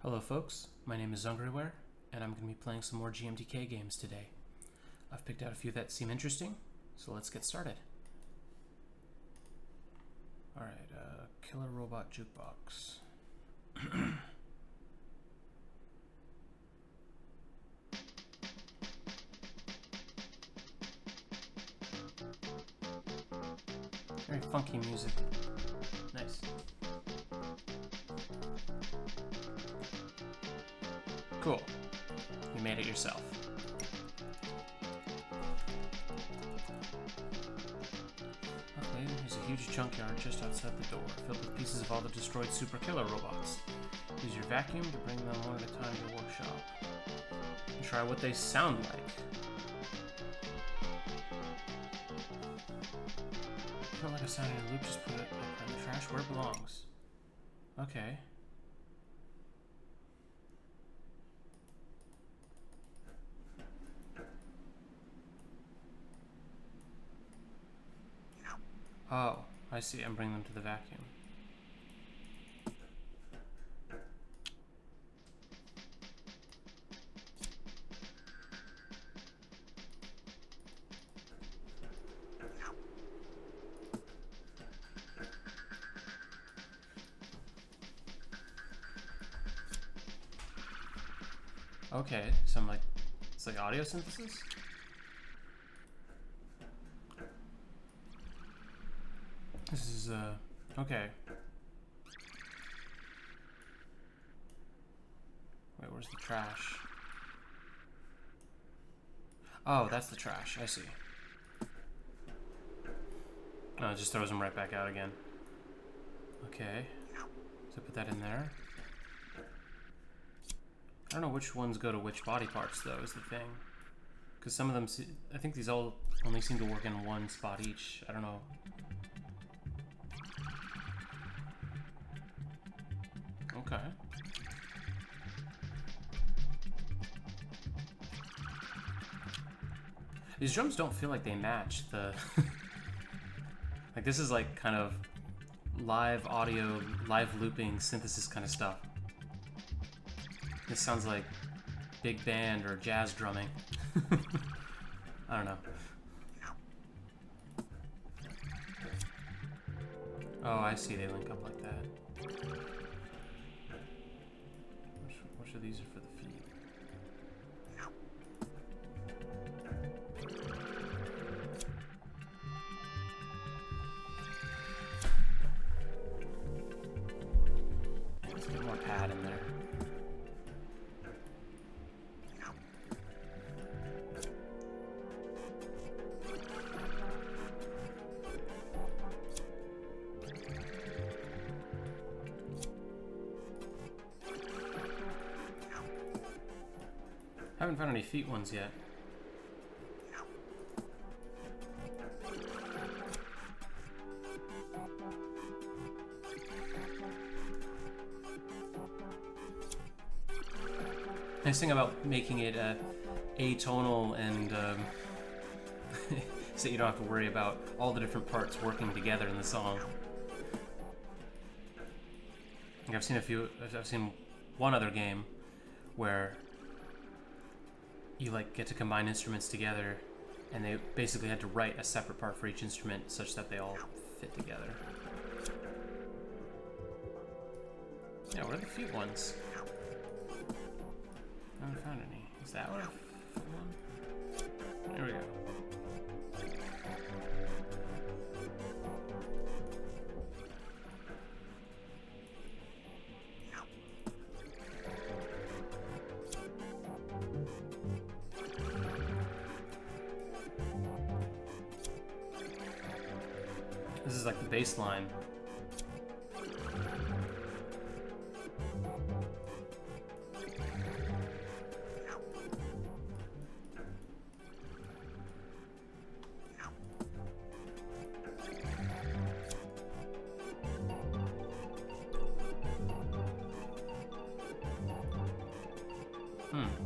Hello folks, my name is Zungry, and I'm going to be playing some more GMTK games today. I've picked out a few that seem interesting, so let's get started. Alright, Killer Robot Jukebox. Very funky music. Nice. Cool. You made it yourself. Okay, here's a huge junkyard just outside the door, filled with pieces of all the destroyed super killer robots. Use your vacuum to bring them one at a time to your workshop. And try what they sound like. If you don't like a sound in a loop, just put it in the trash where it belongs. Okay. Oh, I see. I'm bringing them to the vacuum. Okay, so I'm like, it's like audio synthesis? This is, okay. Wait, where's the trash? Oh, that's the trash. I see. No, it just throws them right back out again. Okay. So put that in there. I don't know which ones go to which body parts, though, is the thing. Because some of them, I think these all only seem to work in one spot each. I don't know. Okay. These drums don't feel like they match the... like, this is like kind of live audio, live looping synthesis kind of stuff. This sounds like big band or jazz drumming. I don't know. Oh, I see. They link up like that. Which of these are for the feet? Let's get more pad in there. I haven't found any feet ones yet. Nice thing about making it atonal and so you don't have to worry about all the different parts working together in the song. Like I've seen one other game where you like get to combine instruments together, and they basically had to write a separate part for each instrument such that they all fit together. Yeah, what are the feet ones? I haven't found any. Is that one? There we go. This is like the bass line.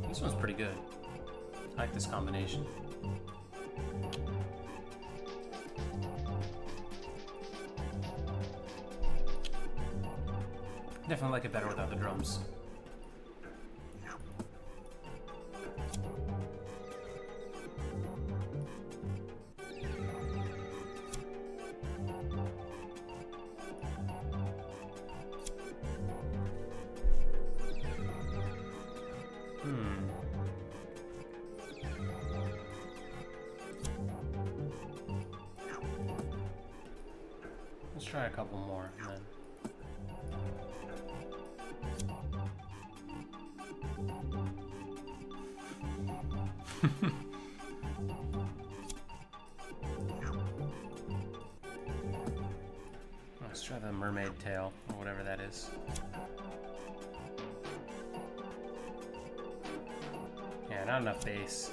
This one's pretty good. I like this combination. Definitely like it better without the drums. try a couple more and then. Let's try the mermaid tail, or whatever that is. Yeah, not enough bass.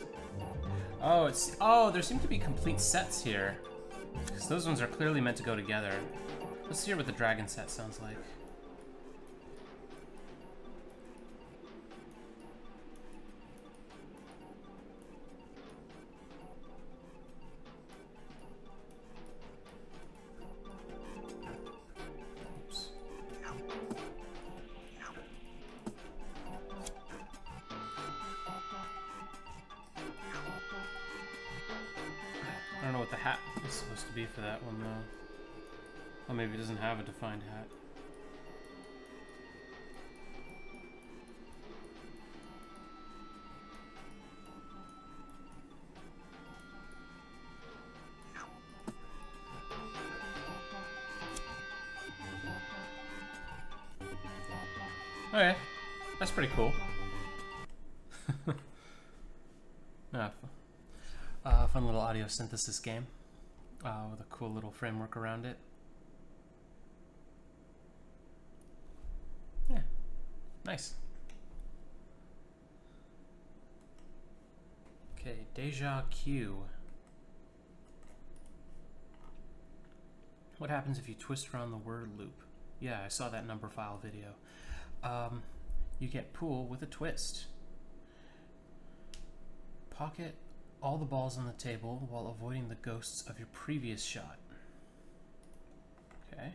Oh, there seem to be complete sets here. Because those ones are clearly meant to go together. Let's hear what the dragon set sounds like. I don't know what the hat is supposed to be for that one, though. Oh, maybe it doesn't have a defined hat. Okay, that's pretty cool. Fun little audio synthesis game with a cool little framework around it. Yeah, nice. Okay, Deja Q. What happens if you twist around the word loop? Yeah, I saw that number file video. You get pool with a twist. Pocket all the balls on the table while avoiding the ghosts of your previous shot. Okay.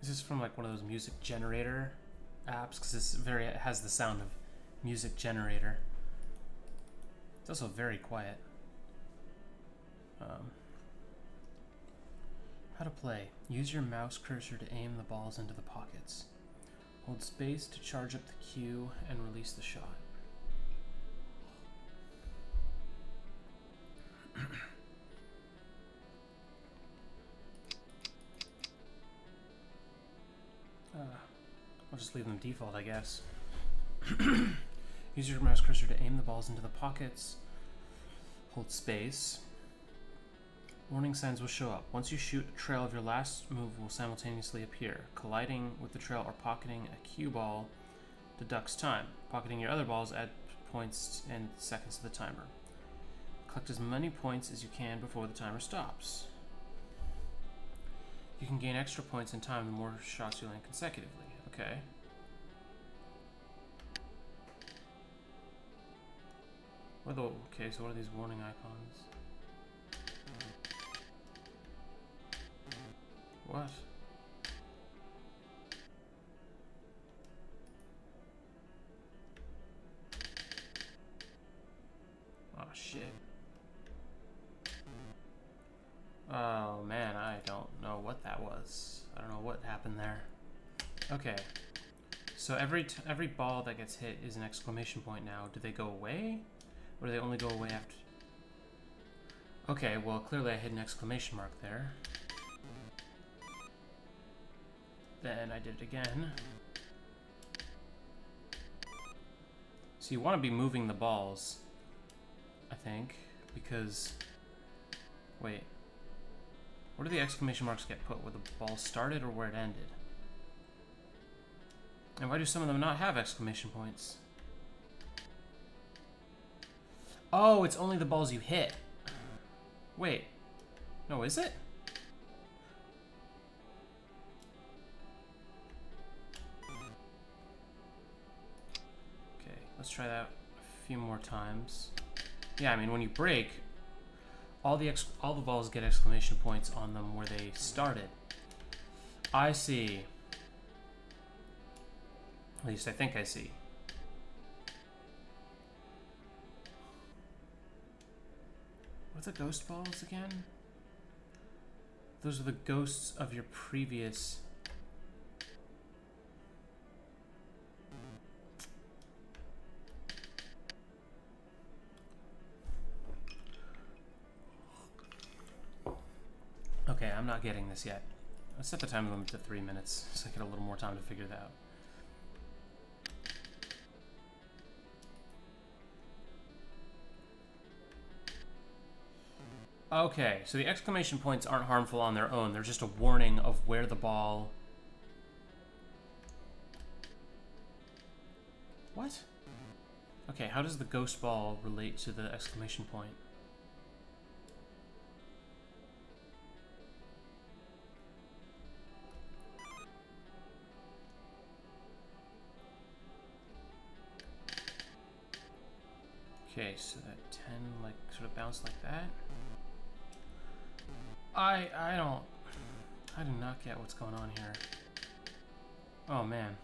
This is from like one of those music generator apps, because it has the sound of music generator. It's also very quiet. How to play. Use your mouse cursor to aim the balls into the pockets. Hold space to charge up the cue and release the shot. I'll just leave them default, I guess. Use your mouse cursor to aim the balls into the pockets. Hold space. Warning signs will show up. Once you shoot, a trail of your last move will simultaneously appear. Colliding with the trail or pocketing a cue ball deducts time. Pocketing your other balls adds points and seconds to the timer. Collect as many points as you can before the timer stops. You can gain extra points in time the more shots you land consecutively. Okay. Okay, so what are these warning icons? What? Oh shit. Oh man, I don't know what that was. I don't know what happened there. Okay. So every ball that gets hit is an exclamation point now. Do they go away? Or do they only go away after? Okay, well clearly I hit an exclamation mark there. Then I did it again. So you want to be moving the balls, I think, because... Wait. Where do the exclamation marks get put? Where the ball started or where it ended? And why do some of them not have exclamation points? Oh, it's only the balls you hit. Wait. No, is it? Okay, let's try that a few more times. Yeah, I mean, when you break, all the balls get exclamation points on them where they started. I see. At least I think I see. What are the ghost balls again? Those are the ghosts of your previous... I'm not getting this yet. Let's set the time limit to 3 minutes so I get a little more time to figure that out. Okay, so the exclamation points aren't harmful on their own. They're just a warning of where the ball... What? Okay, how does the ghost ball relate to the exclamation point? Okay, so that 10 like sort of bounced like that. I do not get what's going on here. Oh man.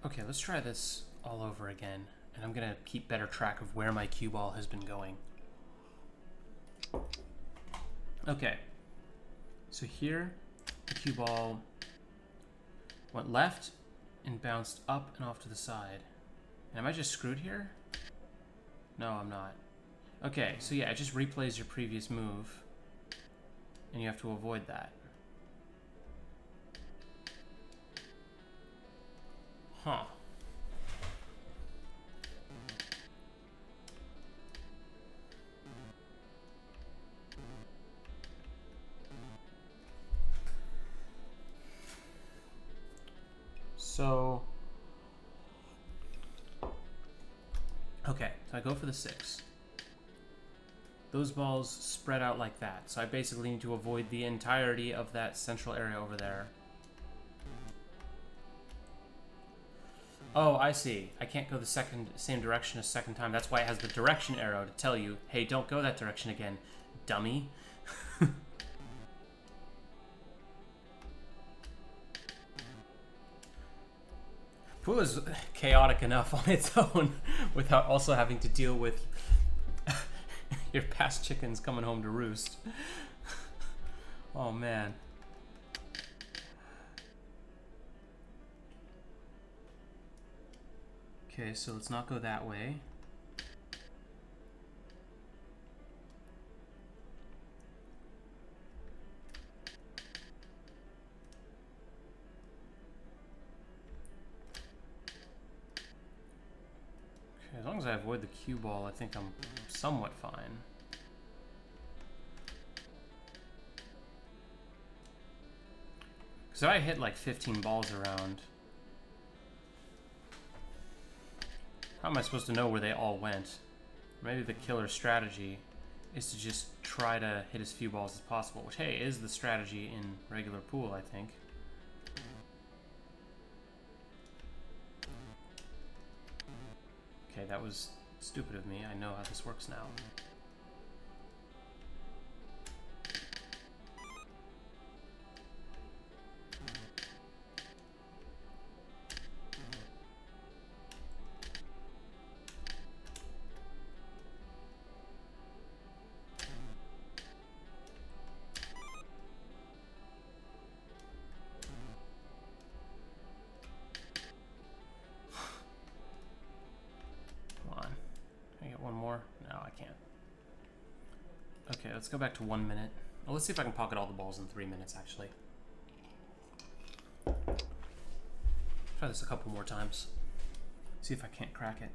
Okay, let's try this all over again, and I'm gonna keep better track of where my cue ball has been going. Okay, so here the cue ball went left and bounced up and off to the side. And am I just screwed here? No, I'm not. Okay, so yeah, it just replays your previous move, and you have to avoid that. Huh. So, okay, so I go for the 6. Those balls spread out like that, so I basically need to avoid the entirety of that central area over there. Oh, I see. I can't go the same direction a second time. That's why it has the direction arrow to tell you, hey, don't go that direction again, dummy. Pool is chaotic enough on its own without also having to deal with your past chickens coming home to roost. Oh, man. Okay, so let's not go that way. Okay, as long as I avoid the cue ball, I think I'm somewhat fine. Because if I hit like 15 balls around, how am I supposed to know where they all went? Maybe the killer strategy is to just try to hit as few balls as possible, which, hey, is the strategy in regular pool, I think. Okay, that was stupid of me. I know how this works now. Okay, let's go back to 1 minute. Well, let's see if I can pocket all the balls in 3 minutes, actually. Try this a couple more times. See if I can't crack it.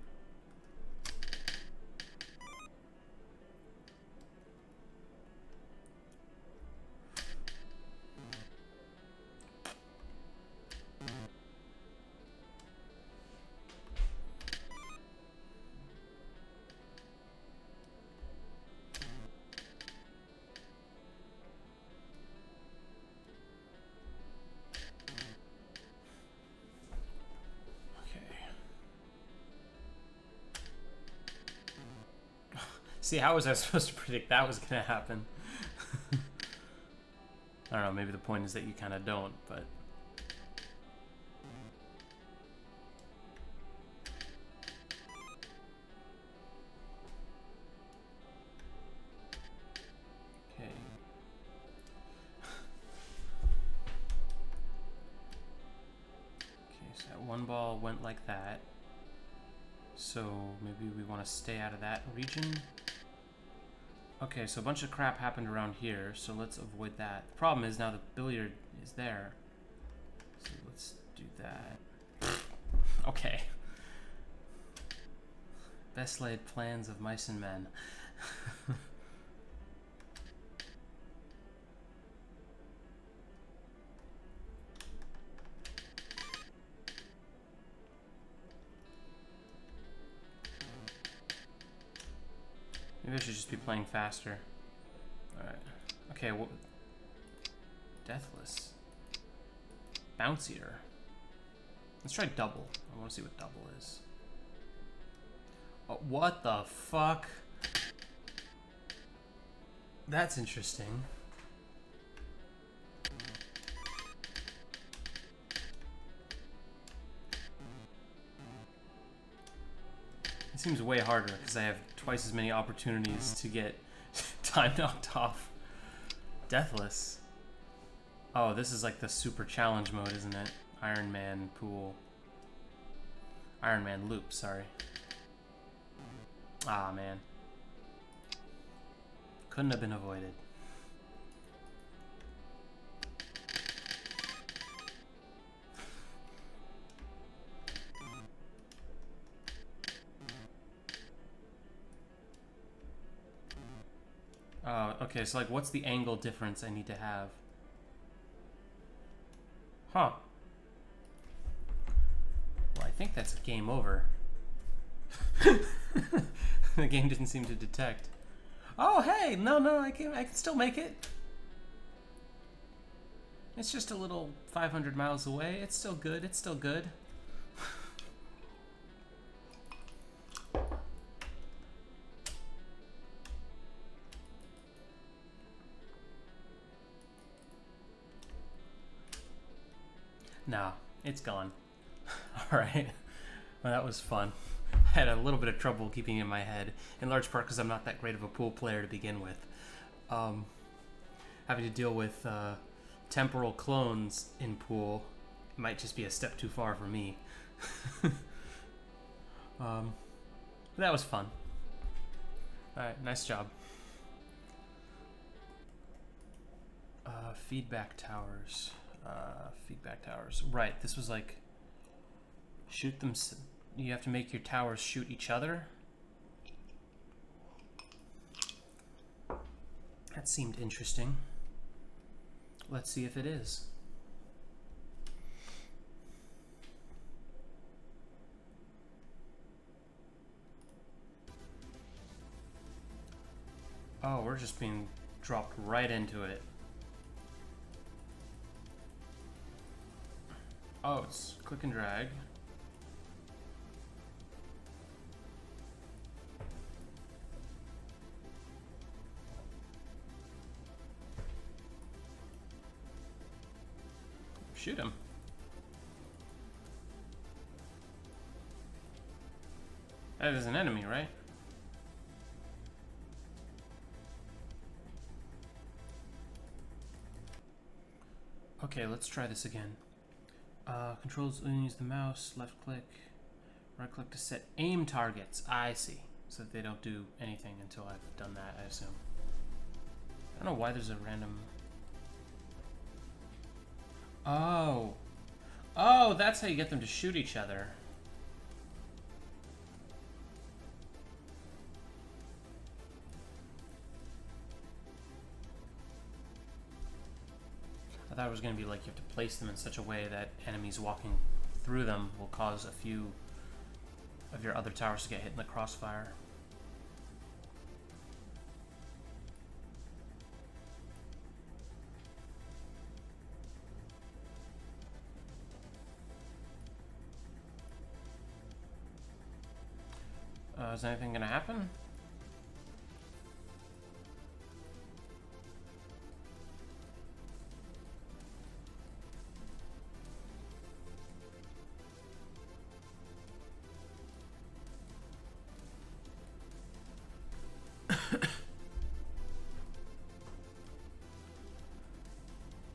See, how was I supposed to predict that was going to happen? I don't know, maybe the point is that you kind of don't, but... like that. So maybe we want to stay out of that region. Okay, so a bunch of crap happened around here, so let's avoid that. The problem is now the billiard is there. So let's do that. Okay. Best laid plans of mice and men. Maybe I should just be playing faster. Alright. Okay, well, Deathless. Bouncier. Let's try double. I want to see what double is. Oh, what the fuck? That's interesting. It seems way harder because I have twice as many opportunities to get time knocked off. Deathless. Oh, this is like the super challenge mode, isn't it? Iron Man pool. Iron Man loop, sorry. Ah, man. Couldn't have been avoided. Okay, so like what's the angle difference I need to have? Huh. Well, I think that's a game over. The game didn't seem to detect. Oh, hey! No, I can still make it. It's just a little 500 miles away. It's still good. It's still good. No, it's gone. Alright. Well, that was fun. I had a little bit of trouble keeping it in my head, in large part because I'm not that great of a pool player to begin with. Having to deal with temporal clones in pool might just be a step too far for me. That was fun. Alright, nice job. Feedback towers. Feedback towers. Right, this was like... Shoot them... You have to make your towers shoot each other? That seemed interesting. Let's see if it is. Oh, we're just being dropped right into it. Oh, it's click and drag. Shoot him. That is an enemy, right? Okay, let's try this again. Controls use the mouse, left click, right click to set aim targets. I see. So that they don't do anything until I've done that, I assume. I don't know why there's a random... Oh. Oh, that's how you get them to shoot each other. I thought it was going to be like you have to place them in such a way that enemies walking through them will cause a few of your other towers to get hit in the crossfire. Is anything going to happen?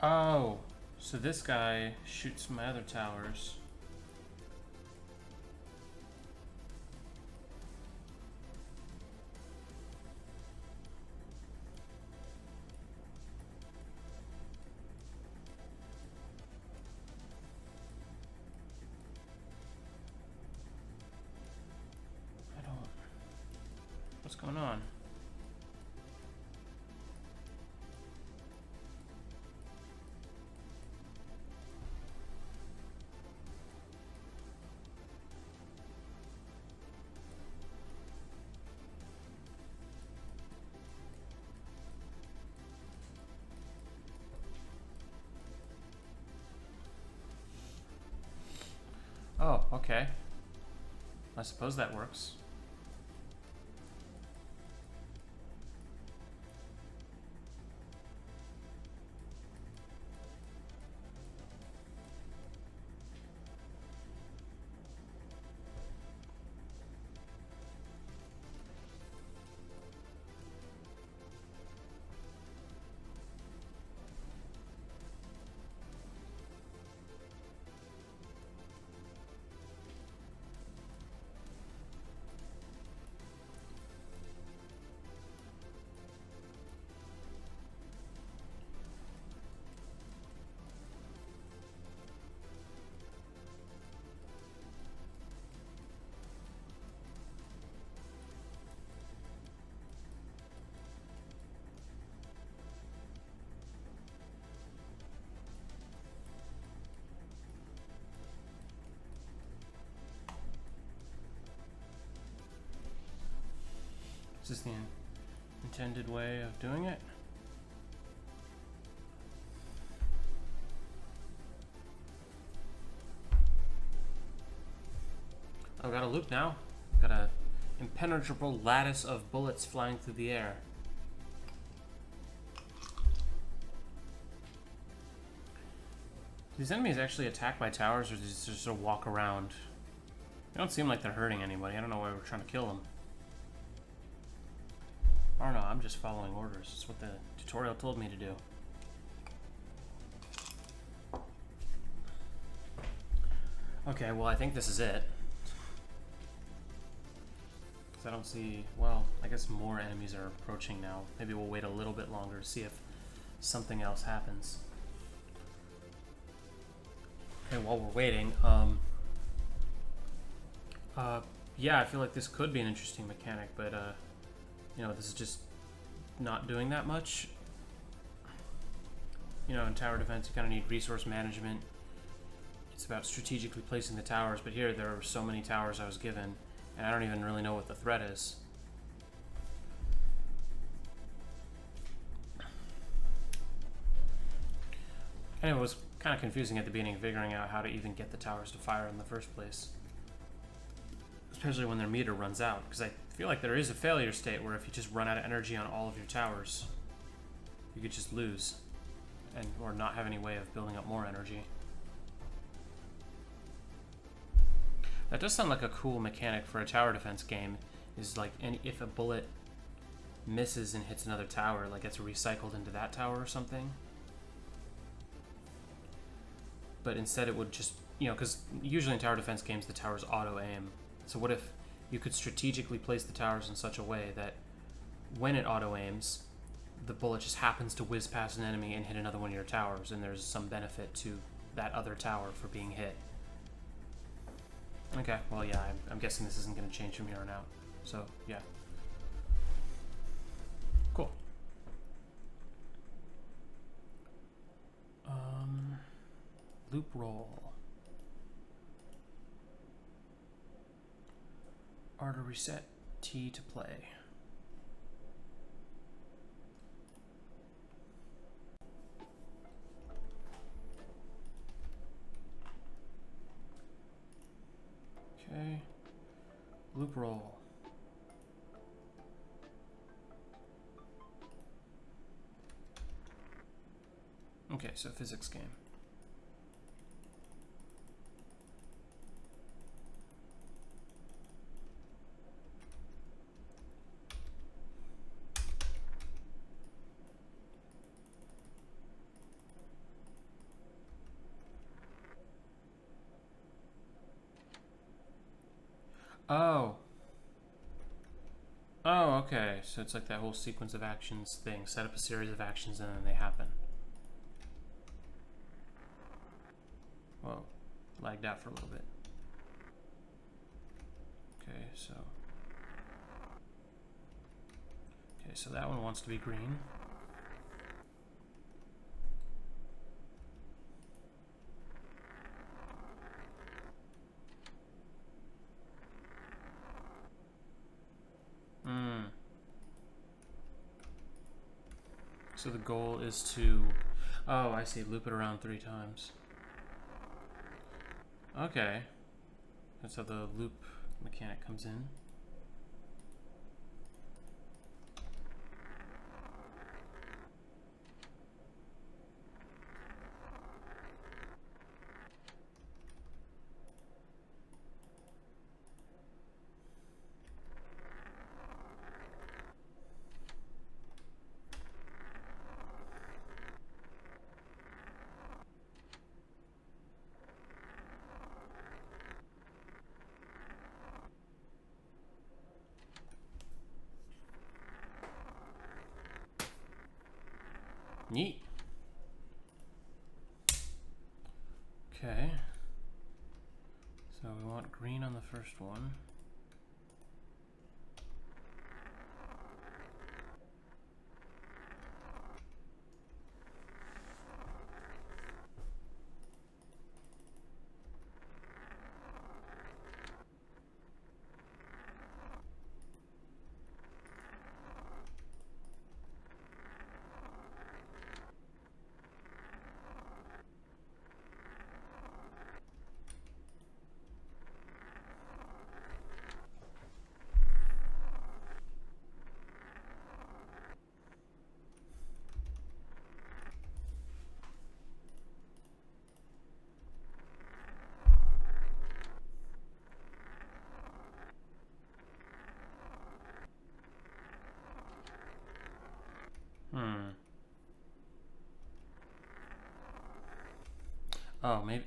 Oh, so this guy shoots my other towers. What's going on? Oh, okay. I suppose that works. Is this the intended way of doing it? I've got a loop now. Got a impenetrable lattice of bullets flying through the air. Do these enemies actually attack by towers, or do they just sort of walk around? They don't seem like they're hurting anybody. I don't know why we're trying to kill them. I don't know, I'm just following orders. It's what the tutorial told me to do. Okay, well I think this is it. I don't see, well, I guess more enemies are approaching now. Maybe we'll wait a little bit longer to see if something else happens. Okay, while we're waiting, yeah, I feel like this could be an interesting mechanic, but, you know, this is just not doing that much. You know, in tower defense, you kind of need resource management. It's about strategically placing the towers, but here there are so many towers I was given, and I don't even really know what the threat is. And it was kind of confusing at the beginning, figuring out how to even get the towers to fire in the first place. Especially when their meter runs out, because I feel like there is a failure state where if you just run out of energy on all of your towers, you could just lose, and or not have any way of building up more energy. That does sound like a cool mechanic for a tower defense game, is like if a bullet misses and hits another tower, like it's recycled into that tower or something. But instead it would just, you know, because usually in tower defense games the towers auto-aim. So what if you could strategically place the towers in such a way that when it auto-aims, the bullet just happens to whiz past an enemy and hit another one of your towers, and there's some benefit to that other tower for being hit. Okay, well, yeah, I'm guessing this isn't going to change from here on out. So, yeah. Cool. Loop roll. R to reset, T to play. Okay. Loop roll. Okay, so physics game. Oh. Oh, okay. So it's like that whole sequence of actions thing. Set up a series of actions and then they happen. Whoa. Lagged out for a little bit. Okay, so. Okay, so that one wants to be green. So the goal is to, oh, I see, loop it around 3 times. Okay. That's how the loop mechanic comes in. Neat. Okay. So we want green on the first one.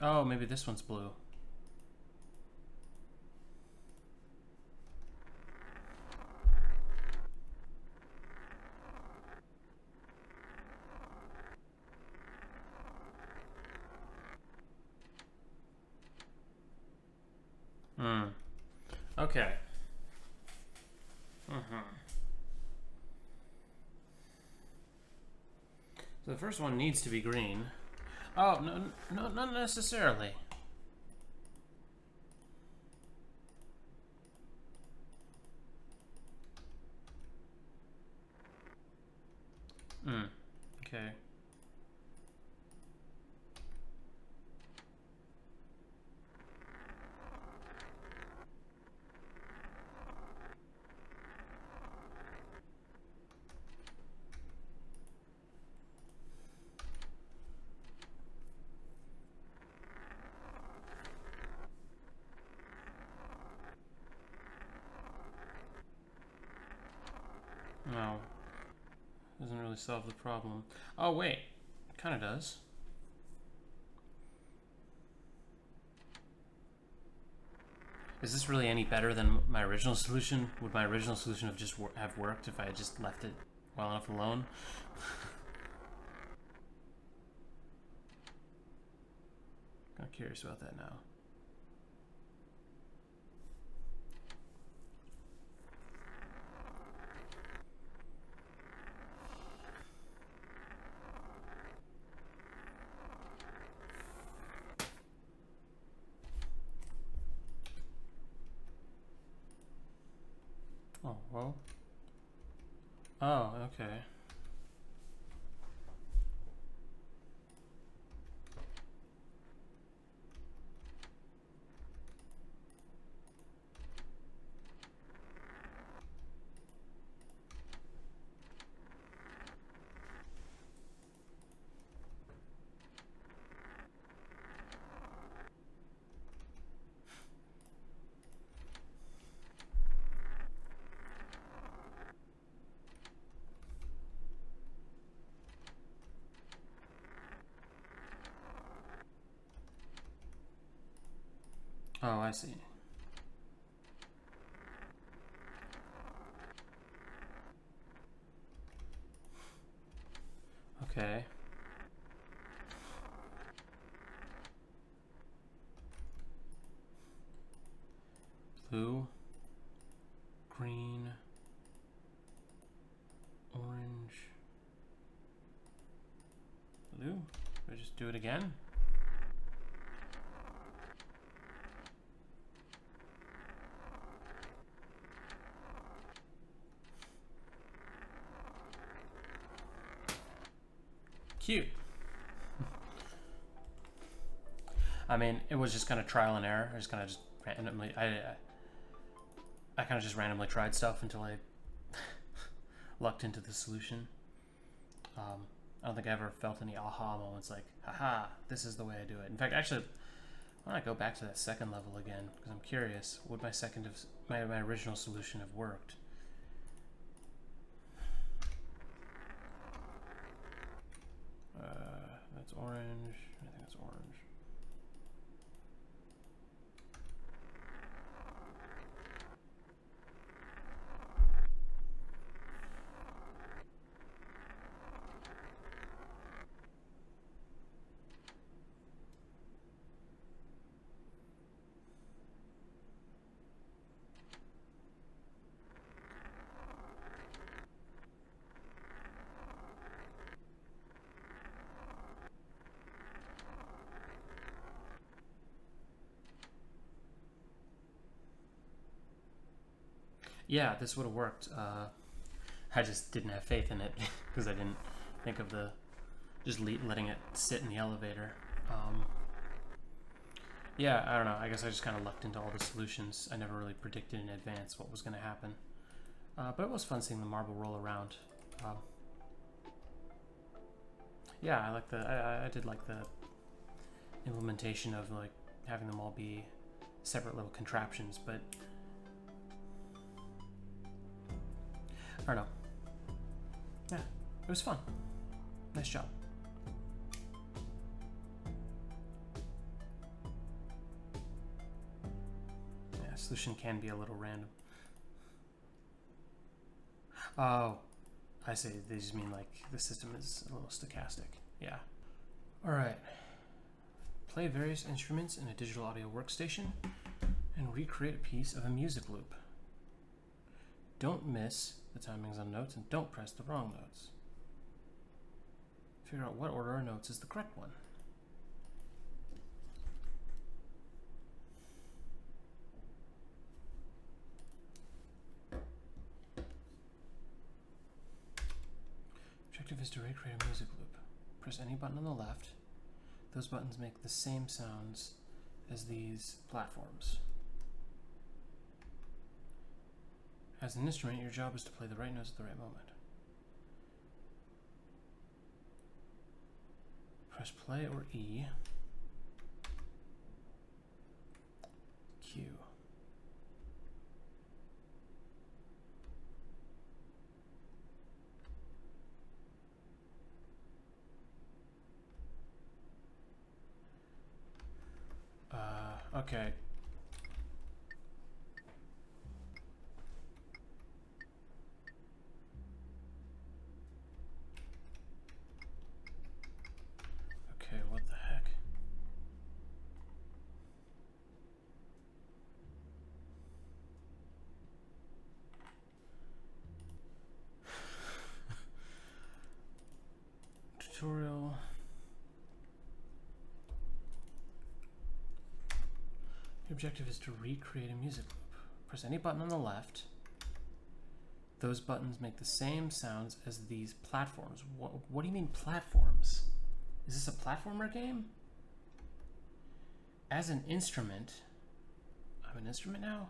Oh, maybe this one's blue. Okay. So the first one needs to be green. Oh, no, not necessarily. Okay. No. Doesn't really solve the problem. Oh, wait. It kind of does. Is this really any better than my original solution? Would my original solution have just have worked if I had just left it well enough alone? I'm curious about that now. Oh, well. Oh, okay. Oh, I see. Okay. Blue. Green. Just do it again. Cute. I mean, it was just kind of trial and error. I just kind of randomly, I kind of just randomly tried stuff until I lucked into the solution. I don't think I ever felt any aha moments like, haha, this is the way I do it. In fact, actually, why don't I go back to that second level again? Because I'm curious, would my original solution have worked? That's orange. I think that's orange. Yeah, this would have worked. I just didn't have faith in it because I didn't think of just letting it sit in the elevator. Yeah, I don't know. I guess I just kind of lucked into all the solutions. I never really predicted in advance what was going to happen. But it was fun seeing the marble roll around. Yeah, I did like the implementation of like having them all be separate little contraptions, but I don't know. Yeah, it was fun. Nice job. Yeah, solution can be a little random. Oh, I see. They just mean like the system is a little stochastic. Yeah. All right. Play various instruments in a digital audio workstation and recreate a piece of a music loop. Don't miss the timings on notes and don't press the wrong notes. Figure out what order of notes is the correct one. Objective is to recreate a music loop. Press any button on the left. Those buttons make the same sounds as these platforms. As an instrument, your job is to play the right notes at the right moment. Press play or E. Q. Okay. Okay, what the heck? Tutorial. Your objective is to recreate a music loop. Press any button on the left. Those buttons make the same sounds as these platforms. What do you mean platforms? Is this a platformer game? As an instrument, I'm an instrument now?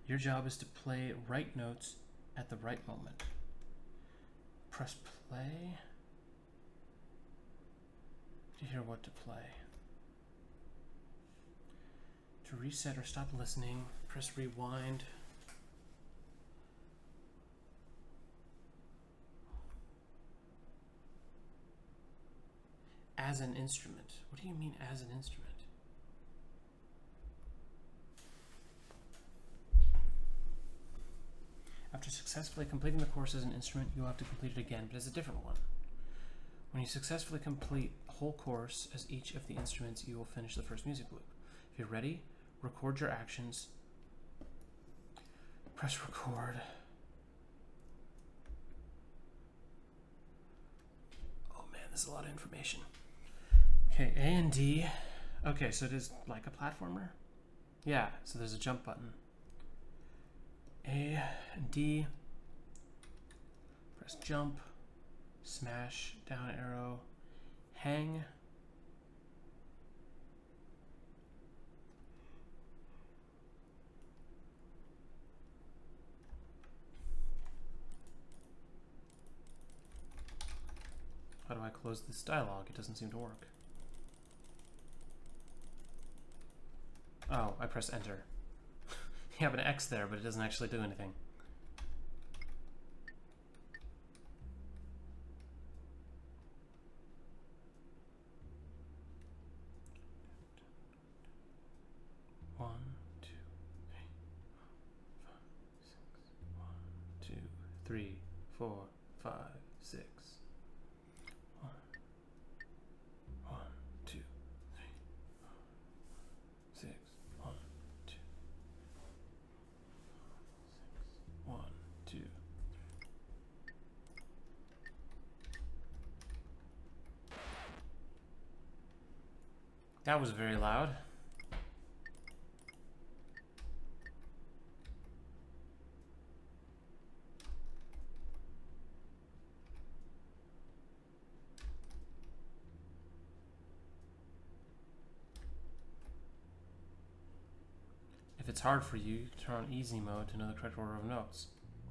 Your job is to play right notes at the right moment. Press play to hear what to play. To reset or stop listening, press rewind. As an instrument. What do you mean as an instrument? After successfully completing the course as an instrument, you'll have to complete it again, but as a different one. When you successfully complete a whole course as each of the instruments, you will finish the first music loop. If you're ready, record your actions. Press record. Oh man, this is a lot of information. Okay, A and D. Okay, so it is like a platformer? Yeah, so there's a jump button. A and D. Press jump. Smash, down arrow. Hang. How do I close this dialogue? It doesn't seem to work. Oh, I press enter. You have an X there, but it doesn't actually do anything. One, two, three, 3, 4, 5, 6. 1, 2, 3, 6. 1, 2, 1, 2. That was very loud. If it's hard for you, turn on easy mode to know the correct order of notes.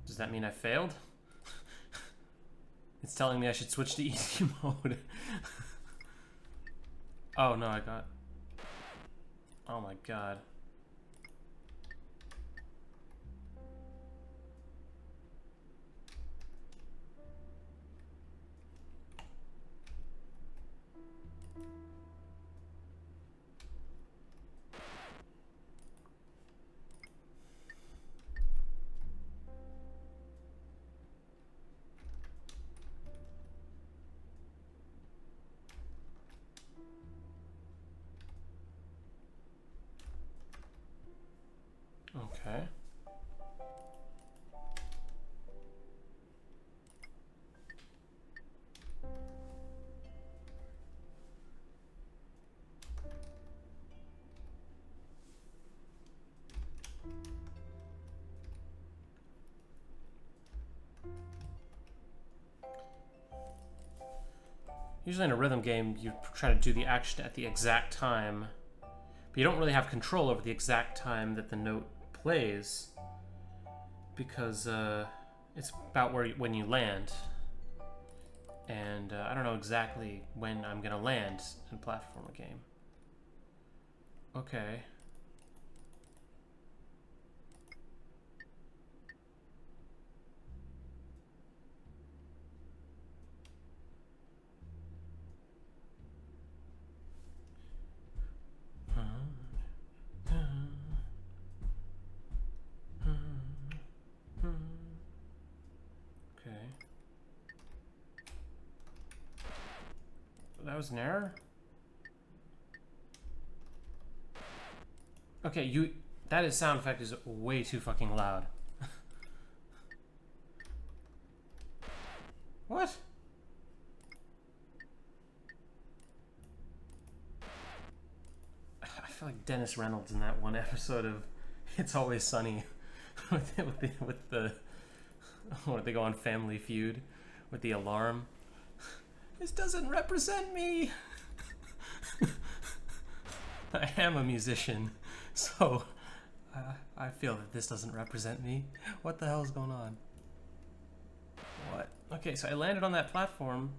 Does that mean I failed? It's telling me I should switch to easy mode. Oh no, I got... Oh my god. Okay. Usually in a rhythm game, you try to do the action at the exact time, but you don't really have control over the exact time that the note plays, because it's about when you land, and I don't know exactly when I'm gonna land in a platformer game. Okay. Okay. That was an error? Okay, that sound effect is way too fucking loud. What? I feel like Dennis Reynolds in that one episode of It's Always Sunny with the when they go on Family Feud with the alarm. This doesn't represent me. I am a musician, so I feel that this doesn't represent me. What the hell is going on? What? Okay, so I landed on that platform.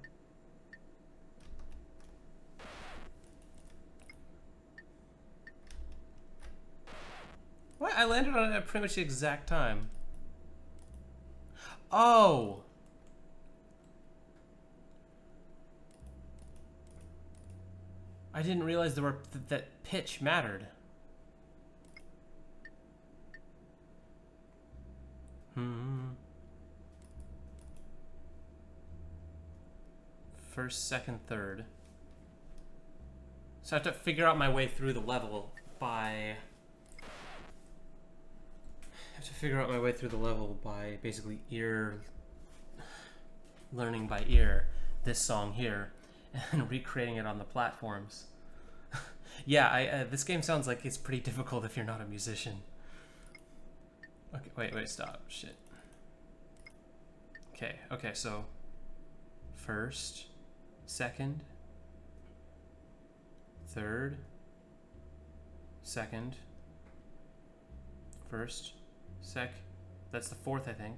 What? I landed on it at pretty much the exact time. Oh! I didn't realize there were that pitch mattered. First, second, third. So I have to figure out my way through the level by... basically learning by ear this song here, and recreating it on the platforms. Yeah, this game sounds like it's pretty difficult if you're not a musician. Okay, wait, stop. Shit. Okay, so first, second, third, second, first, sec. That's the fourth, I think.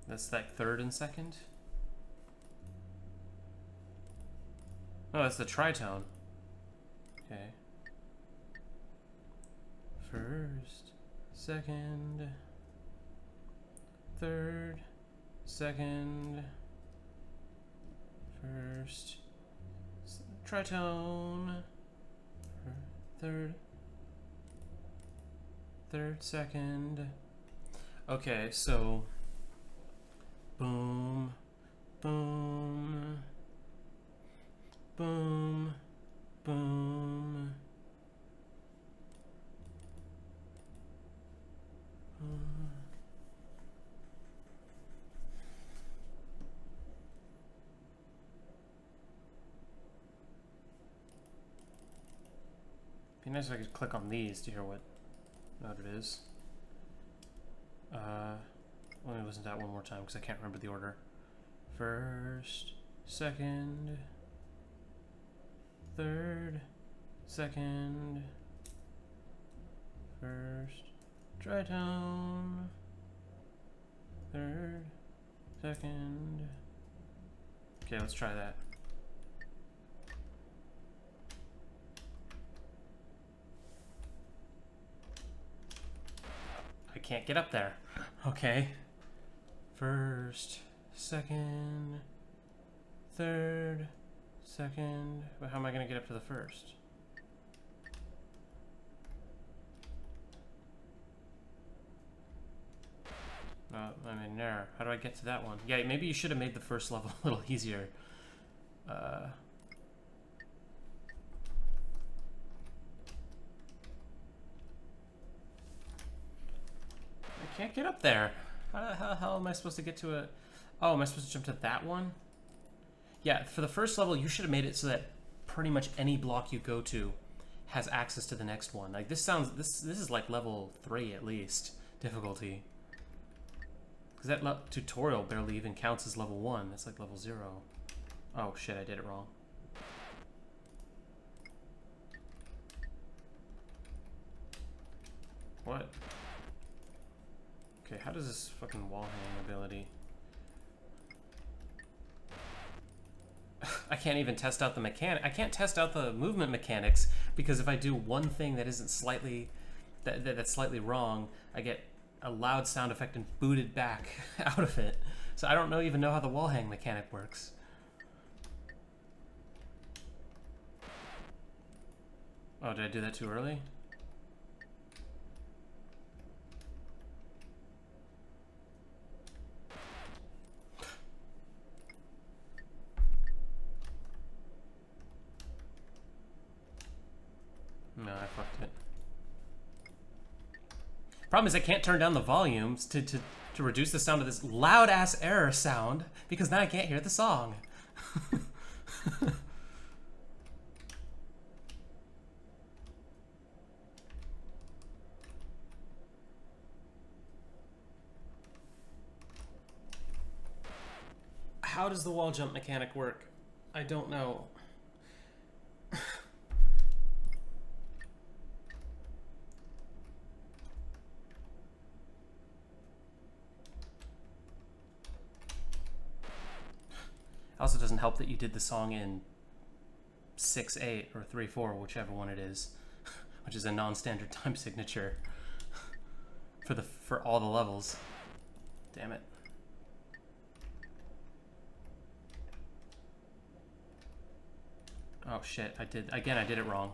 That's like third and second. Oh, that's the tritone. Okay. First, second, third, second, first, tritone, third, second. Okay, so boom, boom, boom, boom, boom. Be nice if I could click on these to hear what note it is. Let me listen to that one more time because I can't remember the order. First, second, third, second, first, tritone, third, second. Okay, let's try that. I can't get up there. Okay. First, second, third, second. But how am I going to get up to the first? No, I'm in there. How do I get to that one? Yeah, maybe you should have made the first level a little easier. I can't get up there. How the hell am I supposed to get to it? Oh, am I supposed to jump to that one? Yeah, for the first level, you should have made it so that pretty much any block you go to has access to the next one. Like this is like level 3 at least difficulty. Because that tutorial barely even counts as level 1. That's like level 0. Oh shit, I did it wrong. What? Okay, how does this fucking wall hang ability? I can't even test out the mechanic. I can't test out the movement mechanics because if I do one thing that isn't slightly that's slightly wrong, I get a loud sound effect and booted back out of it. So I don't even know how the wall hang mechanic works. Oh, did I do that too early? No, I fucked it. Problem is I can't turn down the volumes to reduce the sound of this loud ass error sound because then I can't hear the song. How does the wall jump mechanic work? I don't know. Also doesn't help that you did the song in 6/8 or 3/4, whichever one it is, which is a non-standard time signature for all the levels. Damn it. Oh shit, I did it wrong.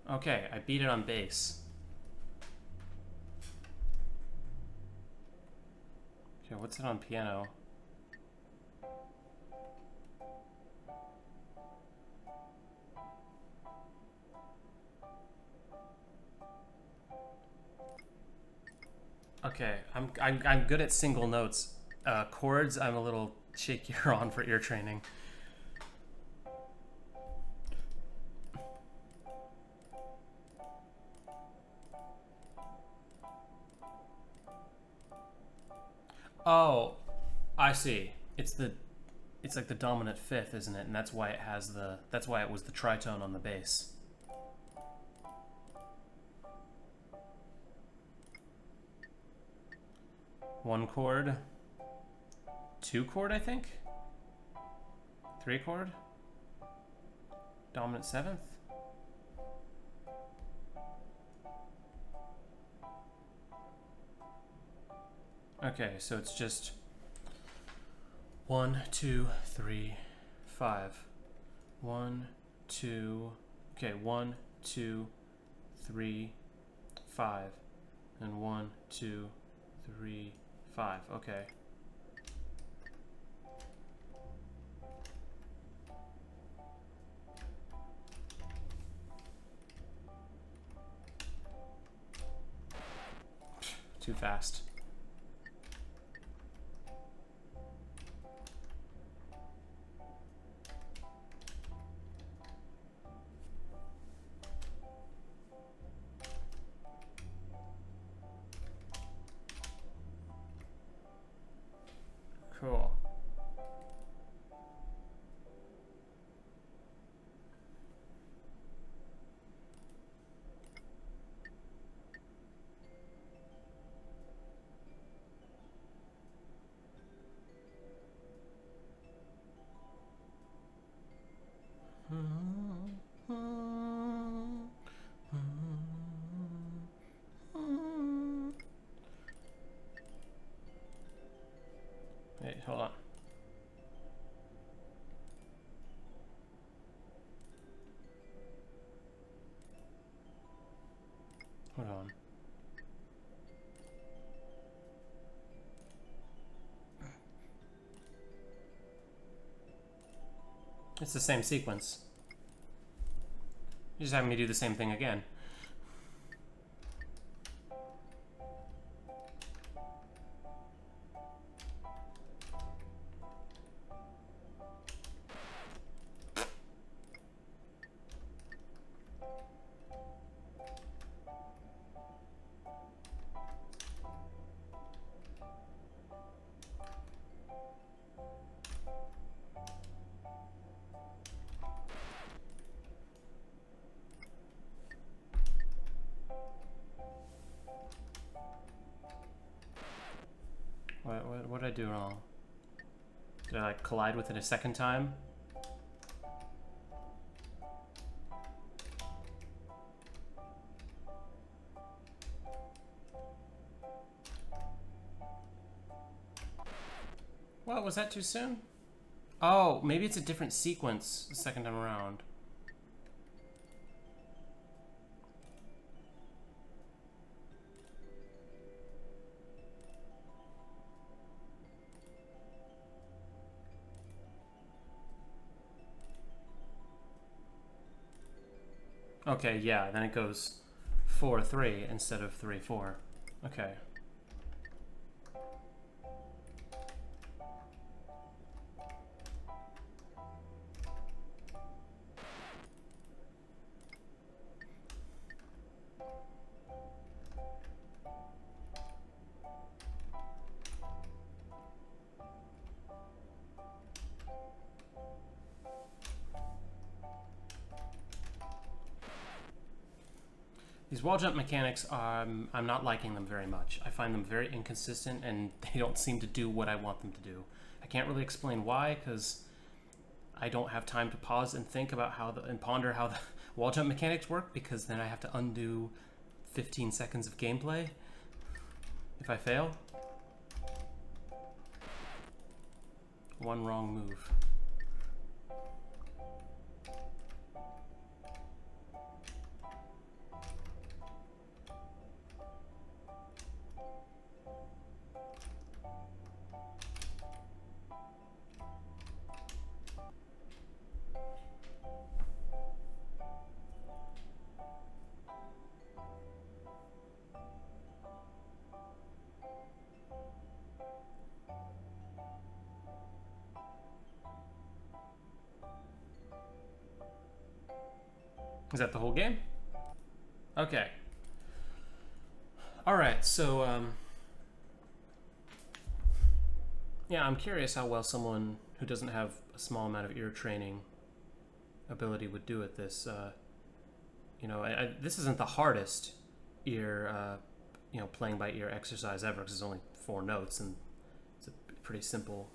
Okay, I beat it on bass. Okay, what's it on piano? Okay, I'm good at single notes. Chords, I'm a little shakier on for ear training. Oh, I see. It's like the dominant fifth, isn't it? And that's why it has that's why it was the tritone on the bass. One chord, two chord, I think. Three chord, dominant seventh. Okay, so it's just 1, 2, 3, 5. 1, 2. Okay, 1, 2, 3, 5, and 1, 2, 3, 5. Okay. Too fast. Cool. Wait, hold on. Hold on. It's the same sequence. You're just having me do the same thing again. What did I do wrong? Did I like collide with it a second time? What, was that too soon? Oh, maybe it's a different sequence the second time around. Okay, yeah, then it goes 4-3 instead of 3-4. Okay. These wall jump mechanics, I'm not liking them very much. I find them very inconsistent and they don't seem to do what I want them to do. I can't really explain why, because I don't have time to pause and think about and ponder how the wall jump mechanics work, because then I have to undo 15 seconds of gameplay if I fail. One wrong move. Is that the whole game? Okay. Alright, so, yeah, I'm curious how well someone who doesn't have a small amount of ear training ability would do at this. You know, this isn't the hardest ear, you know, playing by ear exercise ever, because it's only 4 notes, and it's a pretty simple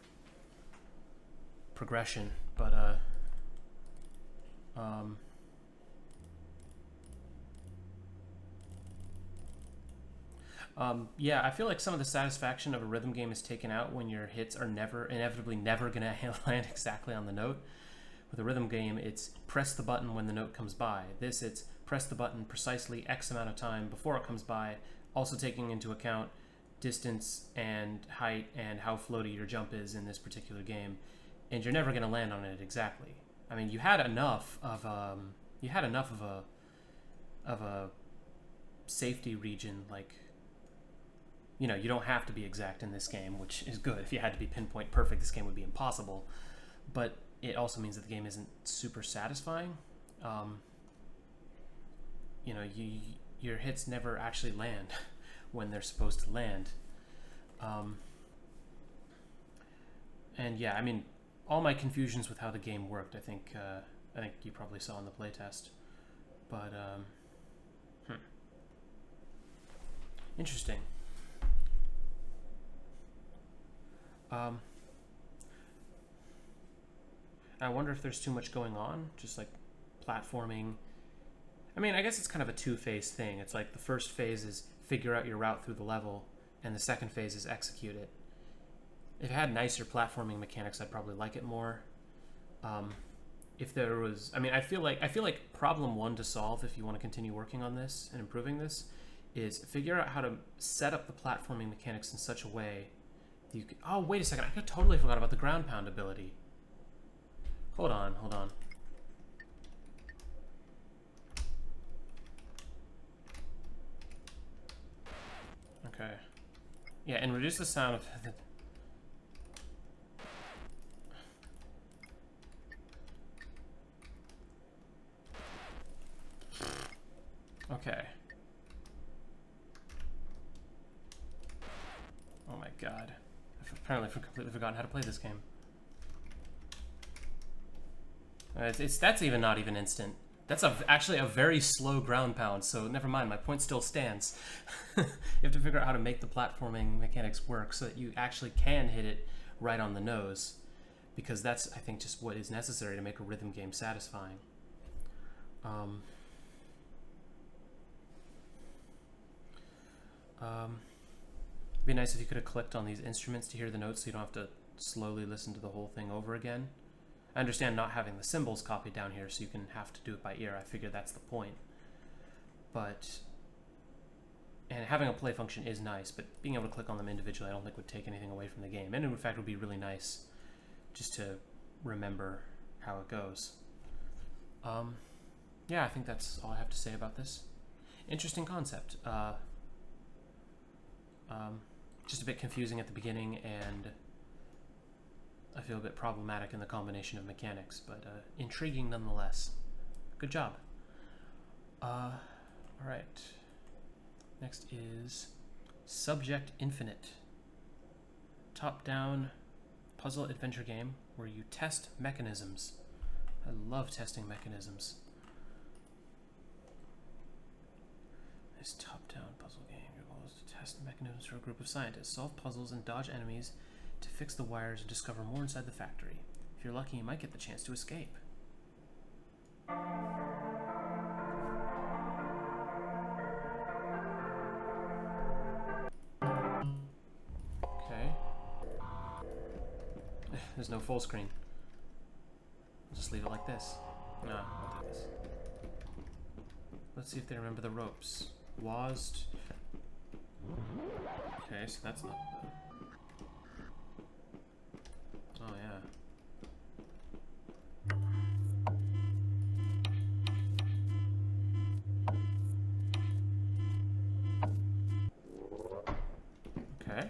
progression, but, yeah, I feel like some of the satisfaction of a rhythm game is taken out when your hits are inevitably never gonna land exactly on the note. With a rhythm game, it's press the button when the note comes by. This, it's press the button precisely X amount of time before it comes by, also taking into account distance and height and how floaty your jump is in this particular game, and you're never gonna land on it exactly. I mean, you had enough of a safety region, like, you know, you don't have to be exact in this game, which is good. If you had to be pinpoint perfect, this game would be impossible. But it also means that the game isn't super satisfying. You know, your hits never actually land when they're supposed to land. And yeah, I mean, all my confusions with how the game worked, I think you probably saw in the playtest. But interesting. I wonder if there's too much going on, just like platforming. I mean, I guess it's kind of a two-phase thing. It's like the first phase is figure out your route through the level, and the second phase is execute it. If it had nicer platforming mechanics, I'd probably like it more. If there was, I mean, I feel like problem 1 to solve if you want to continue working on this and improving this is figure out how to set up the platforming mechanics in such a way that you can. Oh, wait a second! I totally forgot about the ground pound ability. Hold on. Okay. Yeah, and reduce the sound of the... Okay. Oh my god. I've apparently completely forgotten how to play this game. That's not even instant. That's actually a very slow ground pound, so never mind, my point still stands. You have to figure out how to make the platforming mechanics work so that you actually can hit it right on the nose, because that's, I think, just what is necessary to make a rhythm game satisfying. It'd be nice if you could have clicked on these instruments to hear the notes so you don't have to slowly listen to the whole thing over again. I understand not having the symbols copied down here so you can have to do it by ear. I figure that's the point. And having a play function is nice, but being able to click on them individually I don't think would take anything away from the game. And in fact, it would be really nice just to remember how it goes. Yeah, I think that's all I have to say about this. Interesting concept. Just a bit confusing at the beginning, and I feel a bit problematic in the combination of mechanics, but intriguing nonetheless. Good job. Alright. Next is Subject Infinite. Top-down puzzle adventure game where you test mechanisms. I love testing mechanisms. This top-down puzzle game. Your goal is to test mechanisms for a group of scientists, solve puzzles, and dodge enemies to fix the wires and discover more inside the factory. If you're lucky, you might get the chance to escape. Okay. There's no full screen. I'll just leave it like this. No, I'll do this. Let's see if they remember the ropes. WASD. Okay, so that's not good. Oh, yeah. Okay.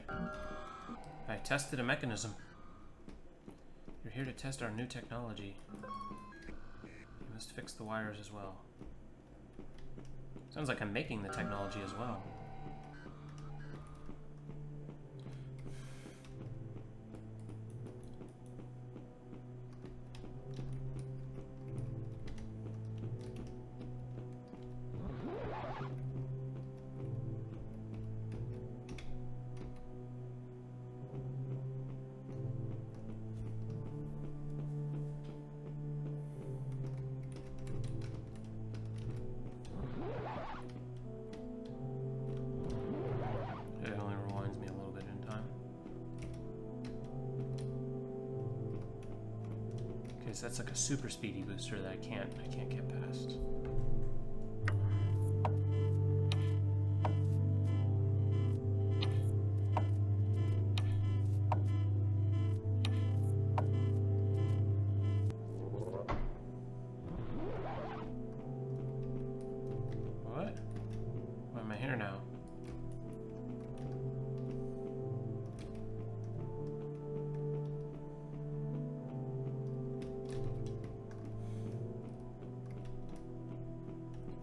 I tested a mechanism. You're here to test our new technology. You must fix the wires as well. Sounds like I'm making the technology as well. So that's like a super speedy booster that I can't get past. What? Why am I here now?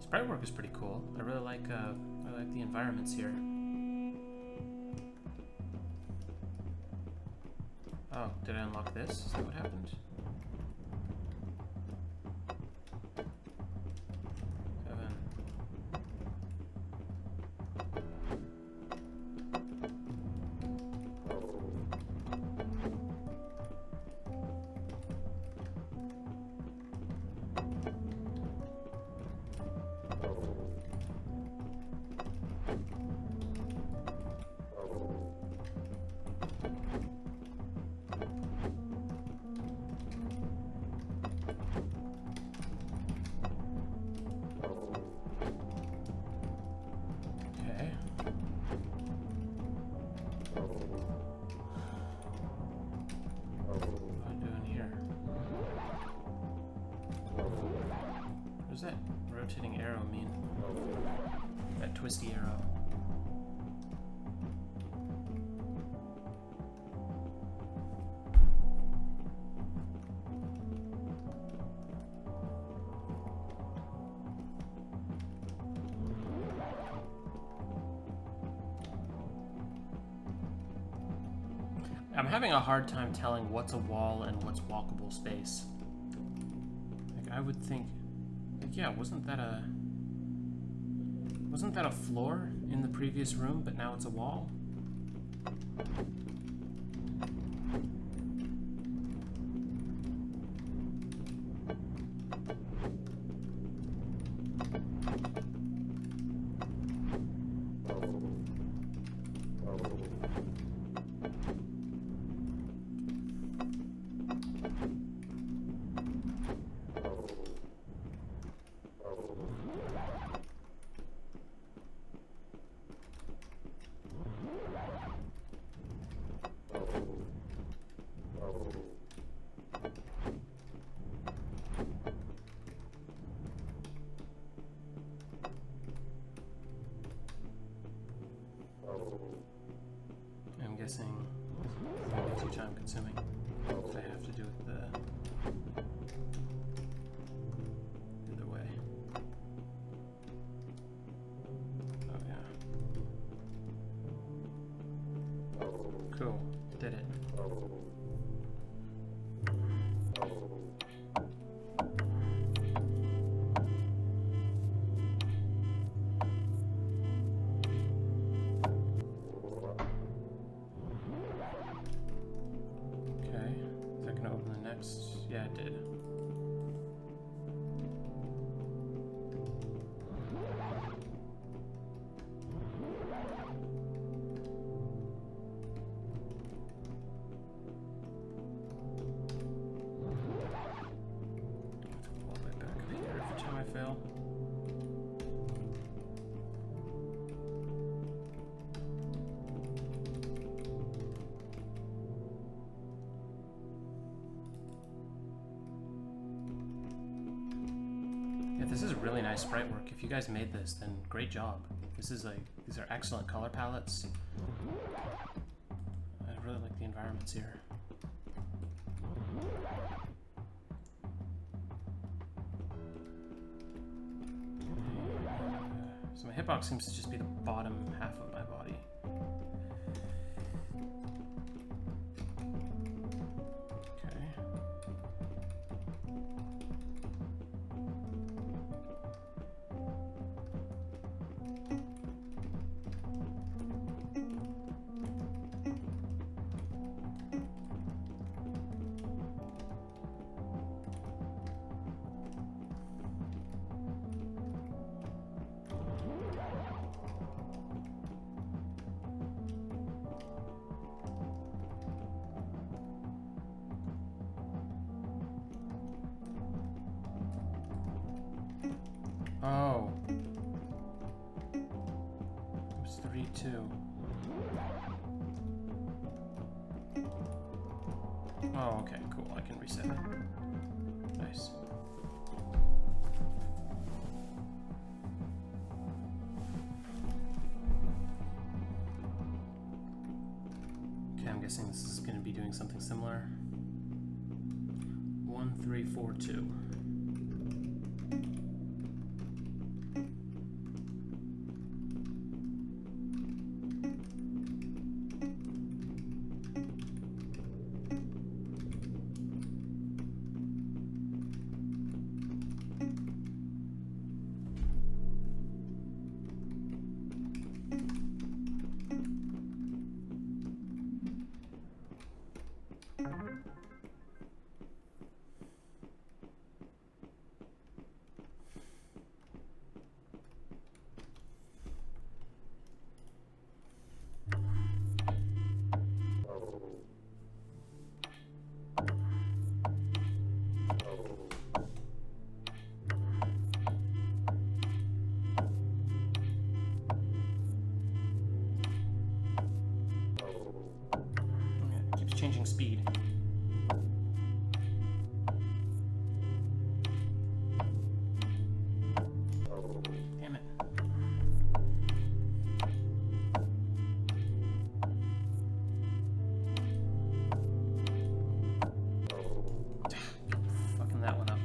Sprite work is pretty cool. I really like the environments here. Oh, did I unlock this? Is that what happened? What does that rotating arrow mean? That twisty arrow. I'm having a hard time telling what's a wall and what's walkable space. Like, I would think, like, yeah, wasn't that a floor in the previous room, but now it's a wall? I'm guessing it's going to be too time consuming if I have to do it the other way. Oh yeah. Cool. Did it. Yeah, it did. All the way back up here every time I fail. This is really nice sprite work. If you guys made this, then great job. This is like, these are excellent color palettes. I really like the environments here. So my hitbox seems to just be the bottom half of my body. Okay. Oh. It was 3-2. Oh, okay, cool. I can reset it. Nice. Okay, I'm guessing this is going to be doing something similar. 1, 3, 4, 2. Changing speed. Damn it. Fucking that one up.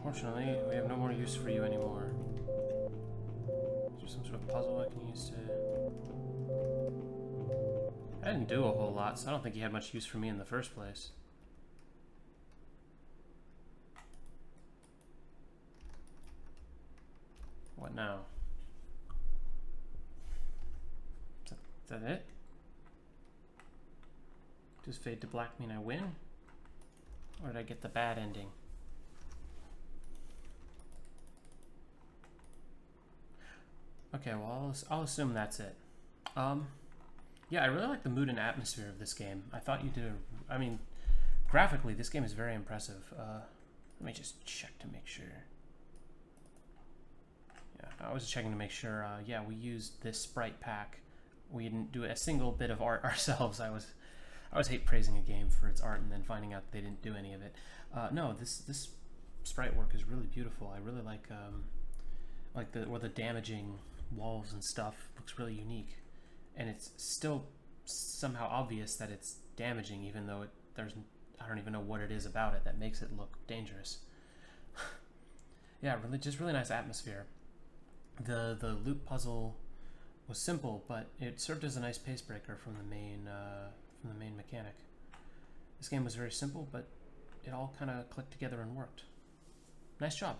Unfortunately, we have no more use for you anymore. Is there some sort of puzzle I can use to... I didn't do a whole lot, so I don't think you had much use for me in the first place. What now? Is that it? Does fade to black mean I win? Or did I get the bad ending? Okay, well, I'll assume that's it. Yeah, I really like the mood and atmosphere of this game. I thought you did I mean, graphically, this game is very impressive. Let me just check to make sure. Yeah, I was checking to make sure. Yeah, we used this sprite pack. We didn't do a single bit of art ourselves. I always hate praising a game for its art and then finding out they didn't do any of it. No, this sprite work is really beautiful. I really like the damaging walls and stuff looks really unique, and it's still somehow obvious that it's damaging, even though I don't even know what it is about it that makes it look dangerous. Yeah, really nice atmosphere. The loop puzzle was simple, but it served as a nice pace breaker from the main mechanic. This game was very simple, but it all kind of clicked together and worked. Nice job.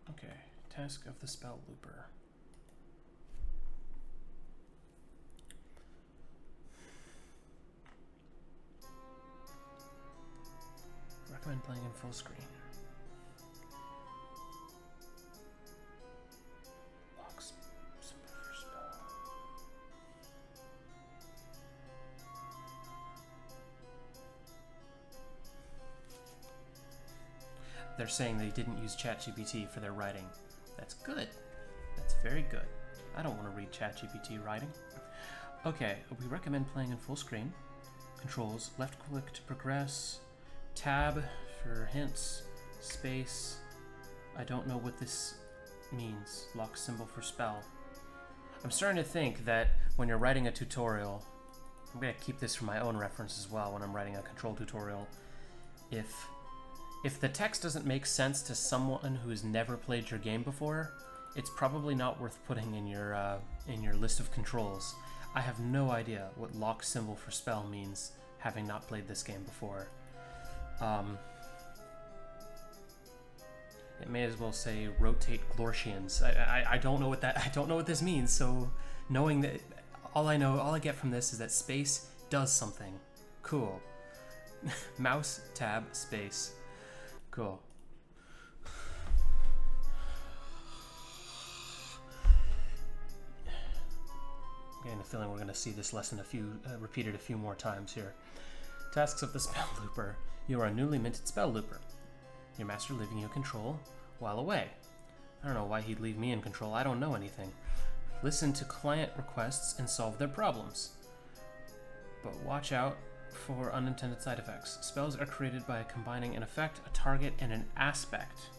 Okay, task of the spell looper. Recommend playing in full screen. Locks subwoofer spell. They're saying they didn't use ChatGPT for their writing. That's good. That's very good. I don't want to read ChatGPT writing. Okay, we recommend playing in full screen. Controls, left click to progress, tab for hints, space. I don't know what this means. Lock symbol for spell. I'm starting to think that when you're writing a tutorial, I'm going to keep this for my own reference as well when I'm writing a control tutorial. If the text doesn't make sense to someone who's never played your game before, it's probably not worth putting in your list of controls. I have no idea what lock symbol for spell means, having not played this game before. It may as well say rotate Glortians. I don't know what that. I don't know what this means. So knowing that, all I get from this is that space does something. Cool. Mouse tab space. Cool. Getting the feeling we're going to see this lesson repeated a few more times here. Tasks of the Spell Looper. You are a newly minted Spell Looper. Your master leaving you control while away. I don't know why he'd leave me in control. I don't know anything. Listen to client requests and solve their problems. But watch out for unintended side effects. Spells are created by combining an effect, a target, and an aspect.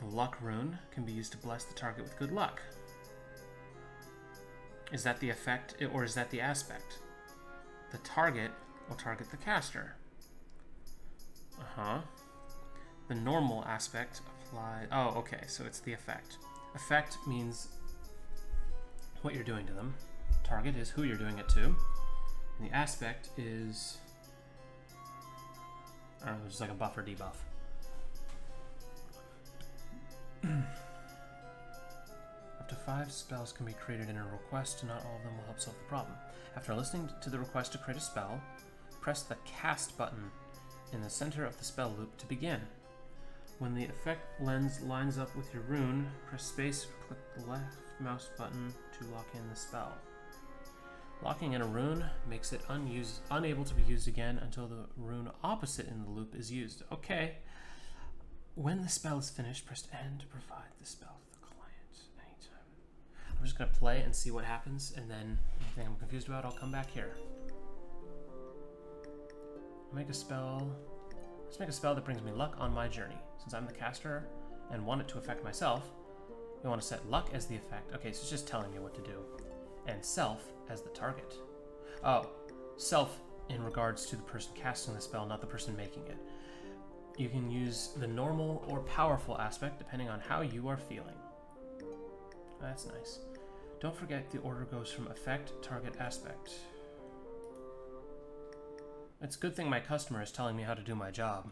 The luck rune can be used to bless the target with good luck. Is that the effect, or is that the aspect? The target will target the caster. The normal aspect applies. Oh, okay, so it's the effect. Effect means what you're doing to them. Target is who you're doing it to. And the aspect is, I don't know, just like a buff or debuff. Up to 5 spells can be created in a request, and not all of them will help solve the problem. After listening to the request to create a spell, press the cast button in the center of the spell loop to begin. When the effect lens lines up with your rune, press space or click the left mouse button to lock in the spell. Locking in a rune makes it unable to be used again until the rune opposite in the loop is used. Okay. When the spell is finished, press N to provide the spell to the client anytime. I'm just going to play and see what happens, and then anything I'm confused about, I'll come back here. Make a spell. Let's make a spell that brings me luck on my journey. Since I'm the caster and want it to affect myself, you want to set luck as the effect. Okay, so it's just telling me what to do. And self as the target. Oh, self in regards to the person casting the spell, not the person making it. You can use the normal or powerful aspect depending on how you are feeling. That's nice. Don't forget the order goes from effect, target, aspect. It's a good thing my customer is telling me how to do my job.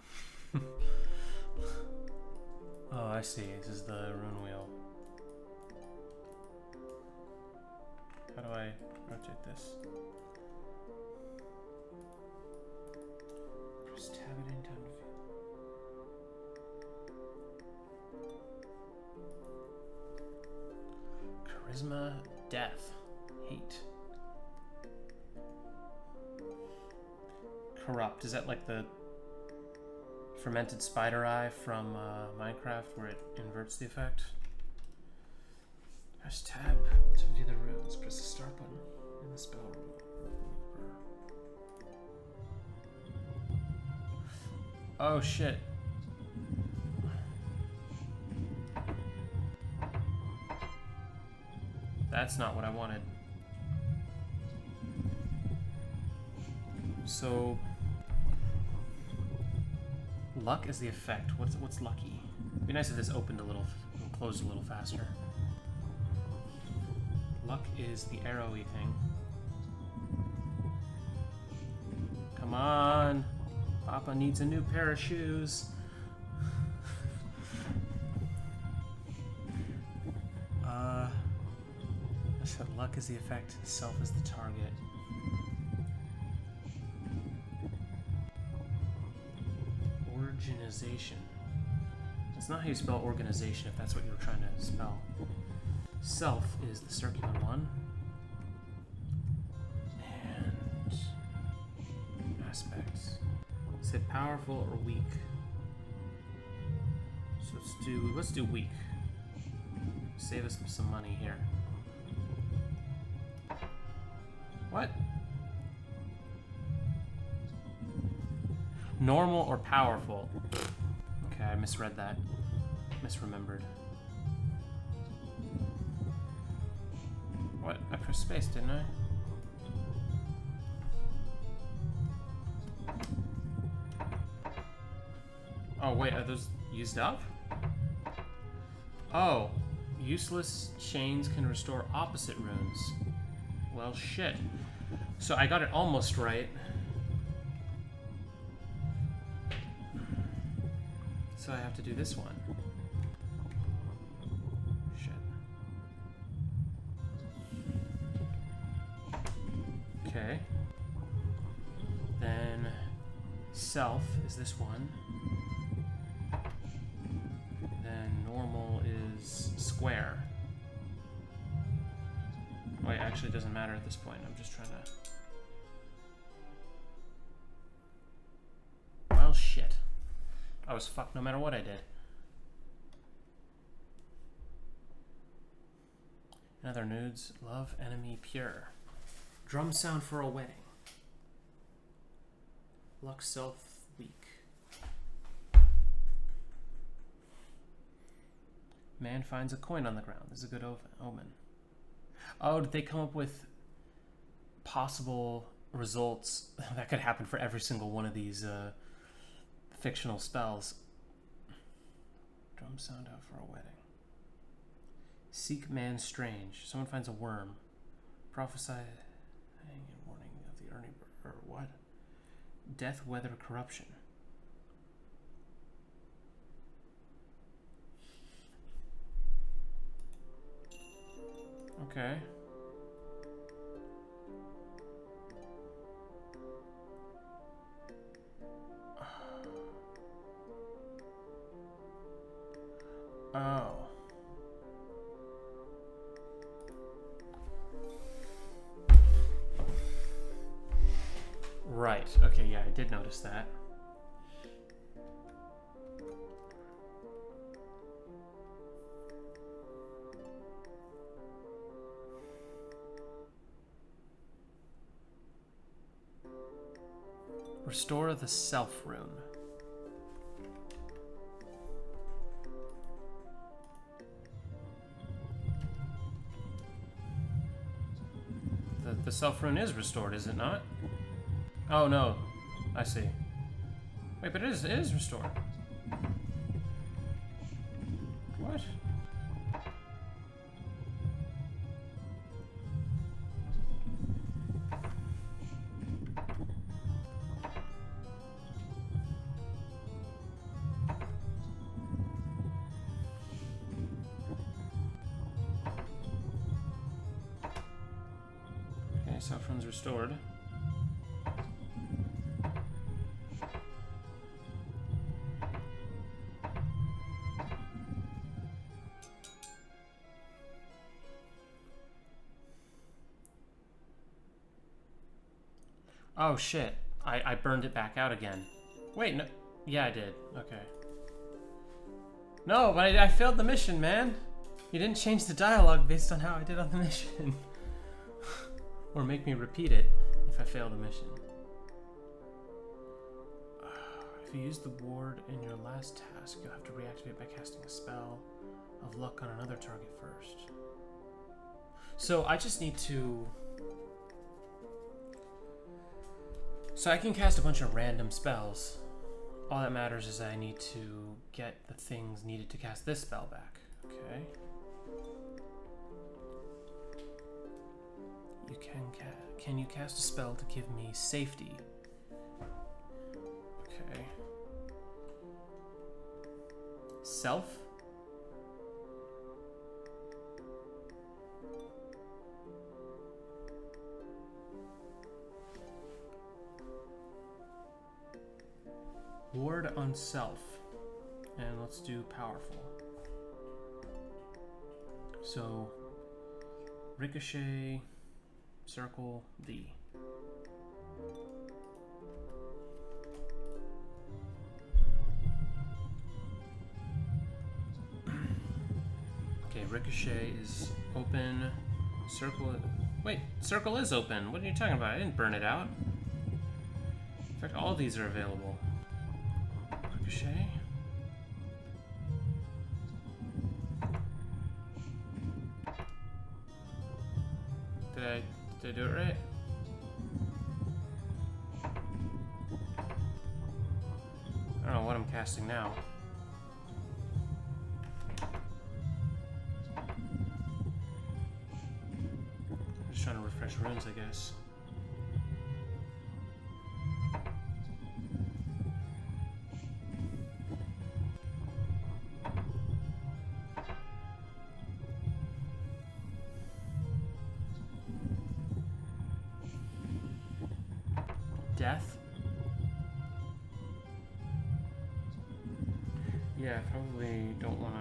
Oh, I see. This is the rune wheel. How do I rotate this? Just tab it in time to feel. Charisma, death, hate. Corrupt. Is that like the fermented spider eye from Minecraft where it inverts the effect? Press tab to view the runes. Press the start button in the spell room. Oh shit. That's not what I wanted. So luck is the effect. What's lucky? It'd be nice if this opened a little and closed a little faster. Luck is the arrowy thing. Come on. Papa needs a new pair of shoes. So luck is the effect, self is the target. Organization. That's not how you spell organization if that's what you were trying to spell. Self is the circular one. And aspects. Is it powerful or weak? So let's do weak. Save us some money here. What? Normal or powerful? Okay, I misread that. Misremembered. What? I pressed space, didn't I? Oh, wait, are those used up? Oh, useless chains can restore opposite runes. Well, shit. So I got it almost right. So I have to do this one. Shit. Okay. Then self is this one. Then normal is square. Wait, actually it doesn't matter at this point. I'm just trying to... Well, shit. I was fucked no matter what I did. Another nudes. Love enemy pure. Drum sound for a wedding. Luck self weak. Man finds a coin on the ground. This is a good omen. Oh, did they come up with possible results that could happen for every single one of these fictional spells? Drum sound out for a wedding. Seek man strange. Someone finds a worm. Prophesy and warning of the earning or what? Death, weather, corruption. Okay. Oh. Right. Okay, yeah, I did notice that. Restore the self rune. The self rune is restored, is it not? Oh no, I see. Wait, but it is restored. What? Okay, self rune's restored. Oh shit, I burned it back out again. Wait, no, yeah I did, okay. No, but I failed the mission, man. You didn't change the dialogue based on how I did on the mission. Or make me repeat it if I fail the mission. If you use the ward in your last task, you'll have to reactivate by casting a spell of luck on another target first. So I just need to... So I can cast a bunch of random spells. All that matters is I need to get the things needed to cast this spell back. Okay. You can you cast a spell to give me safety? Okay. Self? Ward on self. And let's do powerful. So, ricochet, circle, thee. Okay, ricochet is open, circle Wait, circle is open. What are you talking about? I didn't burn it out. In fact, all of these are available. Ricochet. Did I do it right? I don't know what I'm casting now. I'm just trying to refresh runes, I guess. Death? Yeah, I probably don't want to...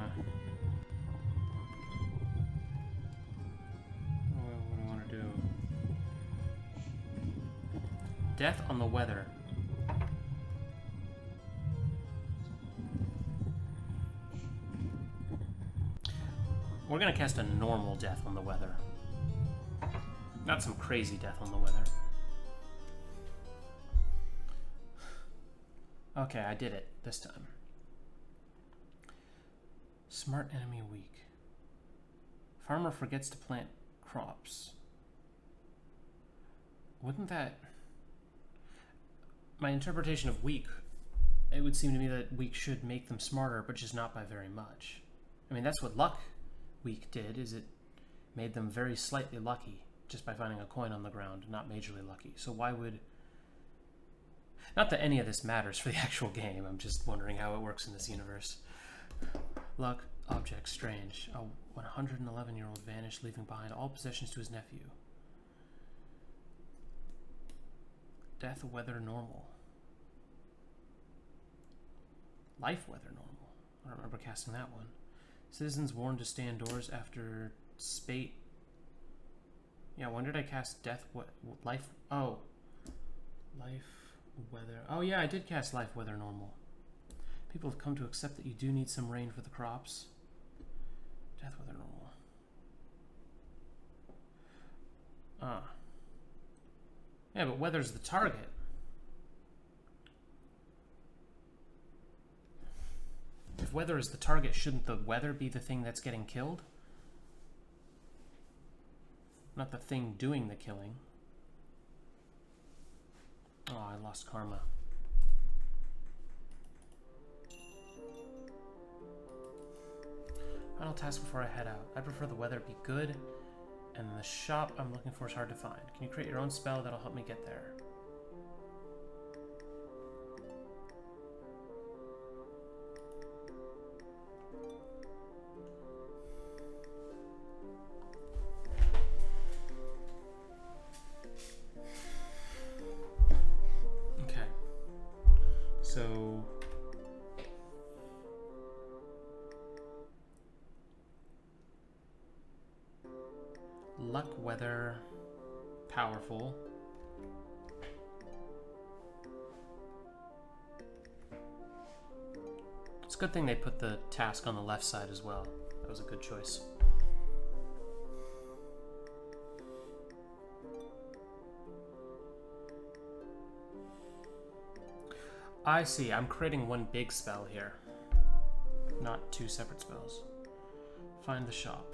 What do I want to do? Death on the weather. We're going to cast a normal death on the weather. Not some crazy death on the weather. Okay, I did it this time. Smart enemy weak. Farmer forgets to plant crops. Wouldn't that... My interpretation of weak, it would seem to me that weak should make them smarter, but just not by very much. I mean, that's what luck weak did, is it made them very slightly lucky just by finding a coin on the ground, not majorly lucky. So why would... Not that any of this matters for the actual game, I'm just wondering how it works in this universe. Luck, object, strange. A 111-year-old vanished, leaving behind all possessions to his nephew. Death, weather, normal. Life, weather, normal. I don't remember casting that one. Citizens warned to stay indoors after spate. Yeah, when did I cast death? What? Life? Oh. Life, weather. Oh yeah, I did cast life, weather, normal. People have come to accept that you do need some rain for the crops. Death, weather, normal. Ah. Yeah, but weather's the target. If weather is the target, shouldn't the weather be the thing that's getting killed? Not the thing doing the killing. Oh, I lost karma. Final task before I head out. I prefer the weather be good, and the shop I'm looking for is hard to find. Can you create your own spell that'll help me get there? Okay. So... Luck, weather, powerful. It's a good thing they put the task on the left side as well. That was a good choice. I see, I'm creating one big spell here, not two separate spells. Find the shop.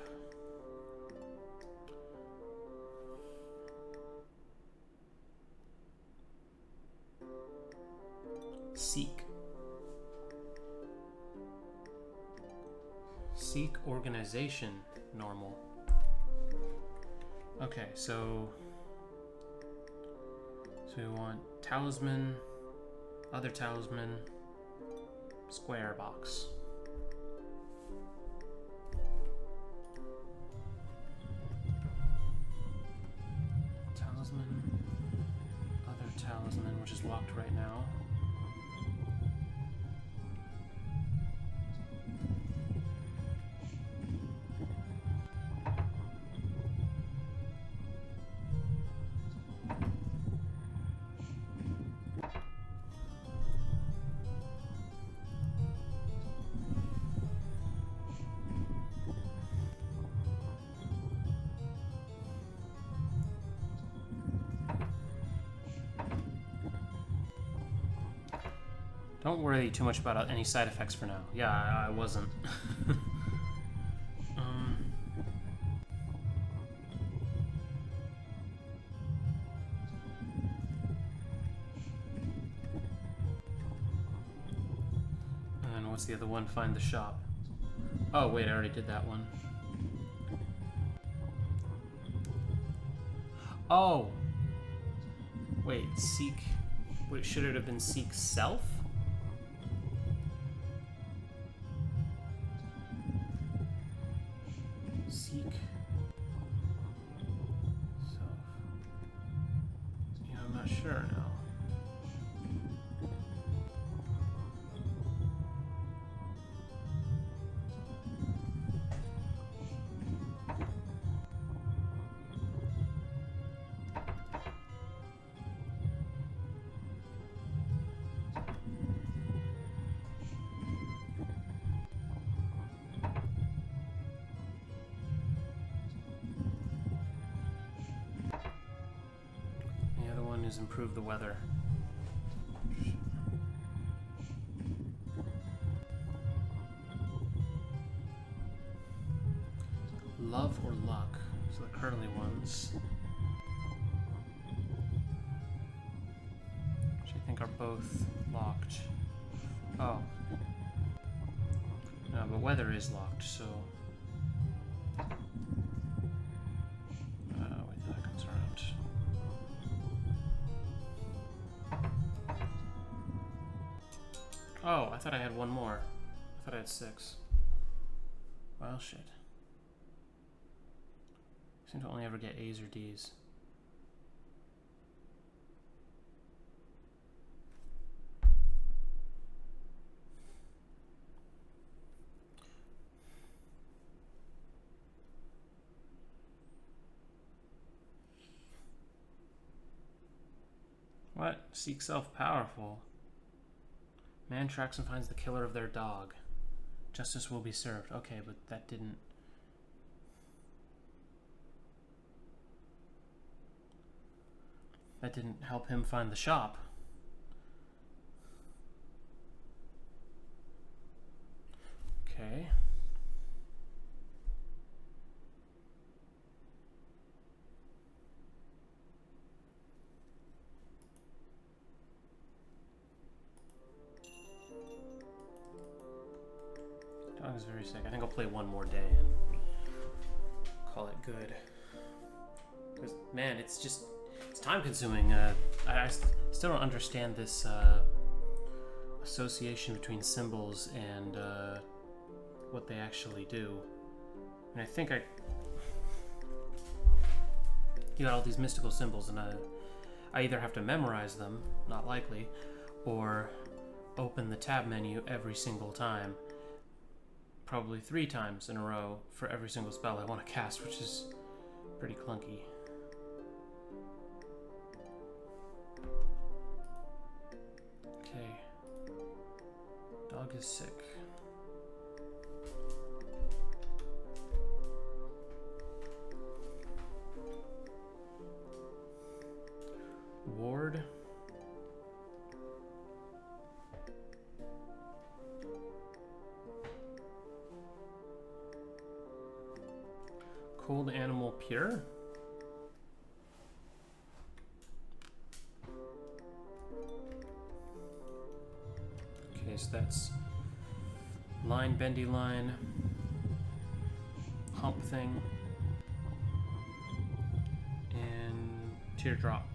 Seek. Seek organization, normal. Okay, so we want talisman, other talisman, square box. Talisman, other talisman, which is locked right now. Don't worry too much about any side effects for now. Yeah, I wasn't. And what's the other one? Find the shop. Oh, wait, I already did that one. Oh! Wait, seek... Wait, should it have been seek self? Seek... self... Yeah, I'm not sure now. Improve the weather. Love or luck? So the curly ones, which I think are both locked. Oh. No, but weather is locked, so... wait, that comes around. Oh, I thought I had one more. I thought I had 6. Well, shit. I seem to only ever get A's or D's. What? Seek self powerful. Man tracks and finds the killer of their dog. Justice will be served. Okay, but that didn't... That didn't help him find the shop. Okay. Dog is very sick. I think I'll play one more day and call it good. Because, man, it's just... It's time consuming. I still don't understand this association between symbols and what they actually do. And I think you got all these mystical symbols, and I either have to memorize them, not likely, or open the tab menu every single time, probably 3 times in a row for every single spell I want to cast, which is pretty clunky. Okay. Dog is sick. Ward. Cold animal pure. Okay, so that's line, bendy line, hump thing, and teardrop.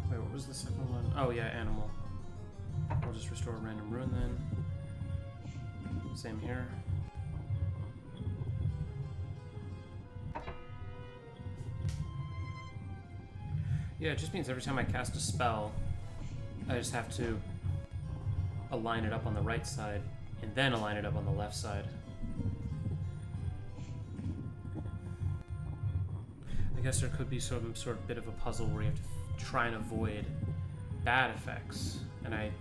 What was the second one? Oh yeah, animal. I'll just restore a random rune then. Same here. Yeah, it just means every time I cast a spell, I just have to align it up on the right side and then align it up on the left side. I guess there could be some sort of bit of a puzzle where you have to try and avoid bad effects, and I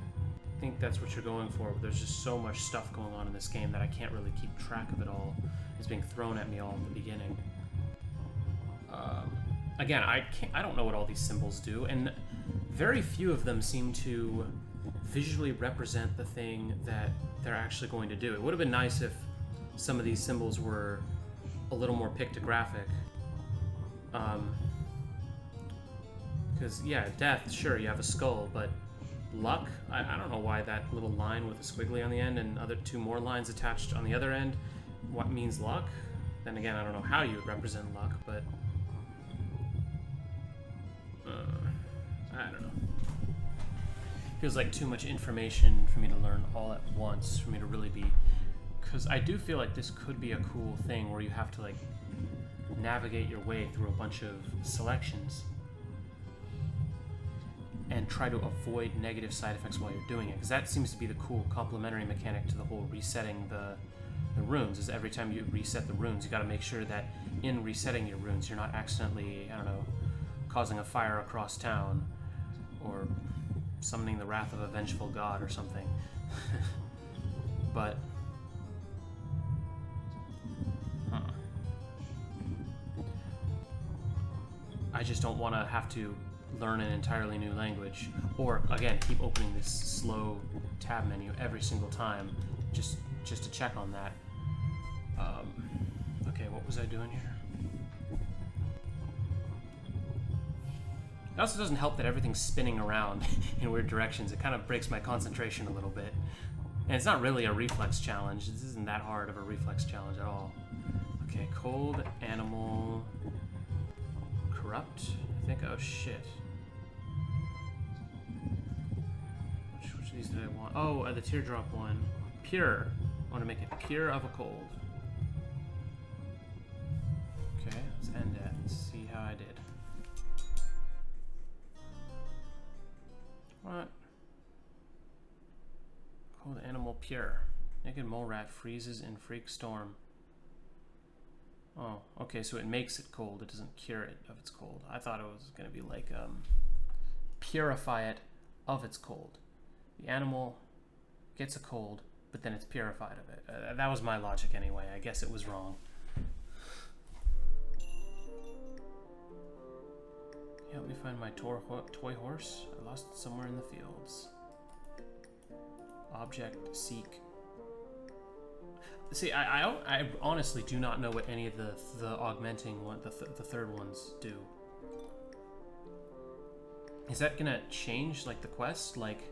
think that's what you're going for. But there's just so much stuff going on in this game that I can't really keep track of it all. It's being thrown at me all in the beginning. Again, I don't know what all these symbols do, and very few of them seem to visually represent the thing that they're actually going to do. It would have been nice if some of these symbols were a little more pictographic. Because, yeah, death, sure, you have a skull, but luck, I don't know why that little line with a squiggly on the end and other 2 more lines attached on the other end, what means luck? Then again, I don't know how you would represent luck, but I don't know. Feels like too much information for me to learn all at once, for me to really be... Because I do feel like this could be a cool thing where you have to, like, navigate your way through a bunch of selections and try to avoid negative side effects while you're doing it. Because that seems to be the cool complementary mechanic to the whole resetting the runes, is every time you reset the runes, you got to make sure that in resetting your runes, you're not accidentally, I don't know, causing a fire across town, or summoning the wrath of a vengeful god or something. But I just don't want to have to learn an entirely new language, or again keep opening this slow tab menu every single time just to check on that. Okay, what was I doing here? It also doesn't help that everything's spinning around in weird directions. It kind of breaks my concentration a little bit. And it's not really a reflex challenge. This isn't that hard of a reflex challenge at all. Okay, cold, animal, corrupt, I think. Oh, shit. Which of these did I want? Oh, the teardrop one. Pure. I want to make it pure of a cold. Okay, let's end it. Let's see how I did. What? Cold animal pure. Naked mole rat freezes in freak storm. Oh, okay, so it makes it cold. It doesn't cure it of its cold. I thought it was going to be like, purify it of its cold. The animal gets a cold, but then it's purified of it. That was my logic anyway. I guess it was wrong. Help me find my toy horse. I lost it somewhere in the fields. Object, seek. See, I honestly do not know what any of the augmenting one, the third ones do. Is that gonna change like the quest? Like,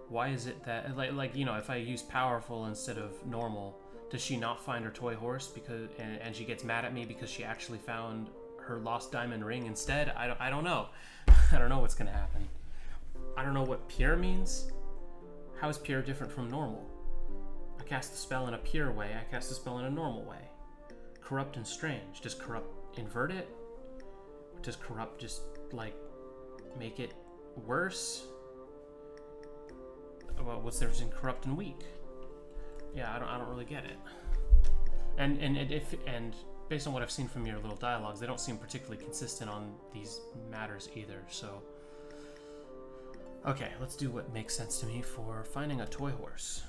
why is it that like you know, if I use powerful instead of normal, does she not find her toy horse because and she gets mad at me because she actually found her lost diamond ring instead? I don't know. I don't know what's gonna happen. I don't know what pure means. How is pure different from normal? I cast the spell in a pure way, I cast the spell in a normal way. Corrupt and strange. Does corrupt invert it? Or does corrupt just like make it worse? Well, what's the difference in corrupt and weak? Yeah, I don't really get it. And based on what I've seen from your little dialogues, they don't seem particularly consistent on these matters either, so... Okay, let's do what makes sense to me for finding a toy horse.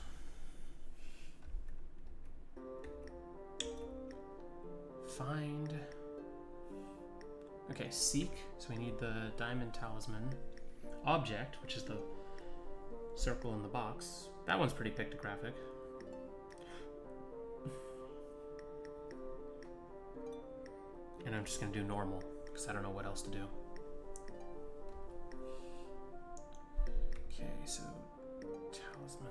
Find... Okay, seek, so we need the diamond talisman. Object, which is the circle in the box. That one's pretty pictographic. And I'm just gonna do normal, because I don't know what else to do. Okay, so talisman.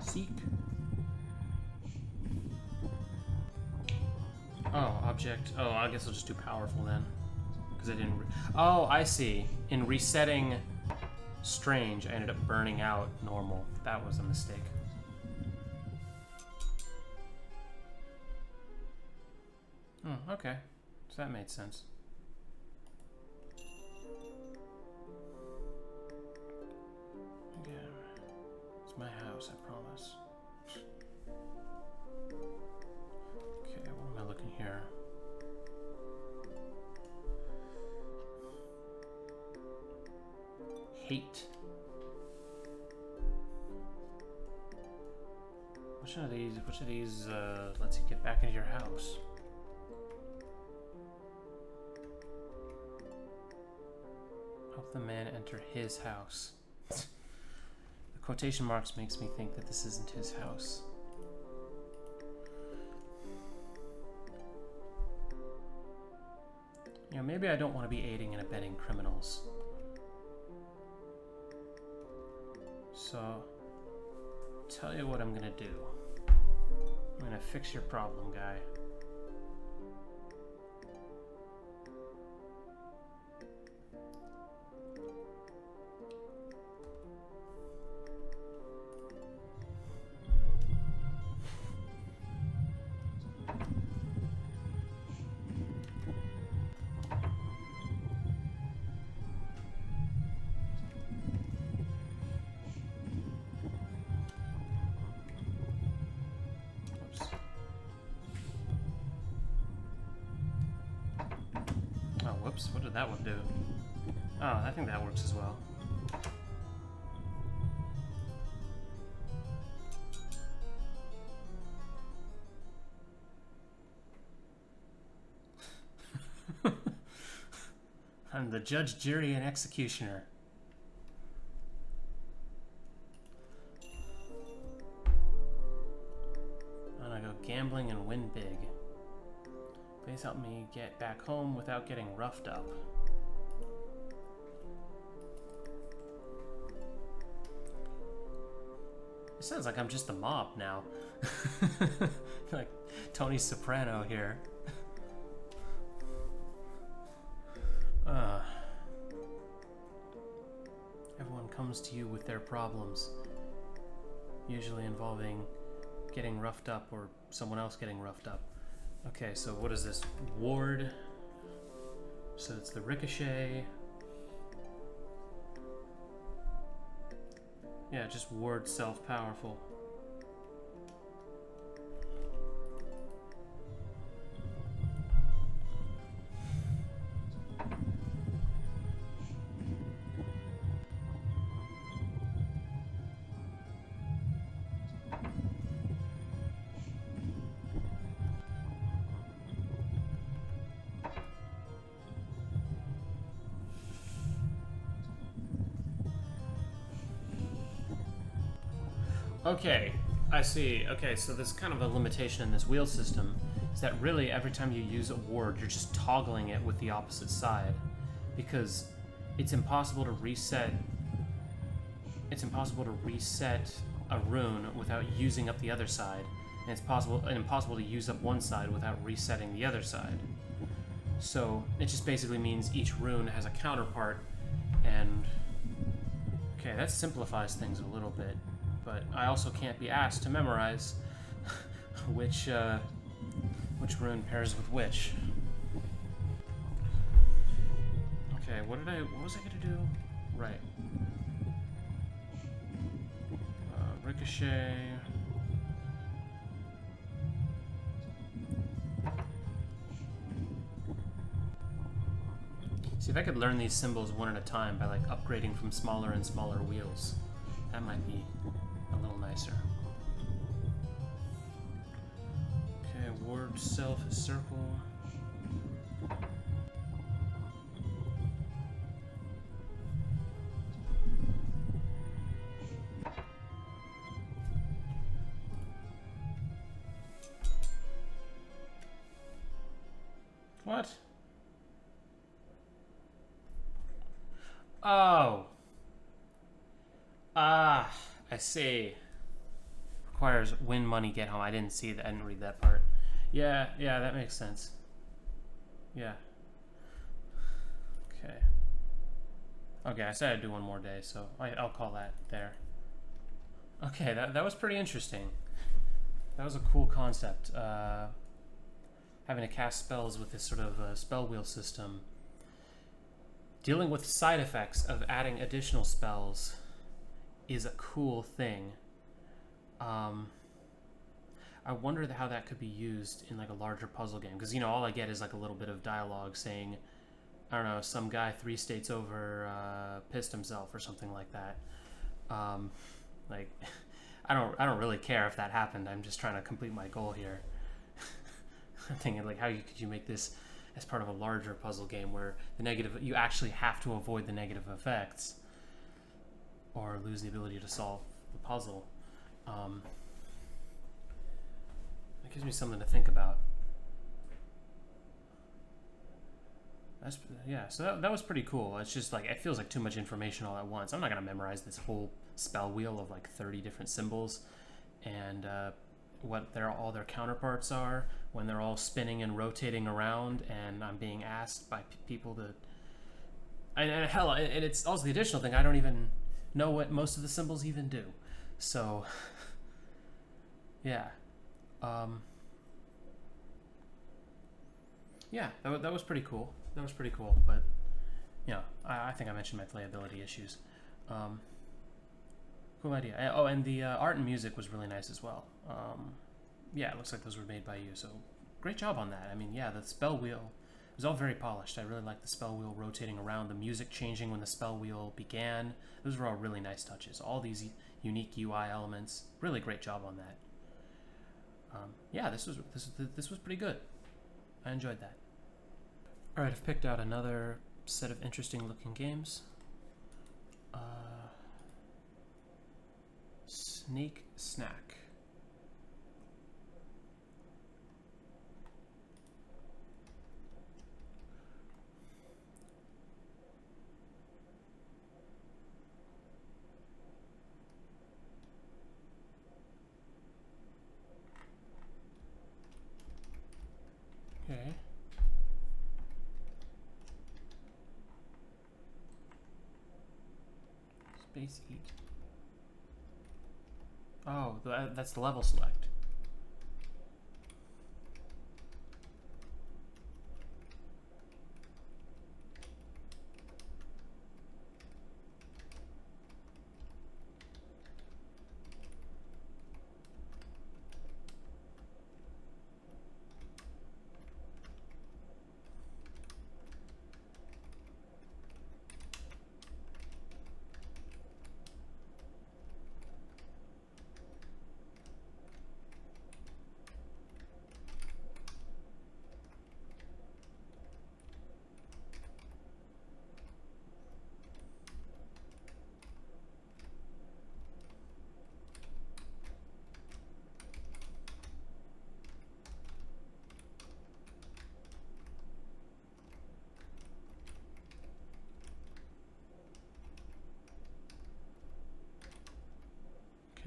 Seek. Oh, object. Oh, I guess I'll just do powerful then. Because I didn't... Oh, I see. In resetting strange, I ended up burning out normal. That was a mistake. okay. So that made sense. Again, it's my house, I promise. Okay, what am I looking here? Hate. Which of these lets you get back into your house? Help the man enter his house. The quotation marks makes me think that this isn't his house. You know, maybe I don't want to be aiding and abetting criminals. So, tell you what I'm gonna do. I'm gonna fix your problem, guy. Whoops, what did that one do? Oh, I think that works as well. I'm the judge, jury, and executioner. I'm gonna go gambling and win big. Please help me get back home without getting roughed up. It sounds like I'm just the mob now. Like Tony Soprano here. Everyone comes to you with their problems, usually involving getting roughed up or someone else getting roughed up. Okay, so what is this? Ward. So it's the ricochet. Yeah, just ward self-powerful. Okay, I see. Okay, so there's kind of a limitation in this wheel system, is that really every time you use a ward, you're just toggling it with the opposite side, because it's impossible to reset. It's impossible to reset a rune without using up the other side, and it's impossible to use up one side without resetting the other side. So it just basically means each rune has a counterpart, and okay, that simplifies things a little bit. But I also can't be asked to memorize which rune pairs with which. Okay, what was I gonna do? Right. Ricochet. See if I could learn these symbols one at a time by like upgrading from smaller and smaller wheels. That might be a little nicer. Okay, ward self is circle. What? Oh. Ah, I see. Requires win money, get home. I didn't see that. I didn't read that part. Yeah, that makes sense. Yeah. Okay. Okay, I said I'd do one more day, so I'll call that there. Okay, that was pretty interesting. That was a cool concept. having to cast spells with this sort of spell wheel system, dealing with side effects of adding additional spells is a cool thing. I wonder how that could be used in like a larger puzzle game, because all I get is like a little bit of dialogue saying, I don't know, some guy 3 states over pissed himself or something like that. Like, I don't really care if that happened. I'm just trying to complete my goal here. I'm thinking like, could you make this as part of a larger puzzle game where you actually have to avoid the negative effects or lose the ability to solve the puzzle. That gives me something to think about. So that was pretty cool. It's just like, it feels like too much information all at once. I'm not going to memorize this whole spell wheel of like 30 different symbols and what all their counterparts are when they're all spinning and rotating around, and I'm being asked by people to... And hell, and it's also the additional thing, I don't even know what most of the symbols even do. So, yeah. Yeah, that was pretty cool. That was pretty cool, but I think I mentioned my playability issues. Cool idea. Oh, and the art and music was really nice as well. Yeah, it looks like those were made by you, so great job on that. I mean, yeah, the spell wheel was all very polished. I really liked the spell wheel rotating around, the music changing when the spell wheel began. Those were all really nice touches. All these unique UI elements. Really great job on that. Yeah, this was pretty good. I enjoyed that. All right, I've picked out another set of interesting looking games. Snake Snack. Okay. Space Eat. Oh, that's the level select.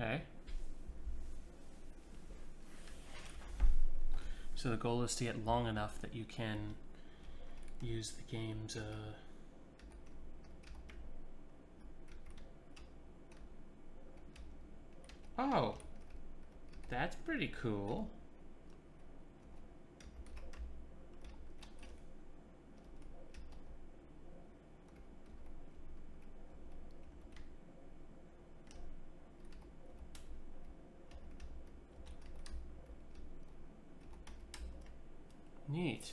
Okay. So the goal is to get long enough that you can use the game's Oh, that's pretty cool. Neat.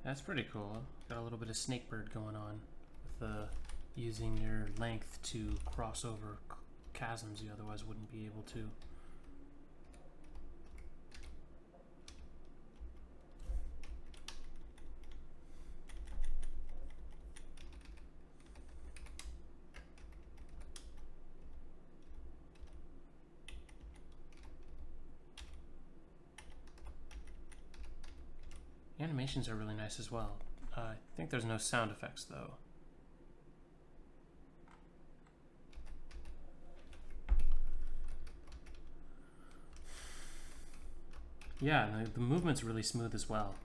That's pretty cool. Got a little bit of Snakebird going on with using your length to cross over chasms you otherwise wouldn't be able to. The animations are really nice as well. I think there's no sound effects though. Yeah, the movement's really smooth as well.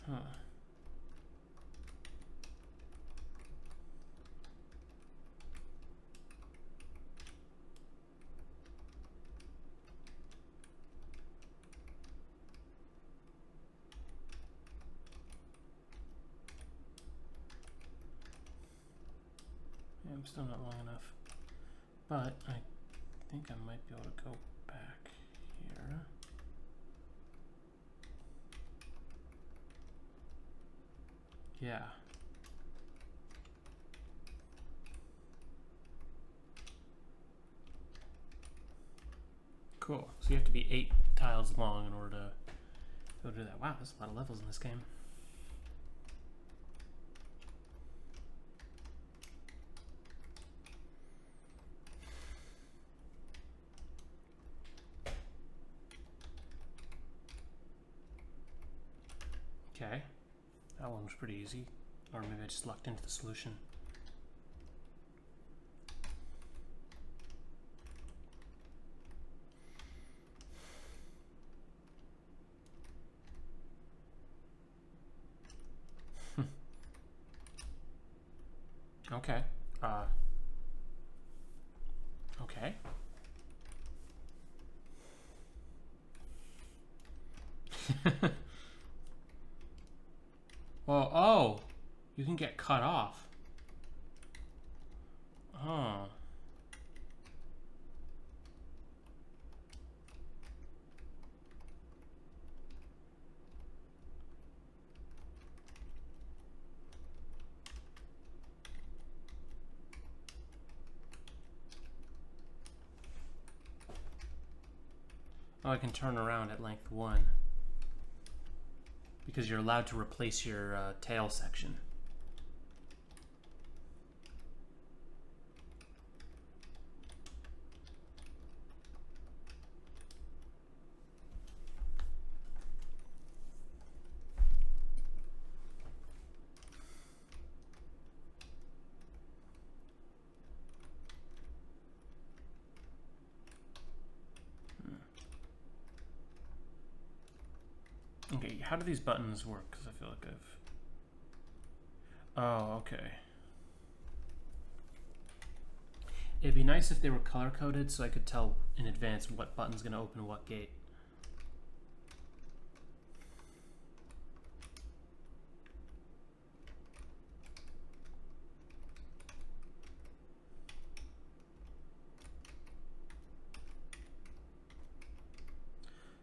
Huh. Yeah, I'm still not long enough. But I think I might be able to go back here. Yeah. Cool. So you have to be 8 tiles long in order to go do that. Wow, there's a lot of levels in this game. Okay. That one was pretty easy. Or maybe I just lucked into the solution. Okay. Okay. Well, oh, you can get cut off. Oh. Oh, I can turn around at length 1. Because you're allowed to replace your tail section. Okay, how do these buttons work? Because I feel like I've... Oh, okay. It'd be nice if they were color-coded so I could tell in advance what button's going to open what gate.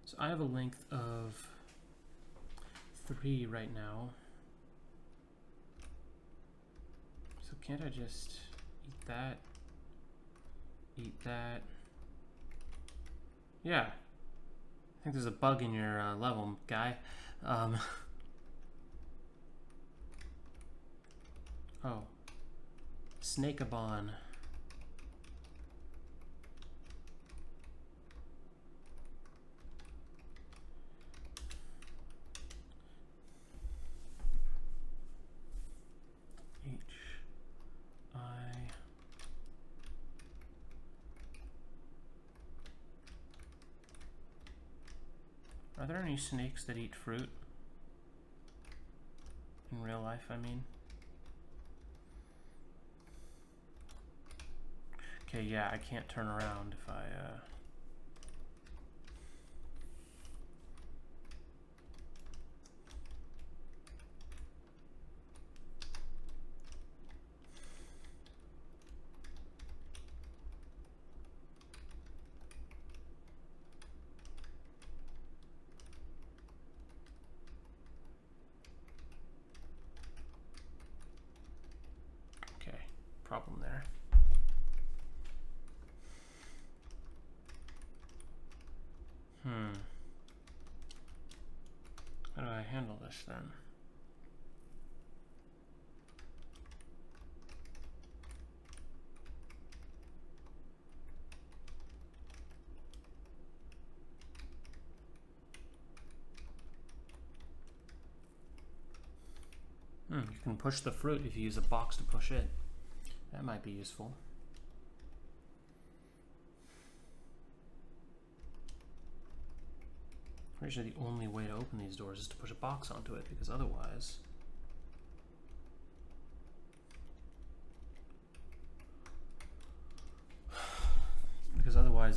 So I have a length of 3 right now. So can't I just eat that? Eat that? Yeah. I think there's a bug in your level, guy. Oh. Snake-a-bon. Are there any snakes that eat fruit? In real life, I mean. Okay, yeah, I can't turn around if I, Okay, problem there. How do I handle this then? You can push the fruit if you use a box to push it. That might be useful. Pretty sure the only way to open these doors is to push a box onto it, because otherwise...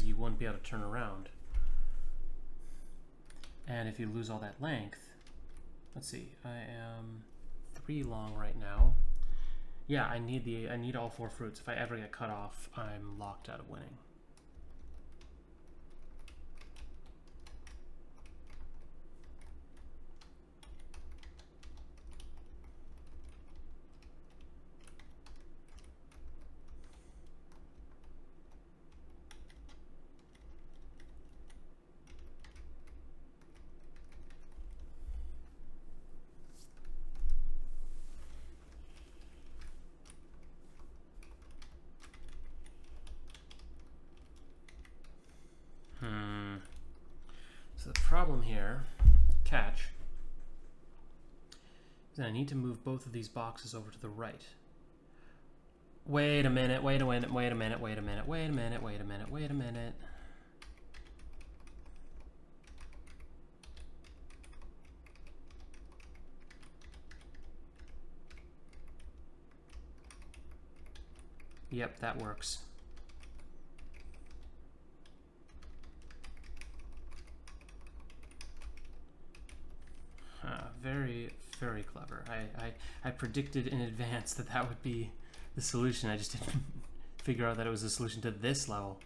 you wouldn't be able to turn around. And if you lose all that length... Let's see, I am 3 long right now. Yeah, I need all 4 fruits. If I ever get cut off, I'm locked out of winning. So the problem here, catch, is that I need to move both of these boxes over to the right. Wait a minute, wait a minute, wait a minute, wait a minute, wait a minute, wait a minute, wait a minute. Yep, that works. Very, very clever. I predicted in advance that that would be the solution. I just didn't figure out that it was the solution to this level.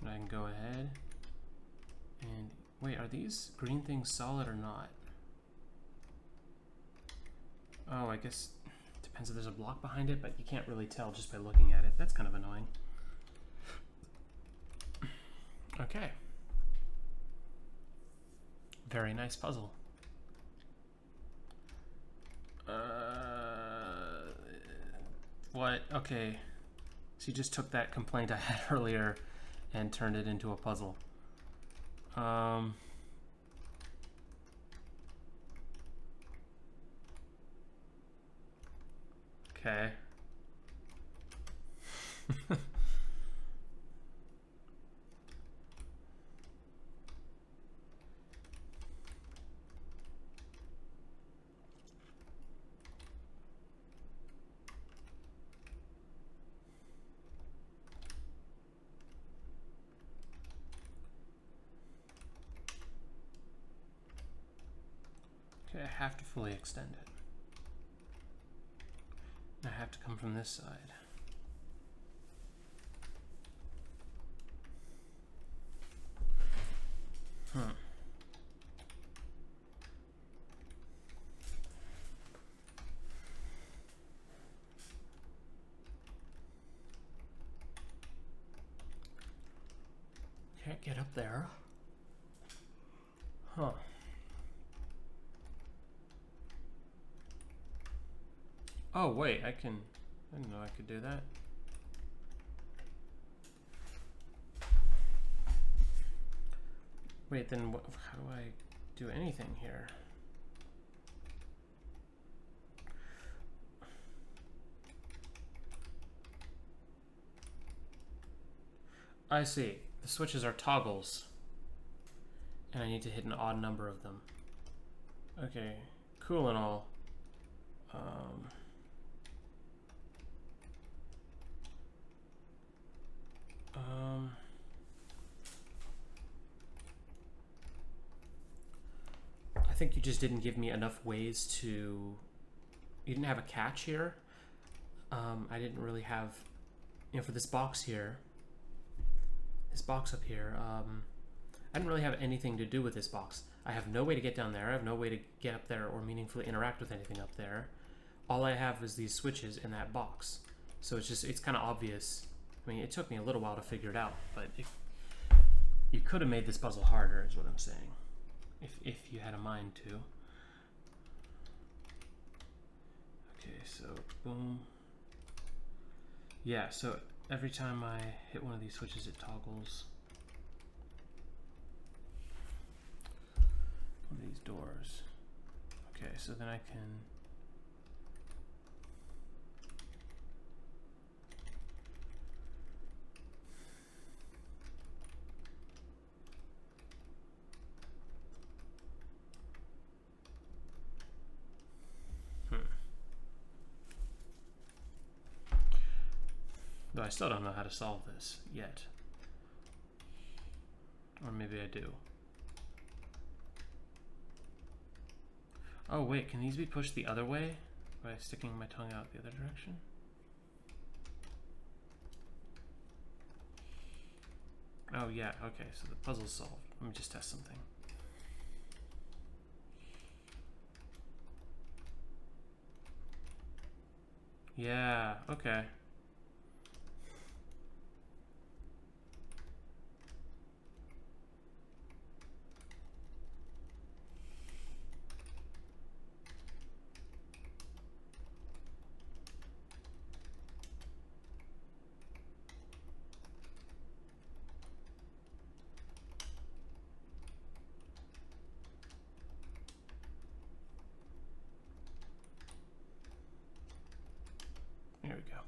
But I can go ahead and... Wait, are these green things solid or not? Oh, I guess it depends if there's a block behind it, but you can't really tell just by looking at it. That's kind of annoying. Okay. Very nice puzzle. What? Okay. So you just took that complaint I had earlier and turned it into a puzzle. Okay. Okay, I have to fully extend it. I have to come from this side. Can't get up there. Huh. Oh wait, I didn't know I could do that. Wait, then how do I do anything here? I see. The switches are toggles. And I need to hit an odd number of them. Okay, cool and all. I think you just didn't give me enough ways to... You didn't have a catch here. I didn't really have... You know, for this box here, this box up here, I didn't really have anything to do with this box. I have no way to get down there. I have no way to get up there or meaningfully interact with anything up there. All I have is these switches in that box. So it's kind of obvious. I mean, it took me a little while to figure it out, but you could have made this puzzle harder, is what I'm saying. If you had a mind to. Okay, so boom. Yeah, so every time I hit one of these switches, it toggles one of these doors. Okay, so then I can... Though I still don't know how to solve this yet. Or maybe I do. Oh wait, can these be pushed the other way? By sticking my tongue out the other direction? Oh yeah, okay, so the puzzle's solved. Let me just test something. Yeah, okay. Here we go.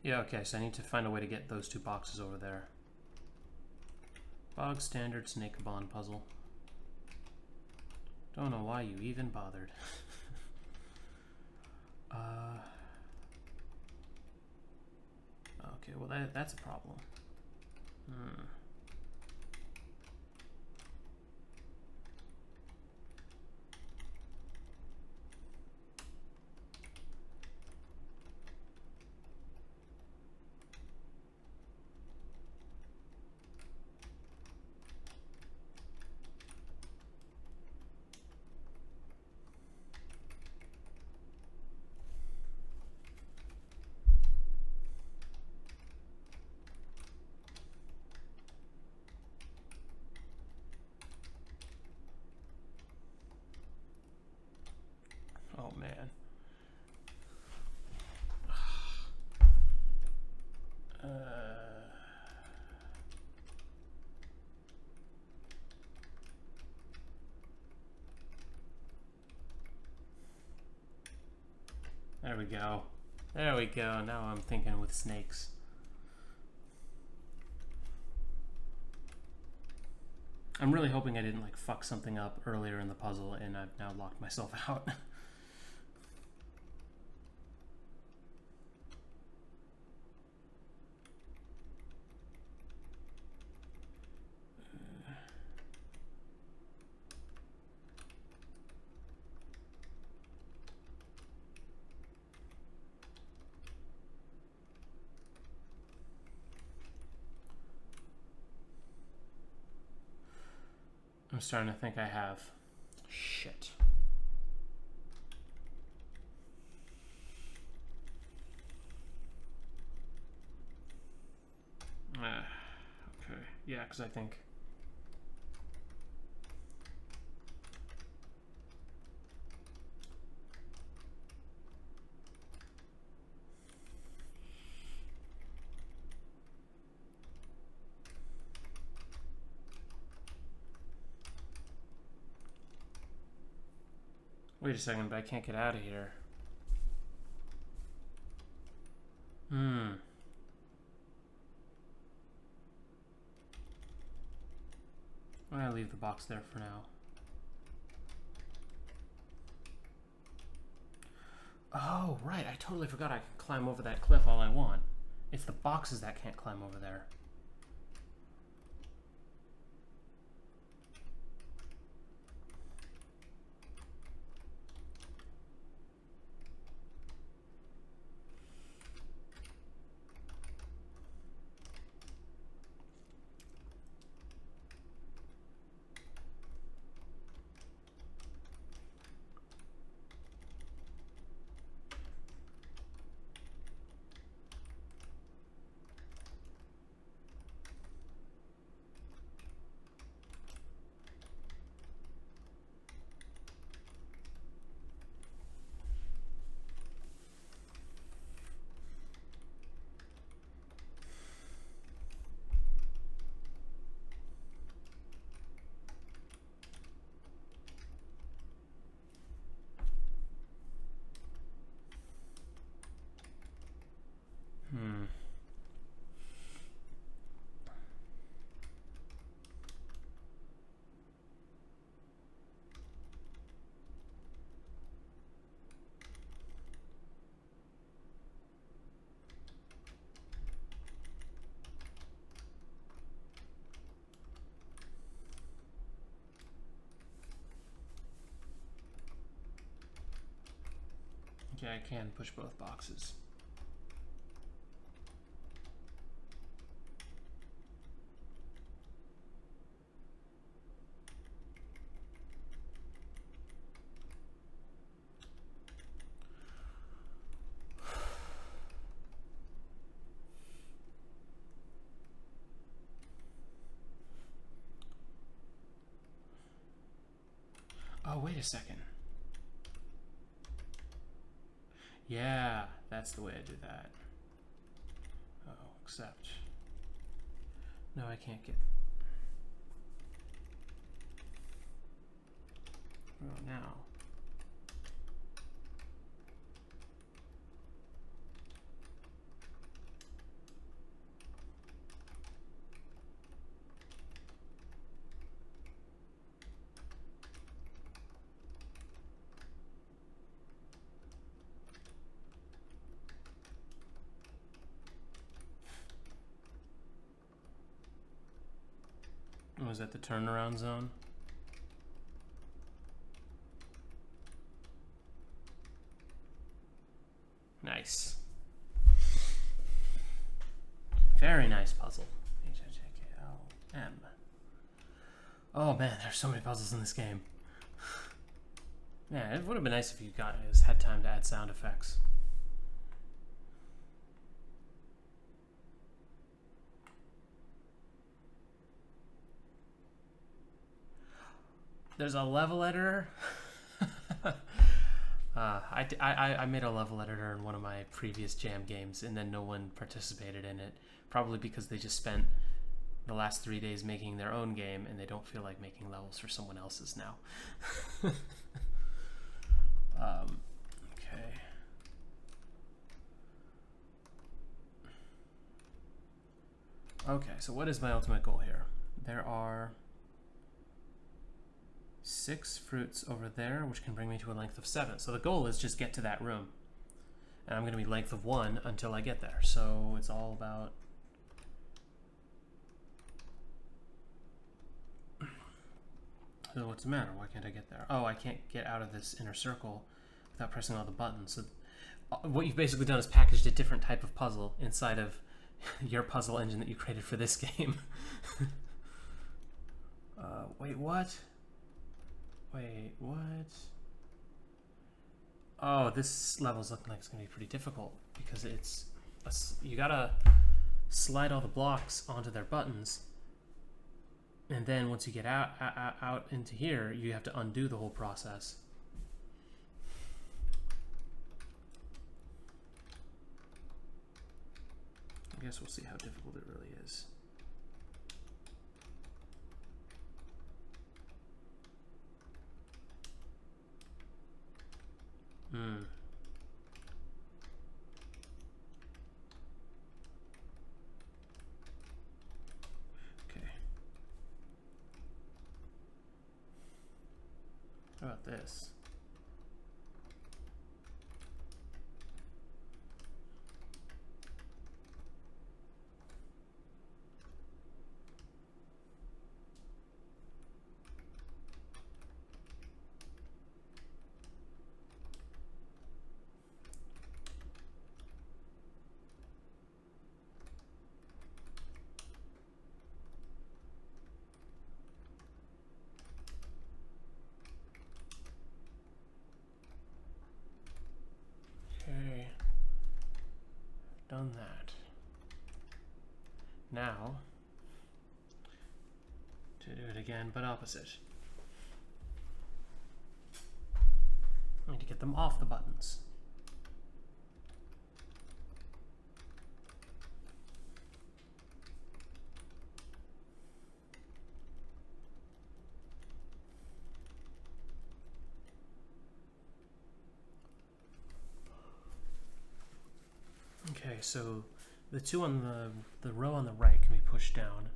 Yeah, okay, so I need to find a way to get those two boxes over there. Bog standard snake bond puzzle. Don't know why you even bothered. Okay, well that's a problem. Oh man. There we go. There we go. Now I'm thinking with snakes. I'm really hoping I didn't like fuck something up earlier in the puzzle and I've now locked myself out. I'm starting to think I have. Shit. Okay. Yeah, because I think... Wait a second, but I can't get out of here. I'm gonna leave the box there for now. Oh, right, I totally forgot I can climb over that cliff all I want. It's the boxes that can't climb over there. Okay, I can push both boxes. Oh, wait a second. Yeah, that's the way I do that. Oh, accept. No, I can't get... Oh, now. Was that the turnaround zone? Nice. Very nice puzzle. H-I-J-K-L-M. Oh man, there's so many puzzles in this game. Yeah, it would have been nice if you guys had time to add sound effects. There's a level editor. I made a level editor in one of my previous Jam games, and then no one participated in it. Probably because they just spent the last 3 days making their own game, and they don't feel like making levels for someone else's now. Okay. Okay, so what is my ultimate goal here? There are 6 fruits over there, which can bring me to a length of 7. So the goal is just get to that room. And I'm going to be length of 1 until I get there. So it's all about... So what's the matter? Why can't I get there? Oh, I can't get out of this inner circle without pressing all the buttons. So what you've basically done is packaged a different type of puzzle inside of your puzzle engine that you created for this game. Wait, what? Wait, what? Oh, this level's looking like it's going to be pretty difficult because it's... you gotta slide all the blocks onto their buttons, and then once you get out into here, you have to undo the whole process. I guess we'll see how difficult it really is. Okay. How about this? Okay, done that. Now, to do it again, but opposite. I need to get them off the buttons. Okay, so the two on the row on the right can be pushed down,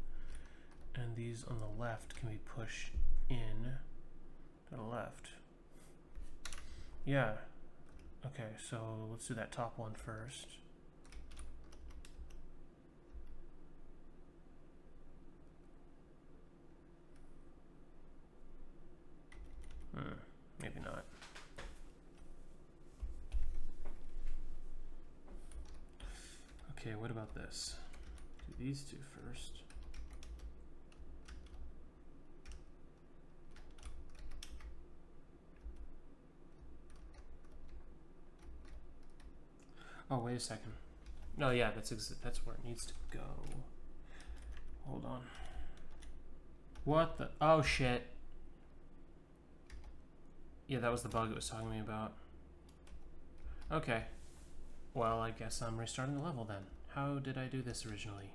and these on the left can be pushed in to the left. Yeah. Okay, so let's do that top one first. Maybe not. Okay, what about this? Do these two first. Oh, wait a second. No, yeah, that's where it needs to go. Hold on. What the? Oh, shit. Yeah, that was the bug it was talking to me about. Okay. Well, I guess I'm restarting the level then. How did I do this originally?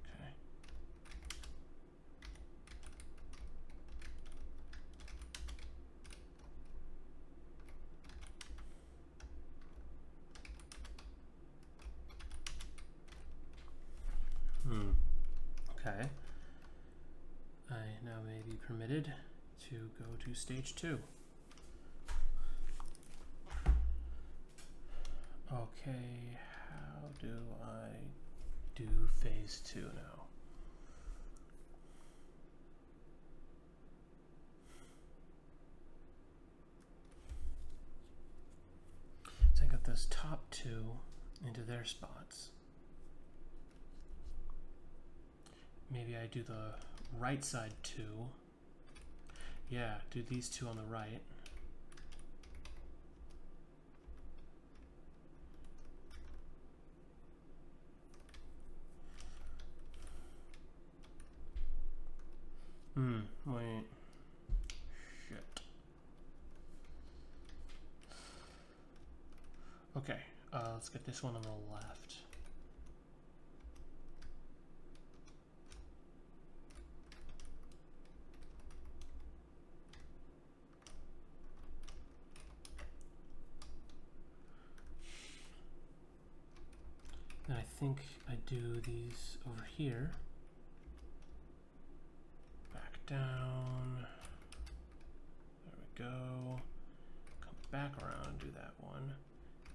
Okay. Okay. I now may be permitted to go to stage 2. Okay, how do I do phase 2 now? So I got those top 2 into their spots. Maybe I do the right side 2. Yeah, do these 2 on the right. Wait. Shit. Okay, let's get this one on the left. Then I think I do these over here. Back down. There we go. Come back around, do that one.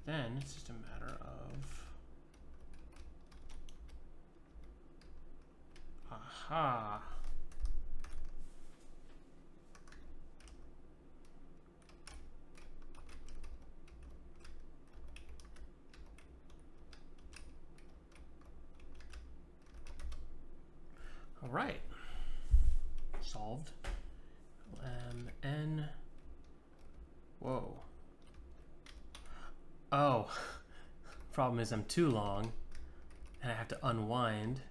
Then it's just a matter of... Aha! All right. Solved. N. Whoa. Oh. Problem is I'm too long and I have to unwind.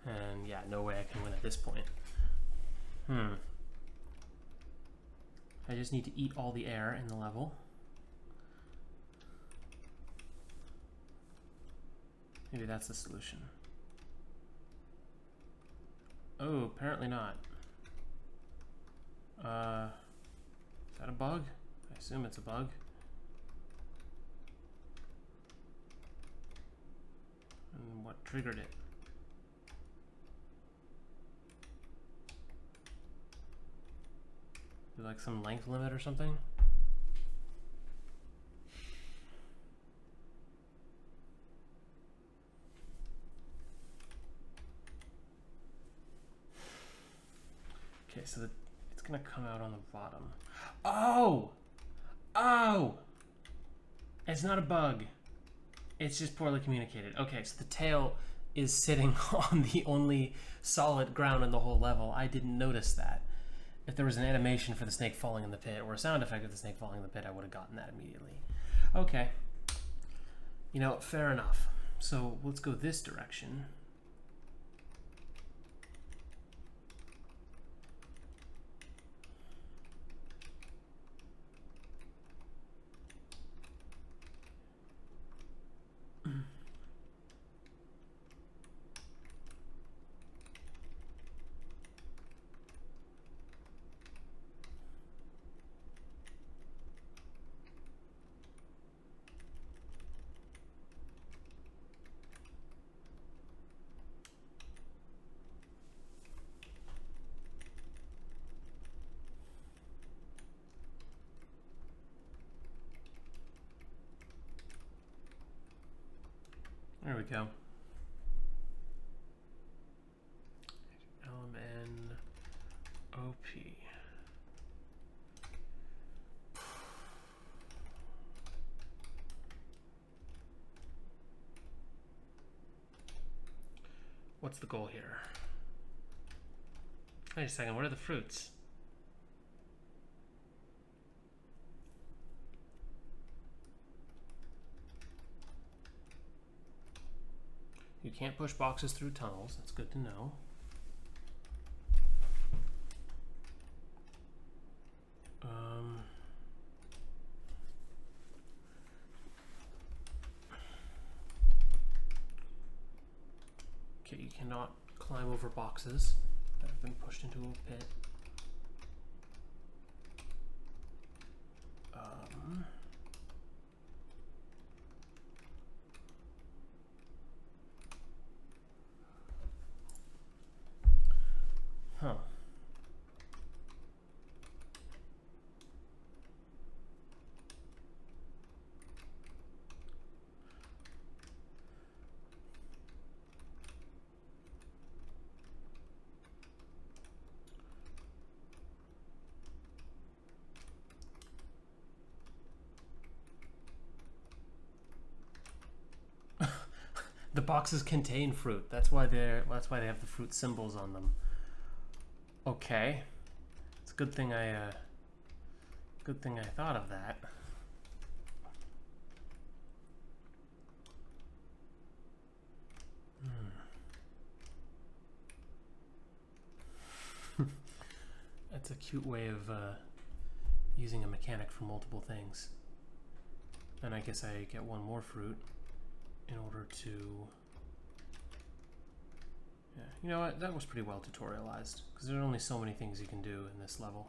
And yeah, no way I can win at this point. I just need to eat all the air in the level. Maybe that's the solution. Oh, apparently not. Is that a bug? I assume it's a bug. And what triggered it? Like some length limit or something? Okay, so it's gonna come out on the bottom. Oh! Oh! It's not a bug. It's just poorly communicated. Okay, so the tail is sitting on the only solid ground in the whole level. I didn't notice that. If there was an animation for the snake falling in the pit or a sound effect of the snake falling in the pit, I would have gotten that immediately. Okay. You know, fair enough. So let's go this direction. There we go. LMNOP. What's the goal here? Wait a second, what are the fruits? You can't push boxes through tunnels. That's good to know. Okay, you cannot climb over boxes that have been pushed into a pit. Huh. The boxes contain fruit. That's why they have the fruit symbols on them. Okay. It's a good thing I thought of that. That's a cute way of using a mechanic for multiple things. And I guess I get one more fruit in order to... Yeah, you know what? That was pretty well tutorialized, because there are only so many things you can do in this level.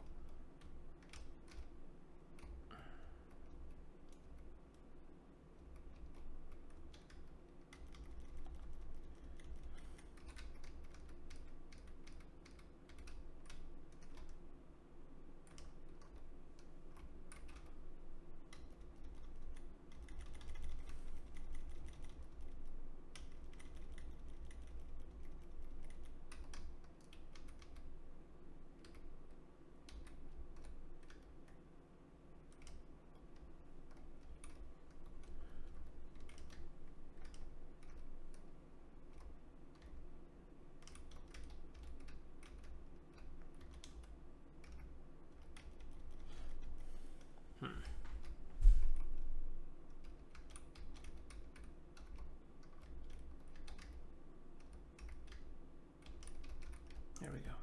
There we go.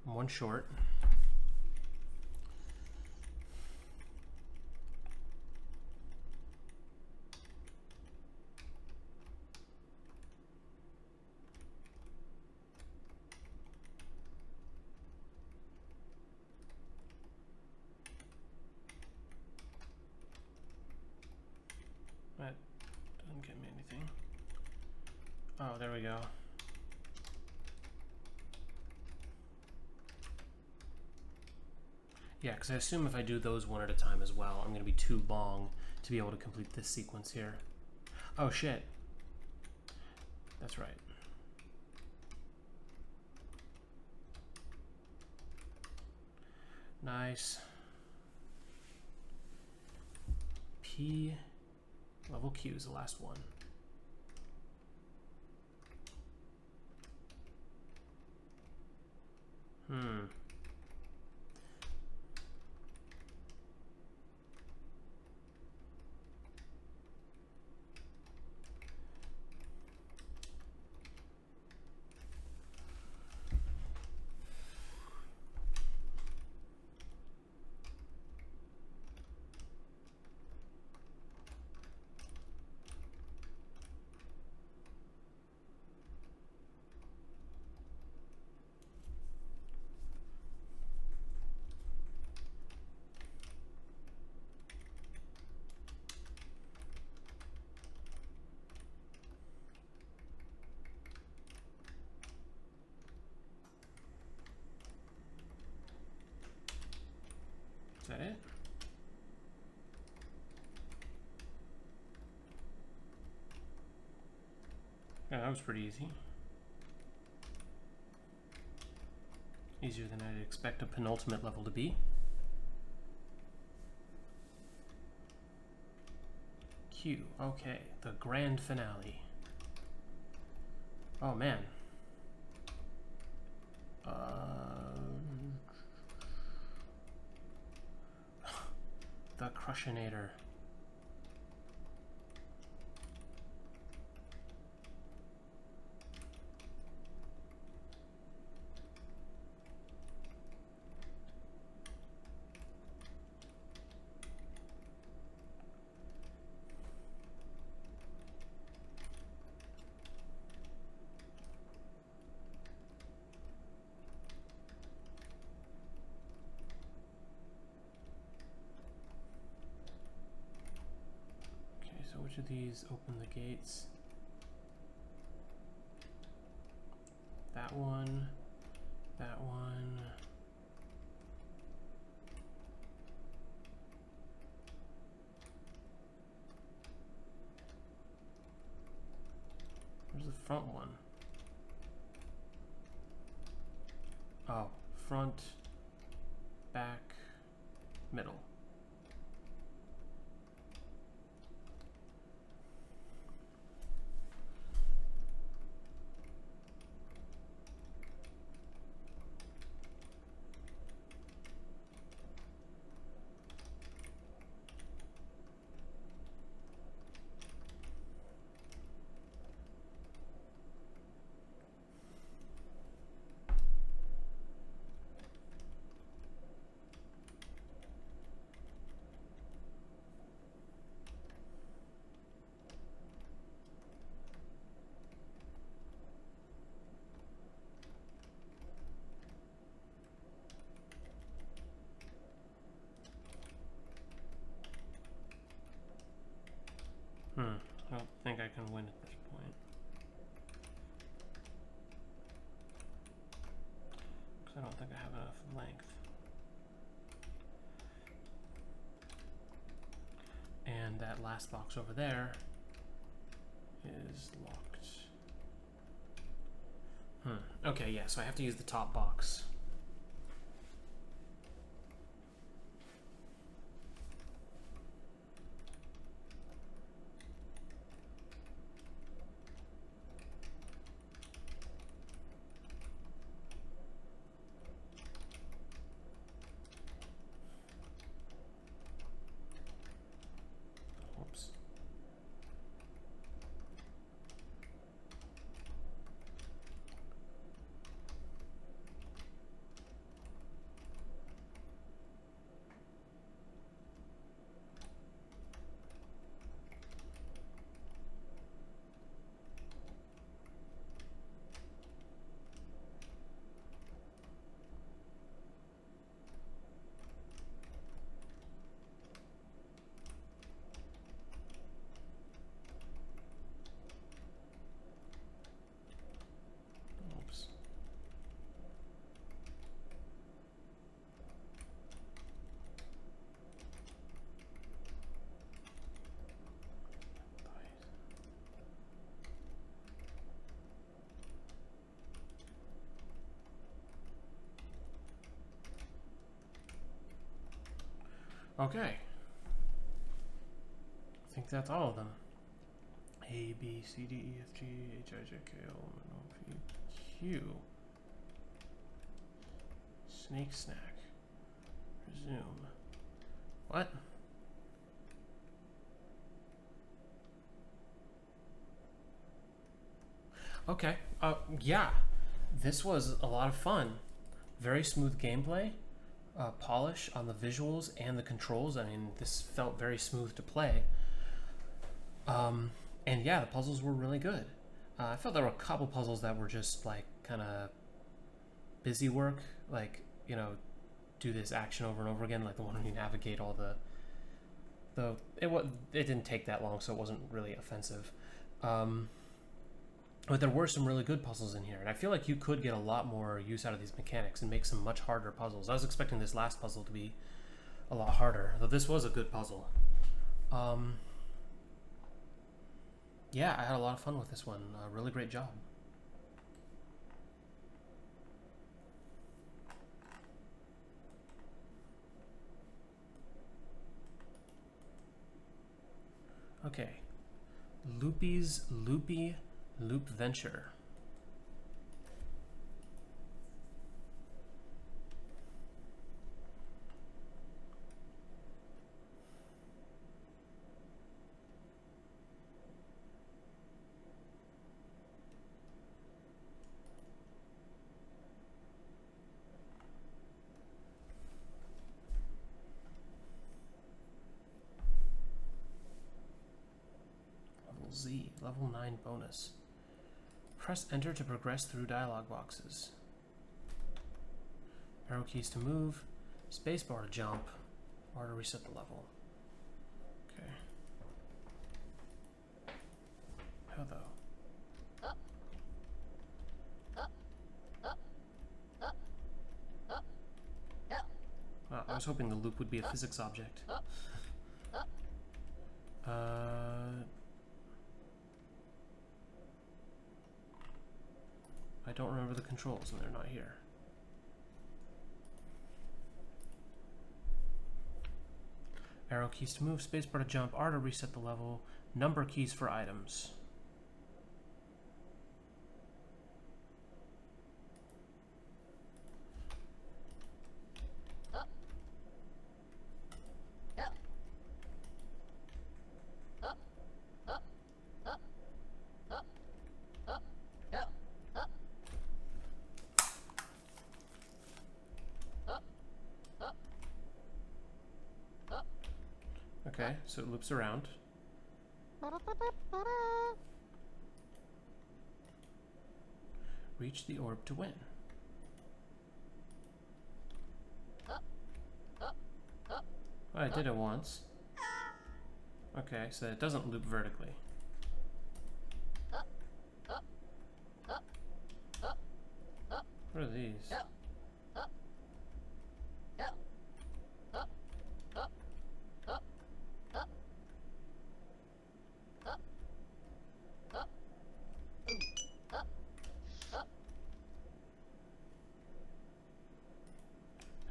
I'm one short. That doesn't get me anything. Oh, there we go. Yeah, because I assume if I do those one at a time as well, I'm going to be too long to be able to complete this sequence here. Oh, shit. That's right. Nice. P, level Q is the last one. that it? Yeah, that was pretty easy. Easier than I'd expect a penultimate level to be. Q. Okay, the grand finale. Oh man. The Crushinator. Which of these open the gates? That one, that one. Where's the front one? Oh, front, back, middle. I don't think I can win at this point. Because I don't think I have enough length. And that last box over there is locked. Okay, yeah, so I have to use the top box. Okay. I think that's all of them. A, B, C, D, E, F, G, H, I, J, K, L, M, N, O, P, Q. Snake snack. Resume. What? Okay. Yeah. This was a lot of fun. Very smooth gameplay. Polish on the visuals and the controls. I mean, this felt very smooth to play. And yeah, the puzzles were really good. I felt there were a couple puzzles that were just like kind of busy work, like, you know, do this action over and over again, like the one where you navigate all it didn't take that long, so it wasn't really offensive. But there were some really good puzzles in here, and I feel like you could get a lot more use out of these mechanics and make some much harder puzzles. I was expecting this last puzzle to be a lot harder. Though this was a good puzzle. Yeah, I had a lot of fun with this one. Really great job. Okay. Loopy's Loopy Loop Venture. Z, level 9 bonus. Press enter to progress through dialog boxes. Arrow keys to move, spacebar to jump, or to reset the level. Okay. How though? Wow, I was hoping the loop would be a physics object. I don't remember the controls and they're not here. Arrow keys to move, spacebar to jump, R to reset the level, number keys for items. Okay, so it loops around. Reach the orb to win. Oh, I did it once. Okay, so it doesn't loop vertically. What are these?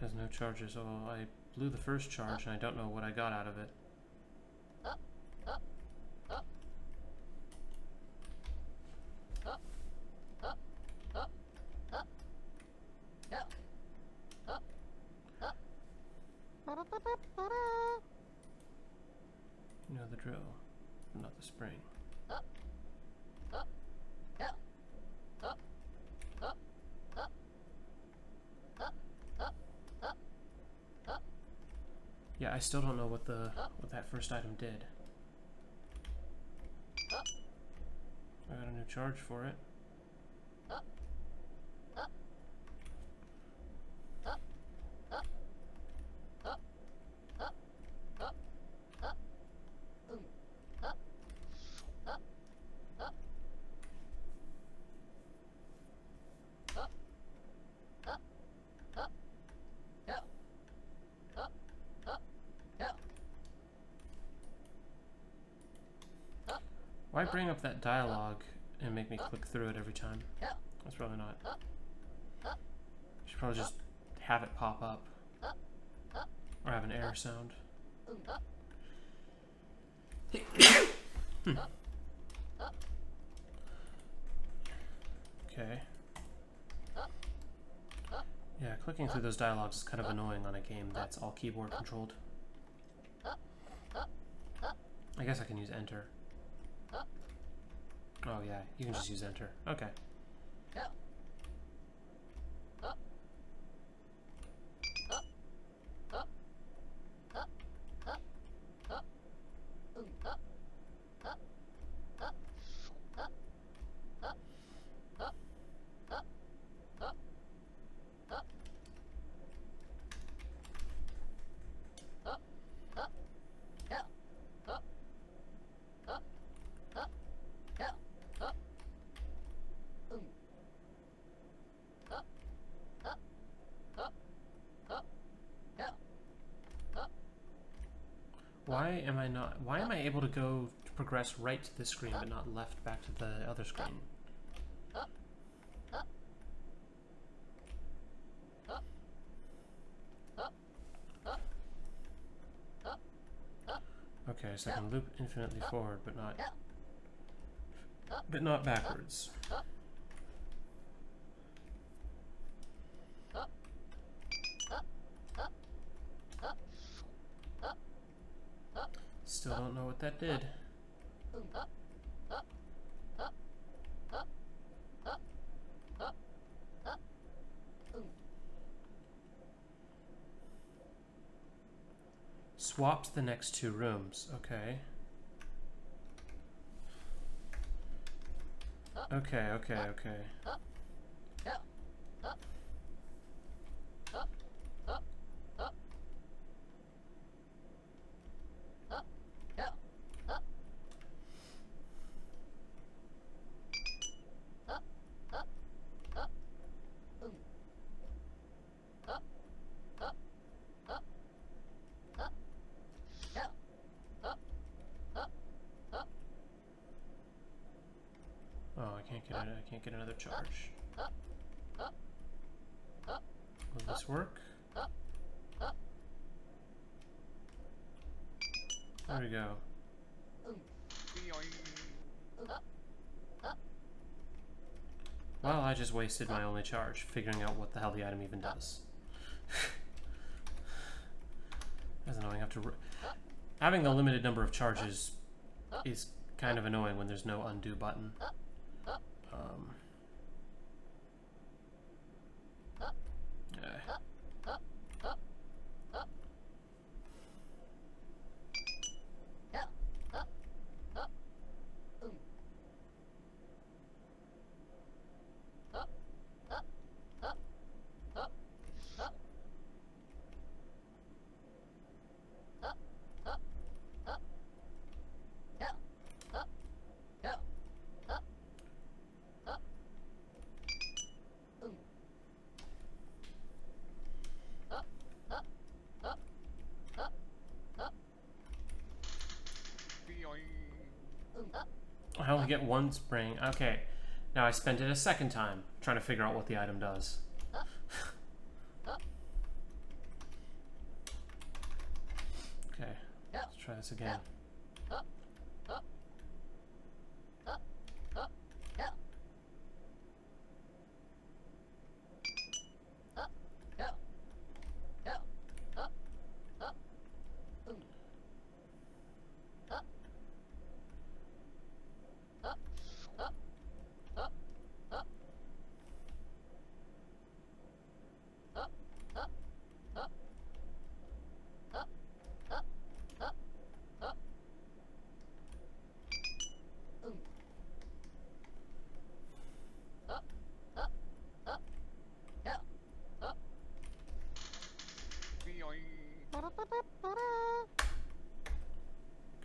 Has no charges. Oh, I blew the first charge and I don't know what I got out of it. You know the drill, but not the spring. Yeah, I still don't know what that first item did. I got a new charge for it. Why bring up that dialogue and make me click through it every time? That's probably not. Should probably just have it pop up. Or have an error sound. Okay. Yeah, clicking through those dialogues is kind of annoying on a game that's all keyboard controlled. I guess I can use enter. Oh yeah, you can just use enter. Okay. am I not? Why am I able to go to progress right to this screen but not left back to the other screen? Okay, so I can loop infinitely forward, but not backwards. Still don't know what that did. Swapped the next two rooms. Okay. Okay. Oh, I can't get another charge. Will this work? There we go. Well, I just wasted my only charge, figuring out what the hell the item even does. That's annoying. Having the limited number of charges is kind of annoying when there's no undo button. I only get one spring. Okay. Now I spent it a second time trying to figure out what the item does. Okay. Let's try this again.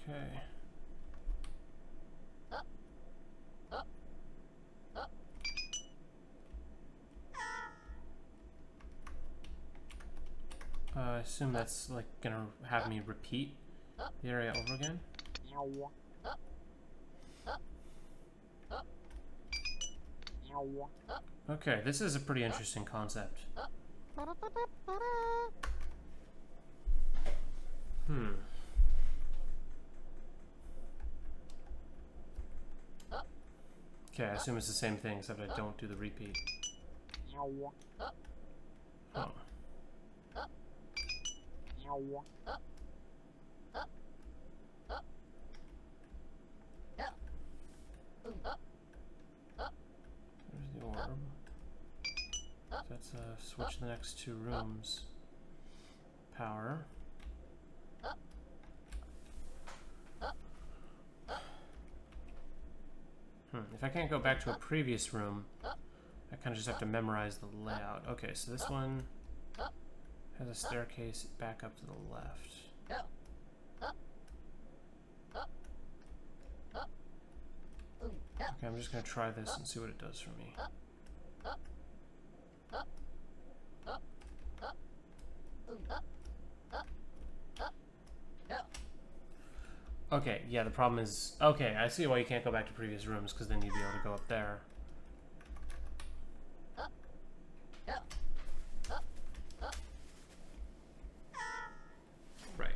Okay. I assume that's like gonna have me repeat the area over again. Okay, this is a pretty interesting concept. Okay, I assume it's the same thing, except I don't do the repeat. Oh. There's the orb. Let's switch the next two rooms. Power. If I can't go back to a previous room, I kind of just have to memorize the layout. Okay, so this one has a staircase back up to the left. Okay, I'm just going to try this and see what it does for me. Okay, yeah, the problem is... Okay, I see why you can't go back to previous rooms, because then you'd be able to go up there. Right.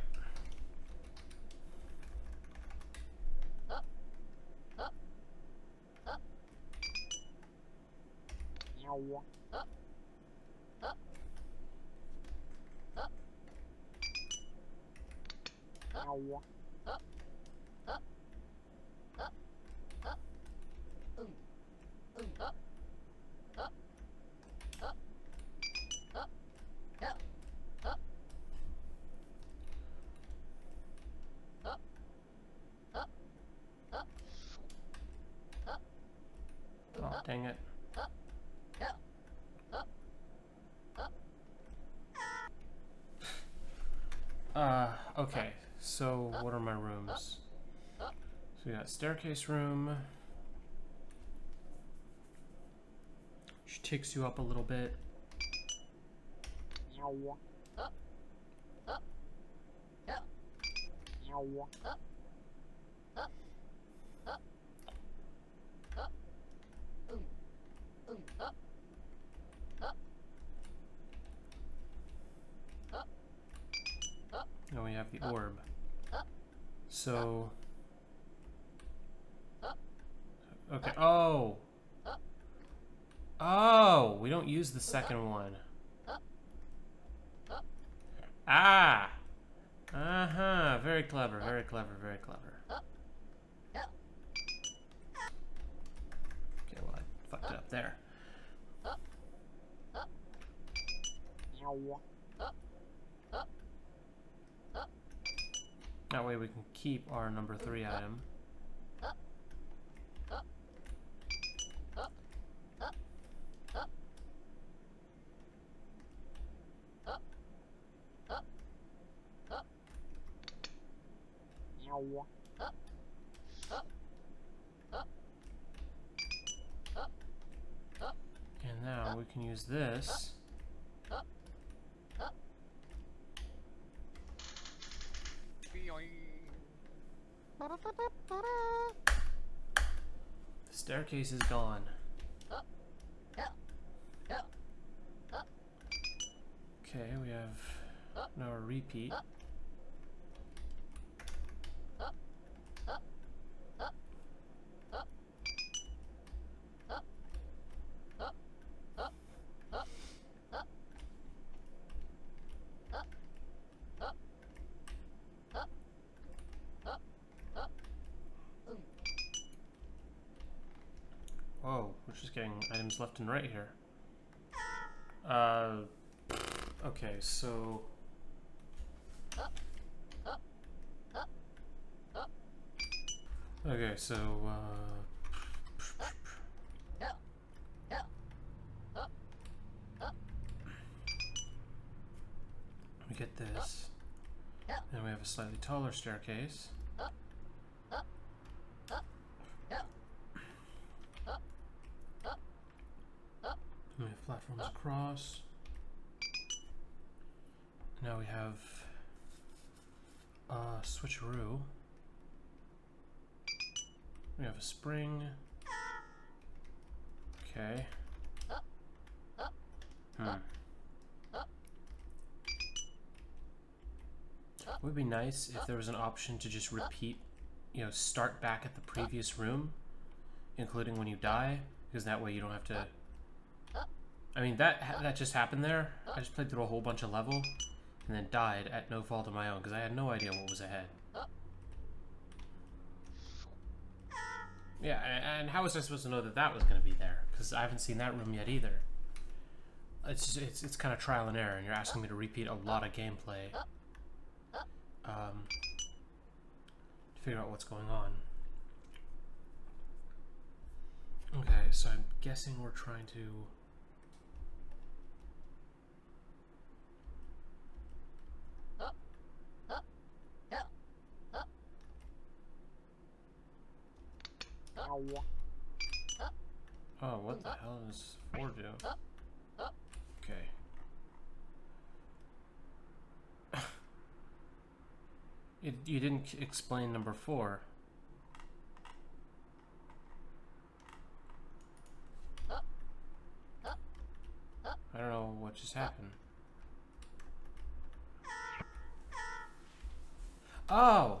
Oh, dang it. Okay, so what are my rooms? So we got staircase room, which takes you up a little bit. And we have the orb. So... Okay, oh! Oh! We don't use the second one. Ah! Uh-huh, very clever, very clever, very clever. Okay, well, I fucked it up there. That way we can keep our number 3 item. And now we can use this. The staircase is gone. Okay, we have now a repeat. Whoa, we're just getting items left and right here. Okay, so... Okay, so, we get this. Then we have a slightly taller staircase. And we have platforms across. Now we have a switcheroo. We have a spring. Okay. It would be nice if there was an option to just repeat, you know, start back at the previous room, including when you die, because that way you don't have to... I mean, that just happened there. I just played through a whole bunch of level, and then died at no fault of my own, because I had no idea what was ahead. Yeah, and how was I supposed to know that that was going to be there? Because I haven't seen that room yet either. It's kind of trial and error, and you're asking me to repeat a lot of gameplay to figure out what's going on. Okay, so I'm guessing we're trying to... Oh, what the hell does 4 do? Okay. You didn't explain number 4. I don't know what just happened. Oh!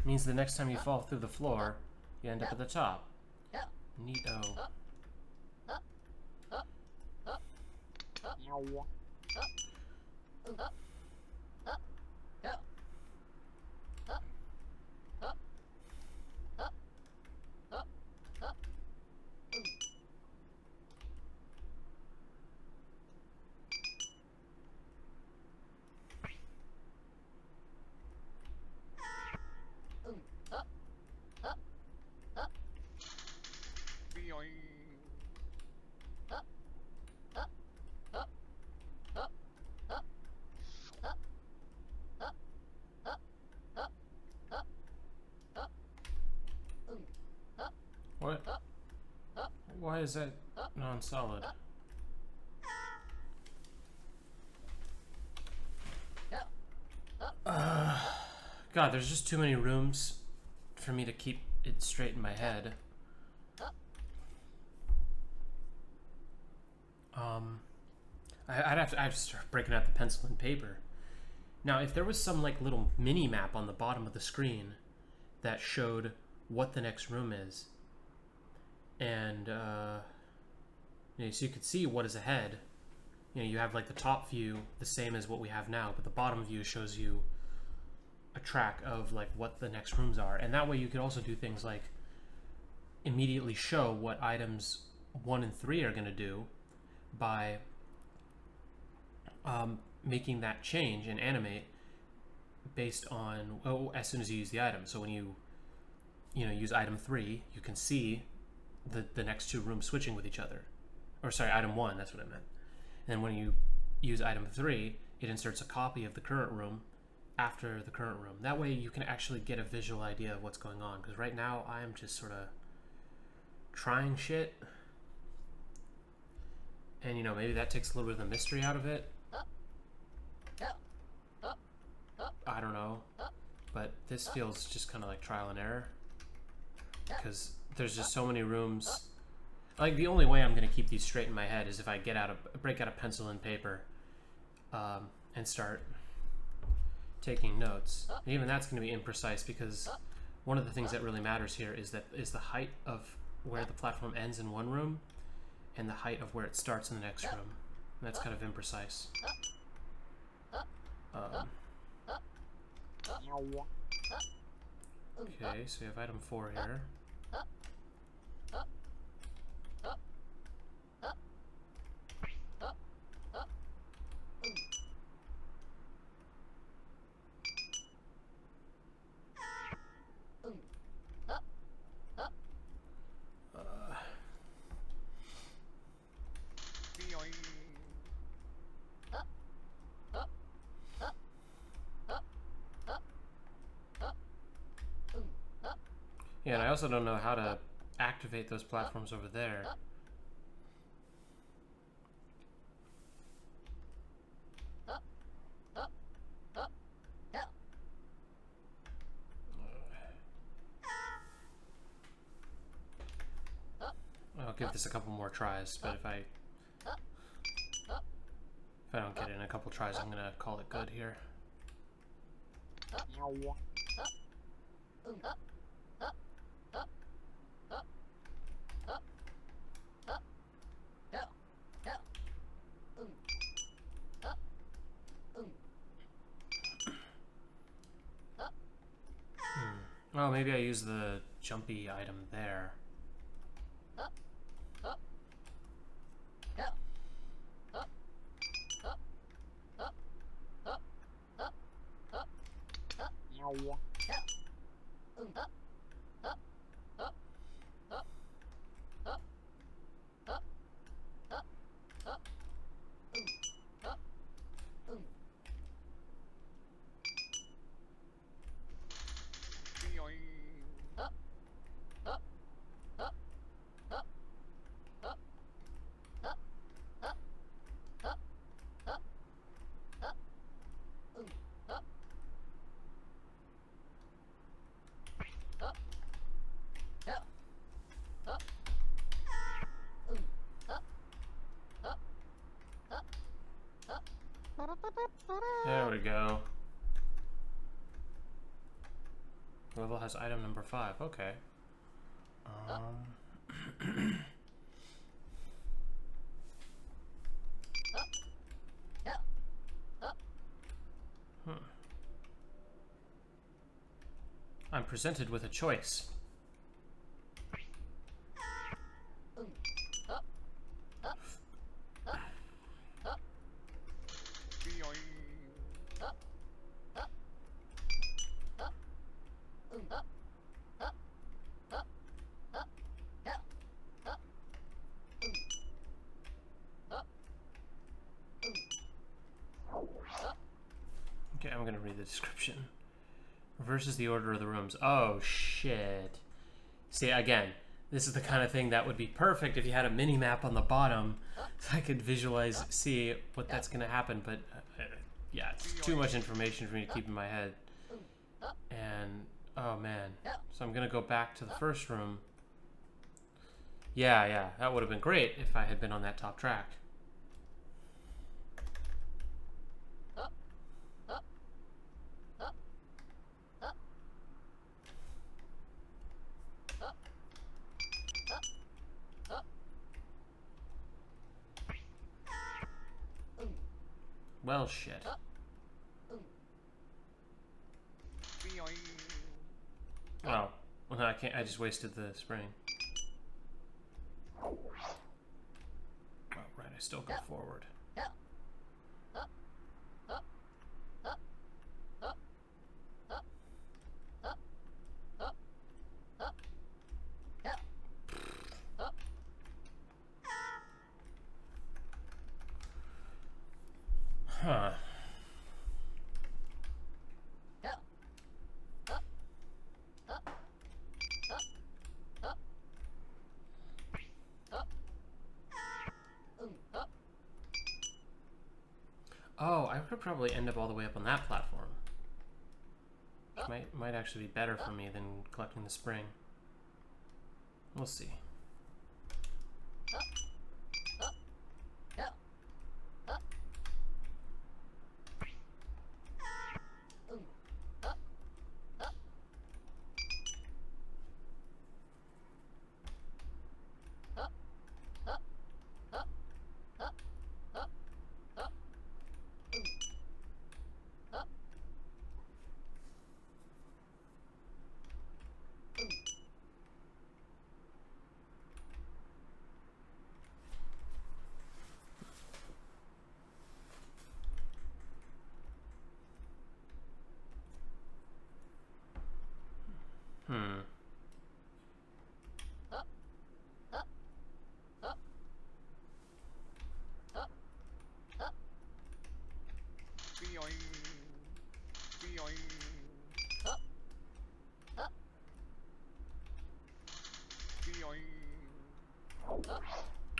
Means the next time you fall through the floor, you end up at the top. Neato. What? Why is that non-solid? God, there's just too many rooms for me to keep it straight in my head. I'd have to start breaking out the pencil and paper. Now, if there was some like little mini map on the bottom of the screen that showed what the next room is, and so you could see what is ahead. You have like the top view, the same as what we have now, but the bottom view shows you a track of like what the next rooms are, and that way you could also do things like immediately show what items 1 and 3 are going to do by making that change and animate based on as soon as you use the item. So when you use item 3, you can see the next 2 rooms switching with each other, or sorry, item 1, that's what I meant. And then when you use item 3, it inserts a copy of the current room after the current room. That way you can actually get a visual idea of what's going on, because right now I am just sort of trying shit, and maybe that takes a little bit of the mystery out of it. I don't know, but this feels just kind of like trial and error, because there's just so many rooms. Like, the only way I'm going to keep these straight in my head is if I break out a pencil and paper and start taking notes. And even that's going to be imprecise, because one of the things that really matters here is the height of where the platform ends in one room and the height of where it starts in the next room. And that's kind of imprecise. Okay, so we have item 4 here. Yeah, and I also don't know how to activate those platforms over there. I'll give this a couple more tries, but if I don't get it in a couple tries, I'm gonna call it good here. Oh, maybe I use the jumpy item there. There we go. Level has item number 5. Okay. I'm presented with a choice. Okay, I'm gonna read the description. Reverses the order of the rooms. Oh, shit. See, again, this is the kind of thing that would be perfect if you had a mini-map on the bottom so I could visualize, see what that's gonna happen, but yeah, it's too much information for me to keep in my head. And, oh man. So I'm gonna go back to the first room. Yeah, that would have been great if I had been on that top track. Well, shit. Oh, well, I can't. I just wasted the spring. Oh, right. I still go forward. Huh. Oh, I could probably end up all the way up on that platform. Which might actually be better for me than collecting the spring. We'll see.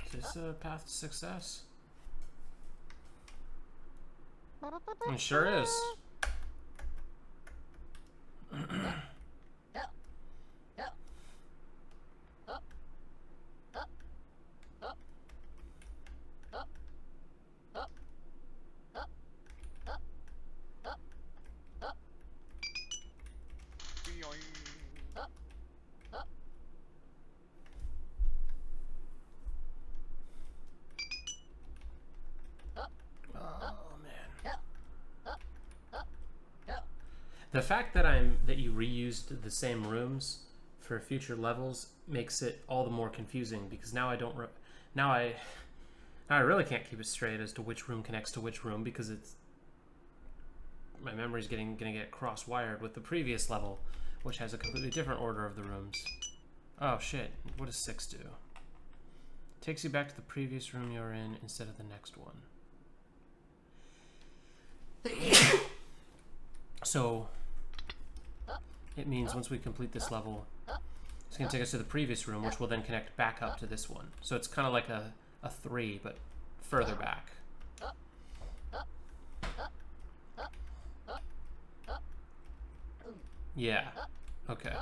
Is this a path to success? It sure is. The fact that you reused the same rooms for future levels makes it all the more confusing, because now I really can't keep it straight as to which room connects to which room, because my memory's gonna get cross-wired with the previous level, which has a completely different order of the rooms. Oh shit! What does 6 do? Takes you back to the previous room you're in instead of the next one. So it means once we complete this level, it's going to take us to the previous room, which will then connect back up to this one. So it's kind of like a 3, but further back. Yeah. Okay.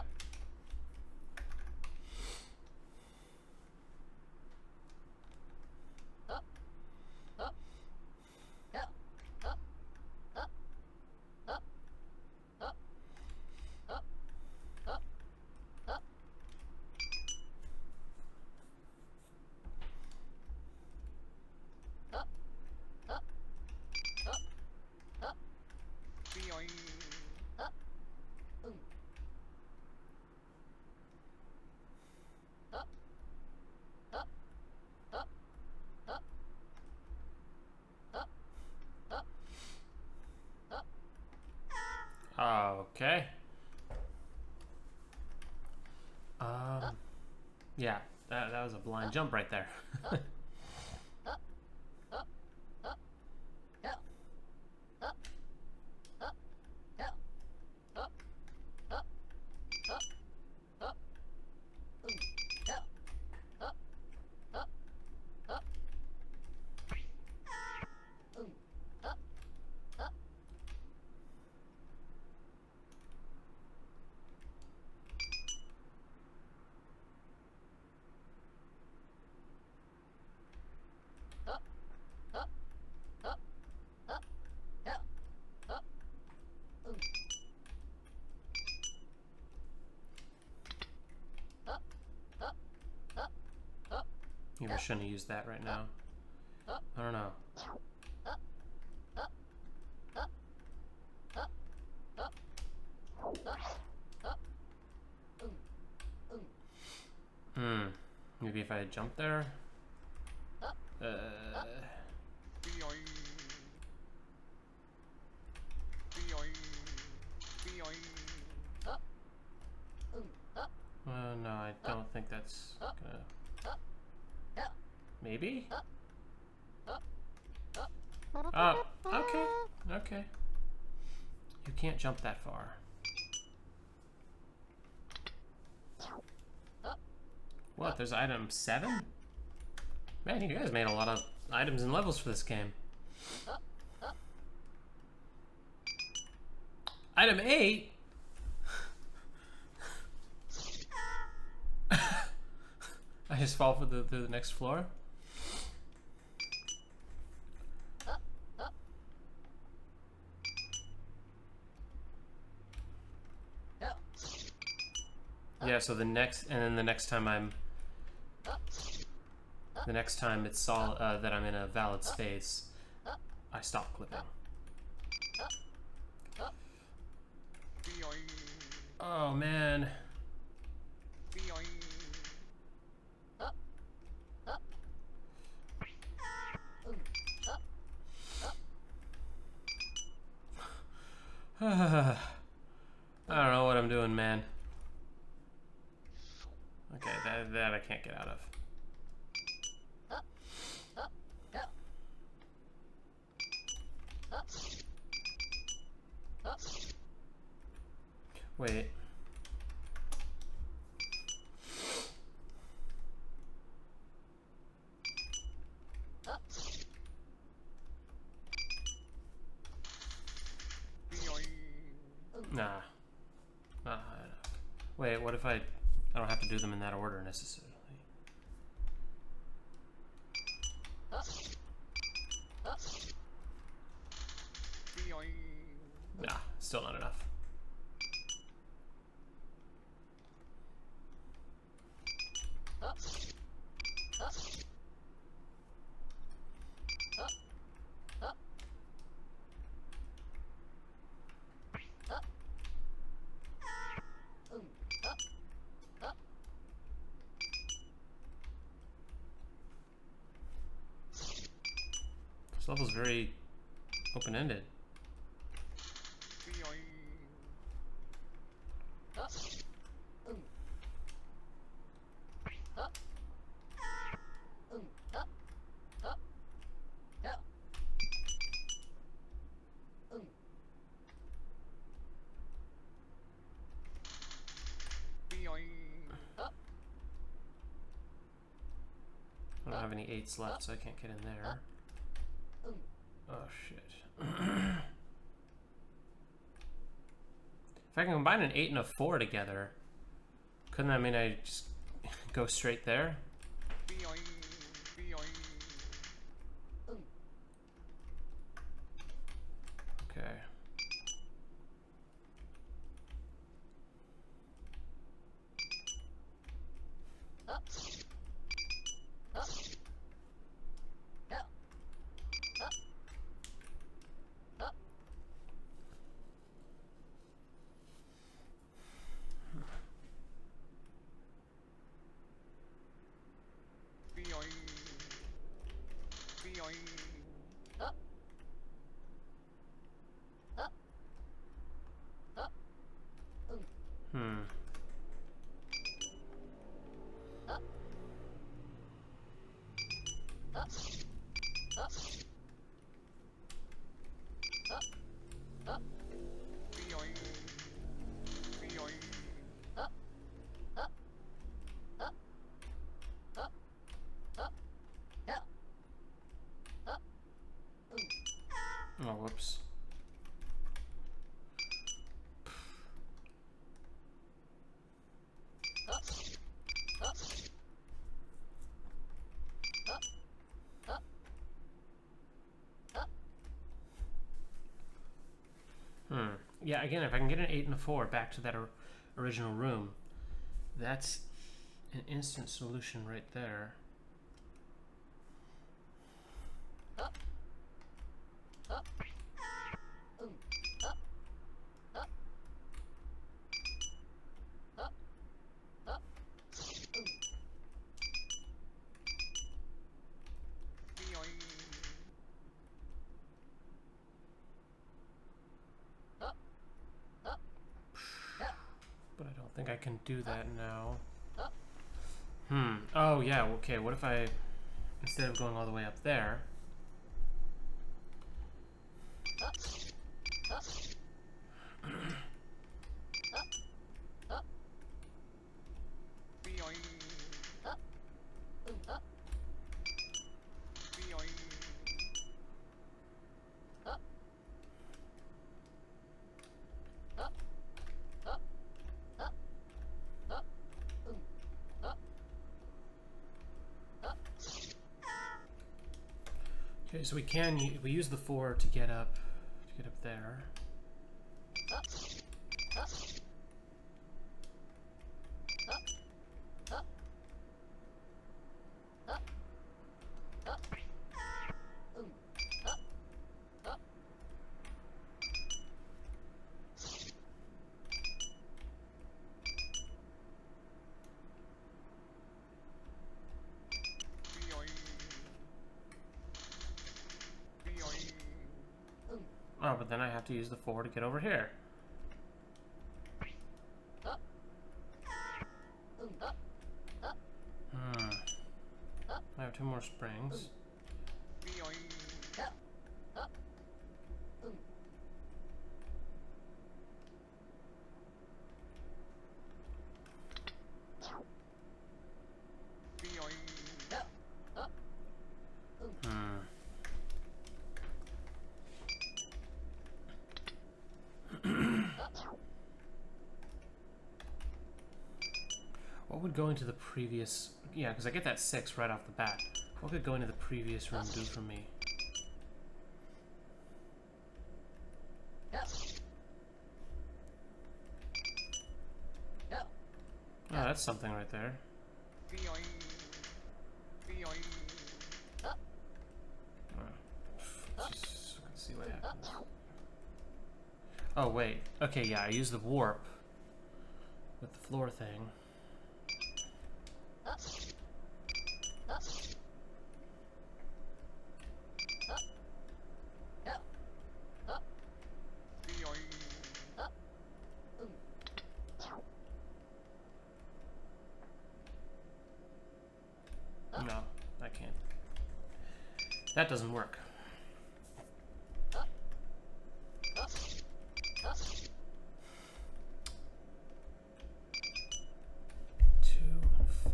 Okay. Yeah, that was a blind jump right there. Maybe I shouldn't have used that right now. I don't know. Maybe if I had jumped there. No, I don't think that's gonna. Maybe? Oh, okay. Okay. You can't jump that far. What? There's item 7? Man, you guys made a lot of items and levels for this game. Item 8? I just fall through the next floor? Yeah, so the next, and then the next time it's solid, that I'm in a valid space, I stop clipping. Oh man. I don't know what I'm doing, man. Okay, that I can't get out of. Wait. Nah. Wait, what if I don't have to do them in that order necessarily? Nah, still not enough. This level's very open-ended. I don't have any 8s left, so I can't get in there. Oh shit. If I can combine an 8 and a 4 together, couldn't that mean I just go straight there? Okay. Oh, whoops. Yeah, again, if I can get an 8 and a 4 back to that original room, that's an instant solution right there. But I don't think I can do that now. Oh, yeah, okay, what if I, instead of going all the way up there... Okay, so we use the 4 to get up there. Oh, but then I have to use the 4 to get over here. I have 2 more springs. What would going to the previous... Yeah, because I get that 6 right off the bat. What could going to the previous room do for me? Oh, that's something right there. Let's see what happens. Oh, wait. Okay, yeah, I use the warp with the floor thing. No, I can't. That doesn't work. 2 and 4.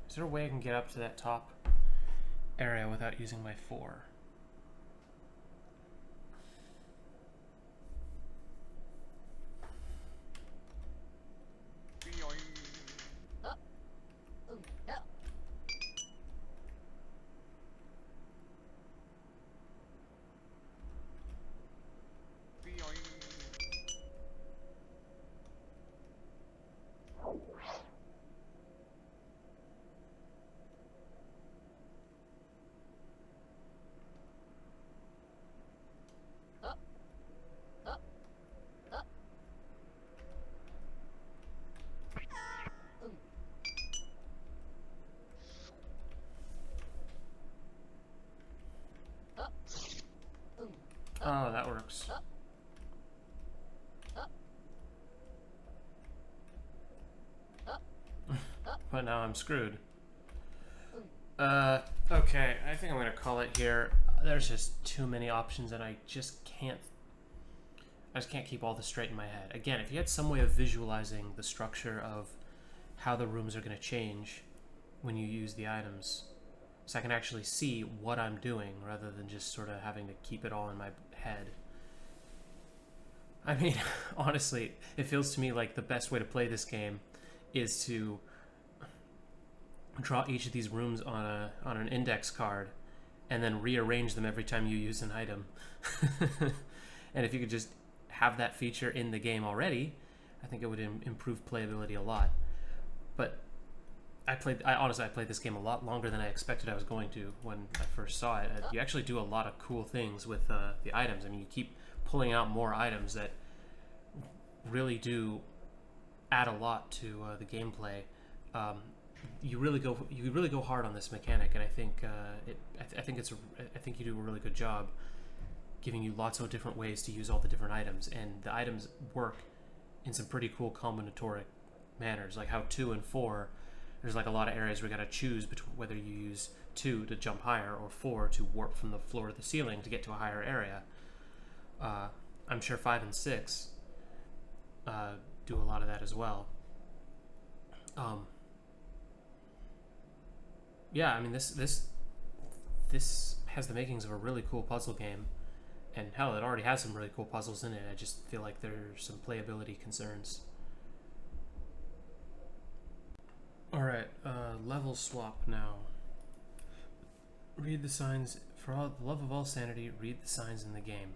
Is there a way I can get up to that top area without using my 4? Oh, that works. But now I'm screwed. Okay, I think I'm gonna call it here. There's just too many options and I just can't keep all this straight in my head. Again, if you had some way of visualizing the structure of how the rooms are gonna change, when you use the items, so I can actually see what I'm doing rather than just sort of having to keep it all in my head. I mean, honestly, it feels to me like the best way to play this game is to draw each of these rooms on an index card and then rearrange them every time you use an item. And if you could just have that feature in the game already, I think it would improve playability a lot. But I honestly played this game a lot longer than I expected I was going to when I first saw it. You actually do a lot of cool things with the items. I mean, you keep pulling out more items that really do add a lot to the gameplay. You really go hard on this mechanic, and I think I think you do a really good job giving you lots of different ways to use all the different items, and the items work in some pretty cool combinatoric manners, like how 2 and 4. There's like a lot of areas where you gotta choose between whether you use 2 to jump higher or 4 to warp from the floor to the ceiling to get to a higher area. I'm sure 5 and 6 do a lot of that as well. Yeah, I mean this has the makings of a really cool puzzle game, and hell, it already has some really cool puzzles in it. I just feel like there's some playability concerns. Alright, level swap now. Read the signs. For all the love of all sanity, read the signs in the game.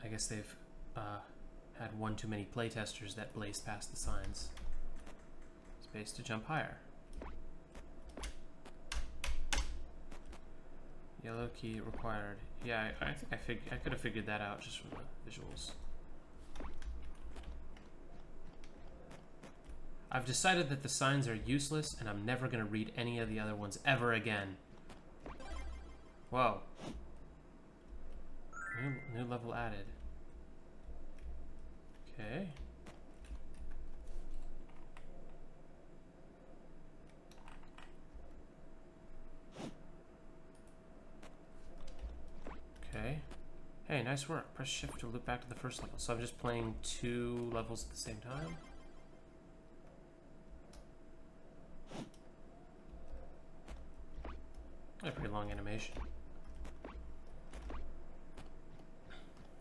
I guess they've had one too many playtesters that blazed past the signs. Space to jump higher. Yellow key required. Yeah, I think I could have figured that out just from the visuals. I've decided that the signs are useless, and I'm never going to read any of the other ones ever again. Whoa. New level added. Okay. Okay. Hey, nice work. Press shift to loop back to the first level. So I'm just playing 2 levels at the same time? A pretty long animation.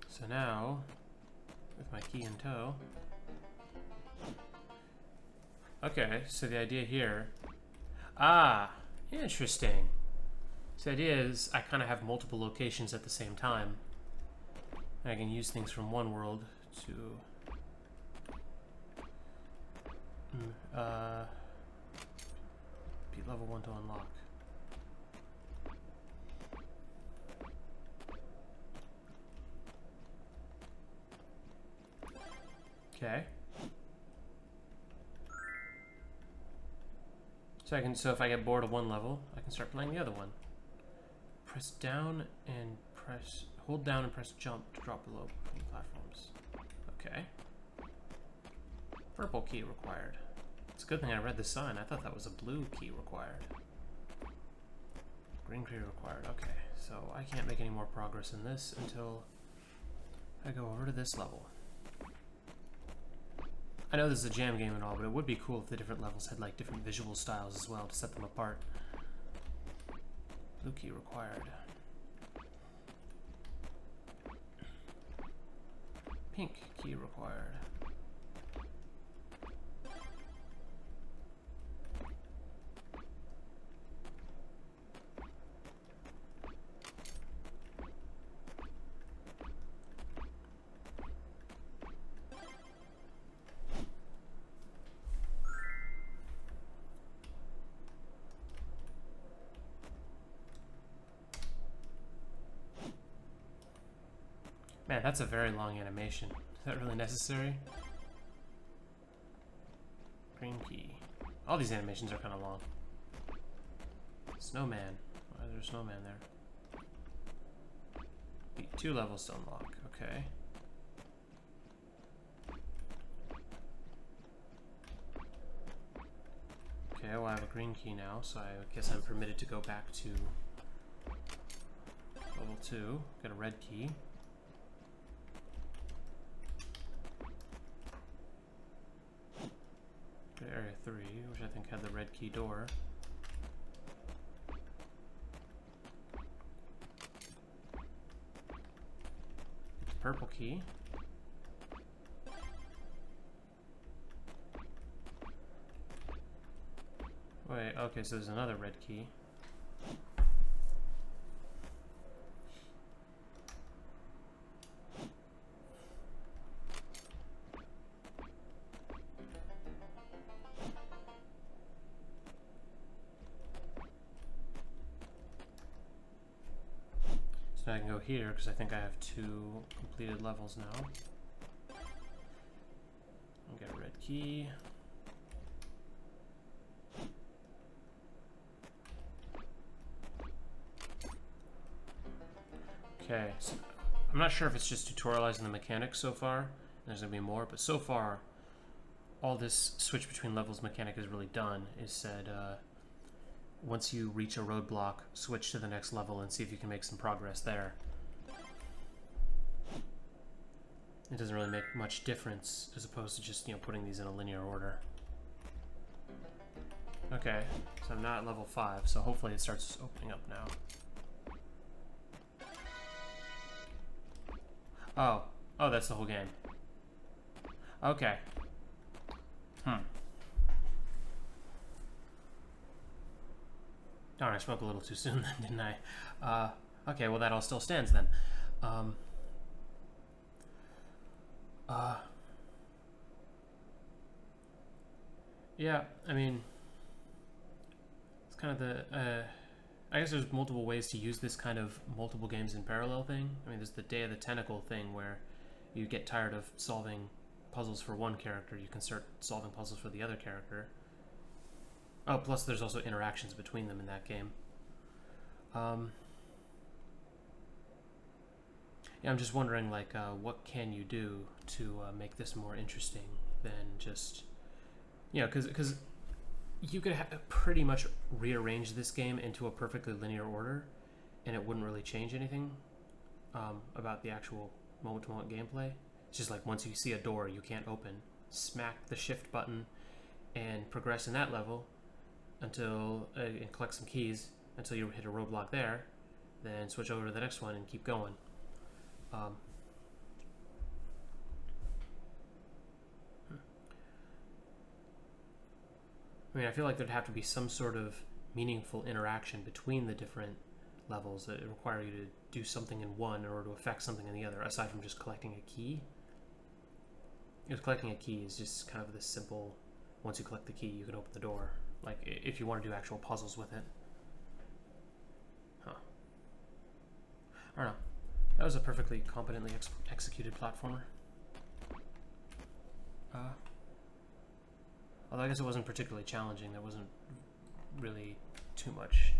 So now, with my key in tow. Okay, so the idea here. Ah, interesting. So the idea is I kind of have multiple locations at the same time. And I can use things from one world to be level 1 to unlock. Okay. So if I get bored of one level, I can start playing the other one. Press down and hold down and press jump to drop below from the platforms. Okay. Purple key required. It's a good thing I read the sign. I thought that was a blue key required. Green key required. Okay, so I can't make any more progress in this until I go over to this level. I know this is a jam game and all, but it would be cool if the different levels had like different visual styles as well to set them apart. Blue key required. Pink key required. Man, that's a very long animation. Is that really necessary? Green key. All these animations are kind of long. Snowman. Why is there a snowman there? Beat 2 levels to unlock. Okay. Okay, well I have a green key now, so I guess I'm permitted to go back to level 2. Get a red key. to Area 3, which I think had the red key door. Get the purple key. Wait, okay, so there's another red key. So I can go here because I think I have 2 completed levels now. I'll get a red key. Okay, so I'm not sure if it's just tutorializing the mechanics so far. There's gonna be more, but so far, all this switch between levels mechanic is really done. Is said once you reach a roadblock, switch to the next level and see if you can make some progress there. It doesn't really make much difference as opposed to just, you know, putting these in a linear order. Okay, so I'm not at level 5, so hopefully it starts opening up now. Oh, that's the whole game. Okay. Darn, I spoke a little too soon then, didn't I? Okay, well that all still stands then. Yeah, I mean, it's kind of the, I guess there's multiple ways to use this kind of multiple games in parallel thing. I mean, there's the Day of the Tentacle thing where you get tired of solving puzzles for one character, you can start solving puzzles for the other character. Oh, plus there's also interactions between them in that game. Yeah, I'm just wondering, like, what can you do to make this more interesting than just, you know, because you could pretty much rearrange this game into a perfectly linear order, and it wouldn't really change anything about the actual moment-to-moment gameplay. It's just like once you see a door you can't open, smack the shift button and progress in that level until and collect some keys until you hit a roadblock there, then switch over to the next one and keep going. I mean, I feel like there'd have to be some sort of meaningful interaction between the different levels that require you to do something in one in order to affect something in the other, aside from just collecting a key. Because collecting a key is just kind of this simple, once you collect the key, you can open the door. Like, if you want to do actual puzzles with it. Huh. I don't know. That was a perfectly competently executed platformer. Although I guess it wasn't particularly challenging. There wasn't really too much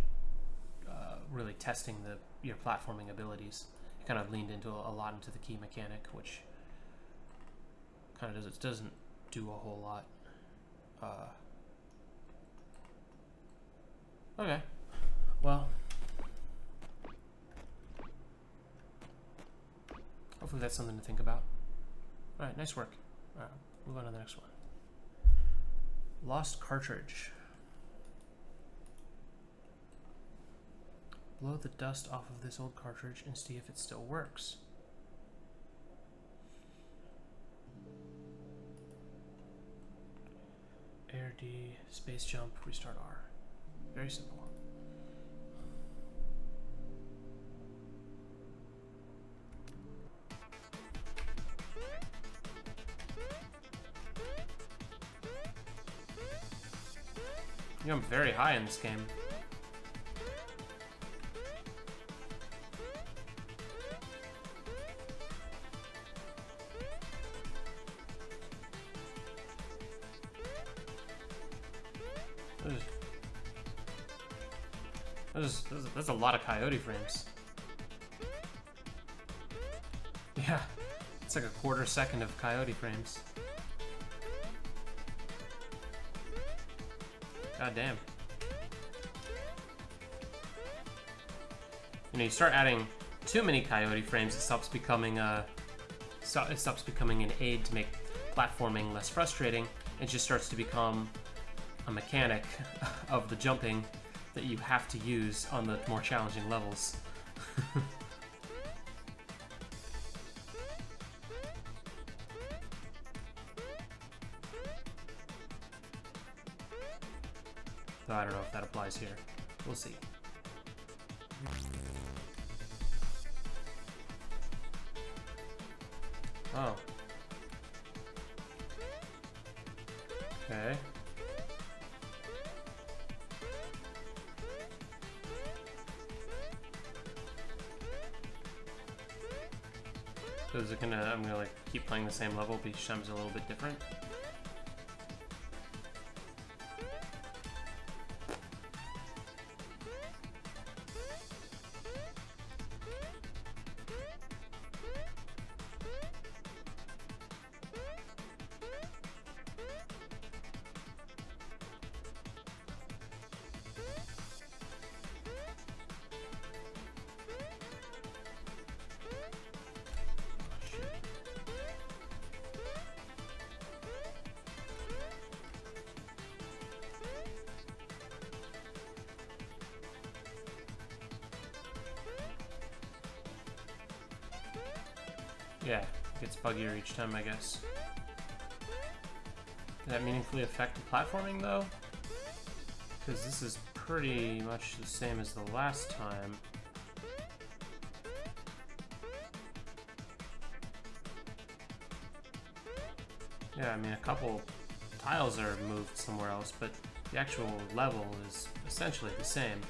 really testing your platforming abilities. It kind of leaned into a lot into the key mechanic, which kind of doesn't do a whole lot. Okay, well, hopefully that's something to think about. All right, nice work. All right, move on to the next one. Lost cartridge. Blow the dust off of this old cartridge and see if it still works. Air D, space jump, restart R. Very simple. You know, I'm very high in this game. That's a lot of coyote frames. Yeah, it's like a quarter second of coyote frames. God damn. You know, you start adding too many coyote frames, it stops becoming an aid to make platforming less frustrating, it just starts to become a mechanic of the jumping that you have to use on the more challenging levels. Though I don't know if that applies here. We'll see. Oh. Okay. So is it gonna, I'm gonna like keep playing the same level, but each time's a little bit different? Yeah, it gets buggier each time, I guess. Does that meaningfully affect the platforming, though? Because this is pretty much the same as the last time. Yeah, I mean, a couple tiles are moved somewhere else, but the actual level is essentially the same.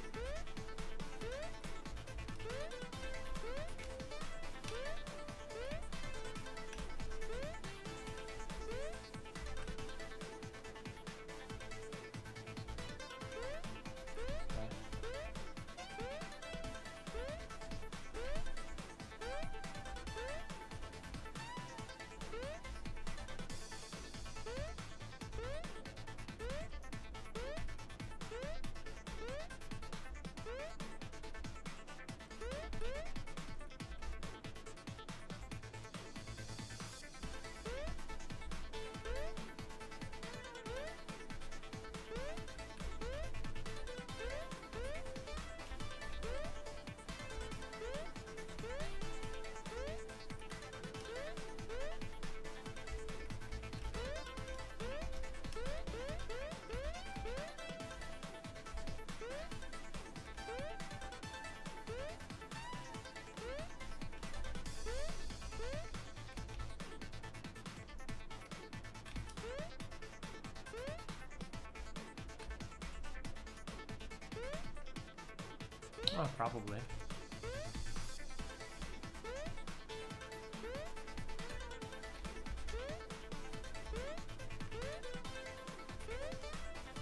Oh, probably.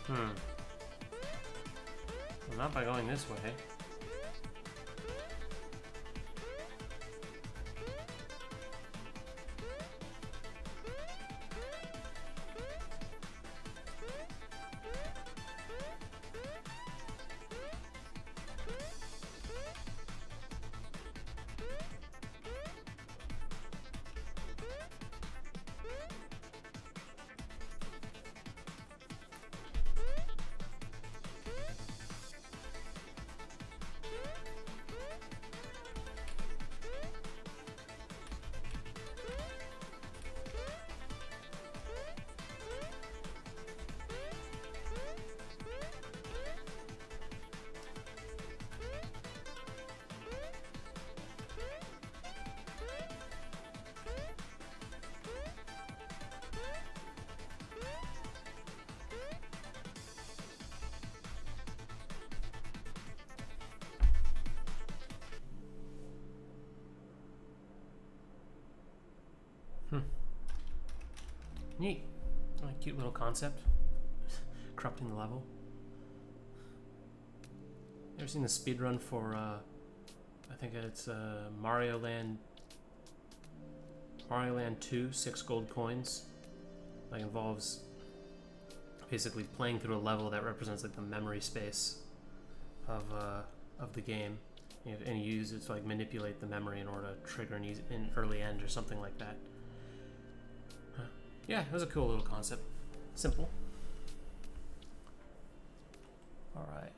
Well, not by going this way. Neat. Cute little concept. Corrupting the level. Ever seen the speedrun for, I think it's Mario Land 2, 6 gold coins. Like, involves basically playing through a level that represents like the memory space of the game. And you use it to like manipulate the memory in order to trigger an early end or something like that. Yeah, it was a cool little concept. Simple. All right.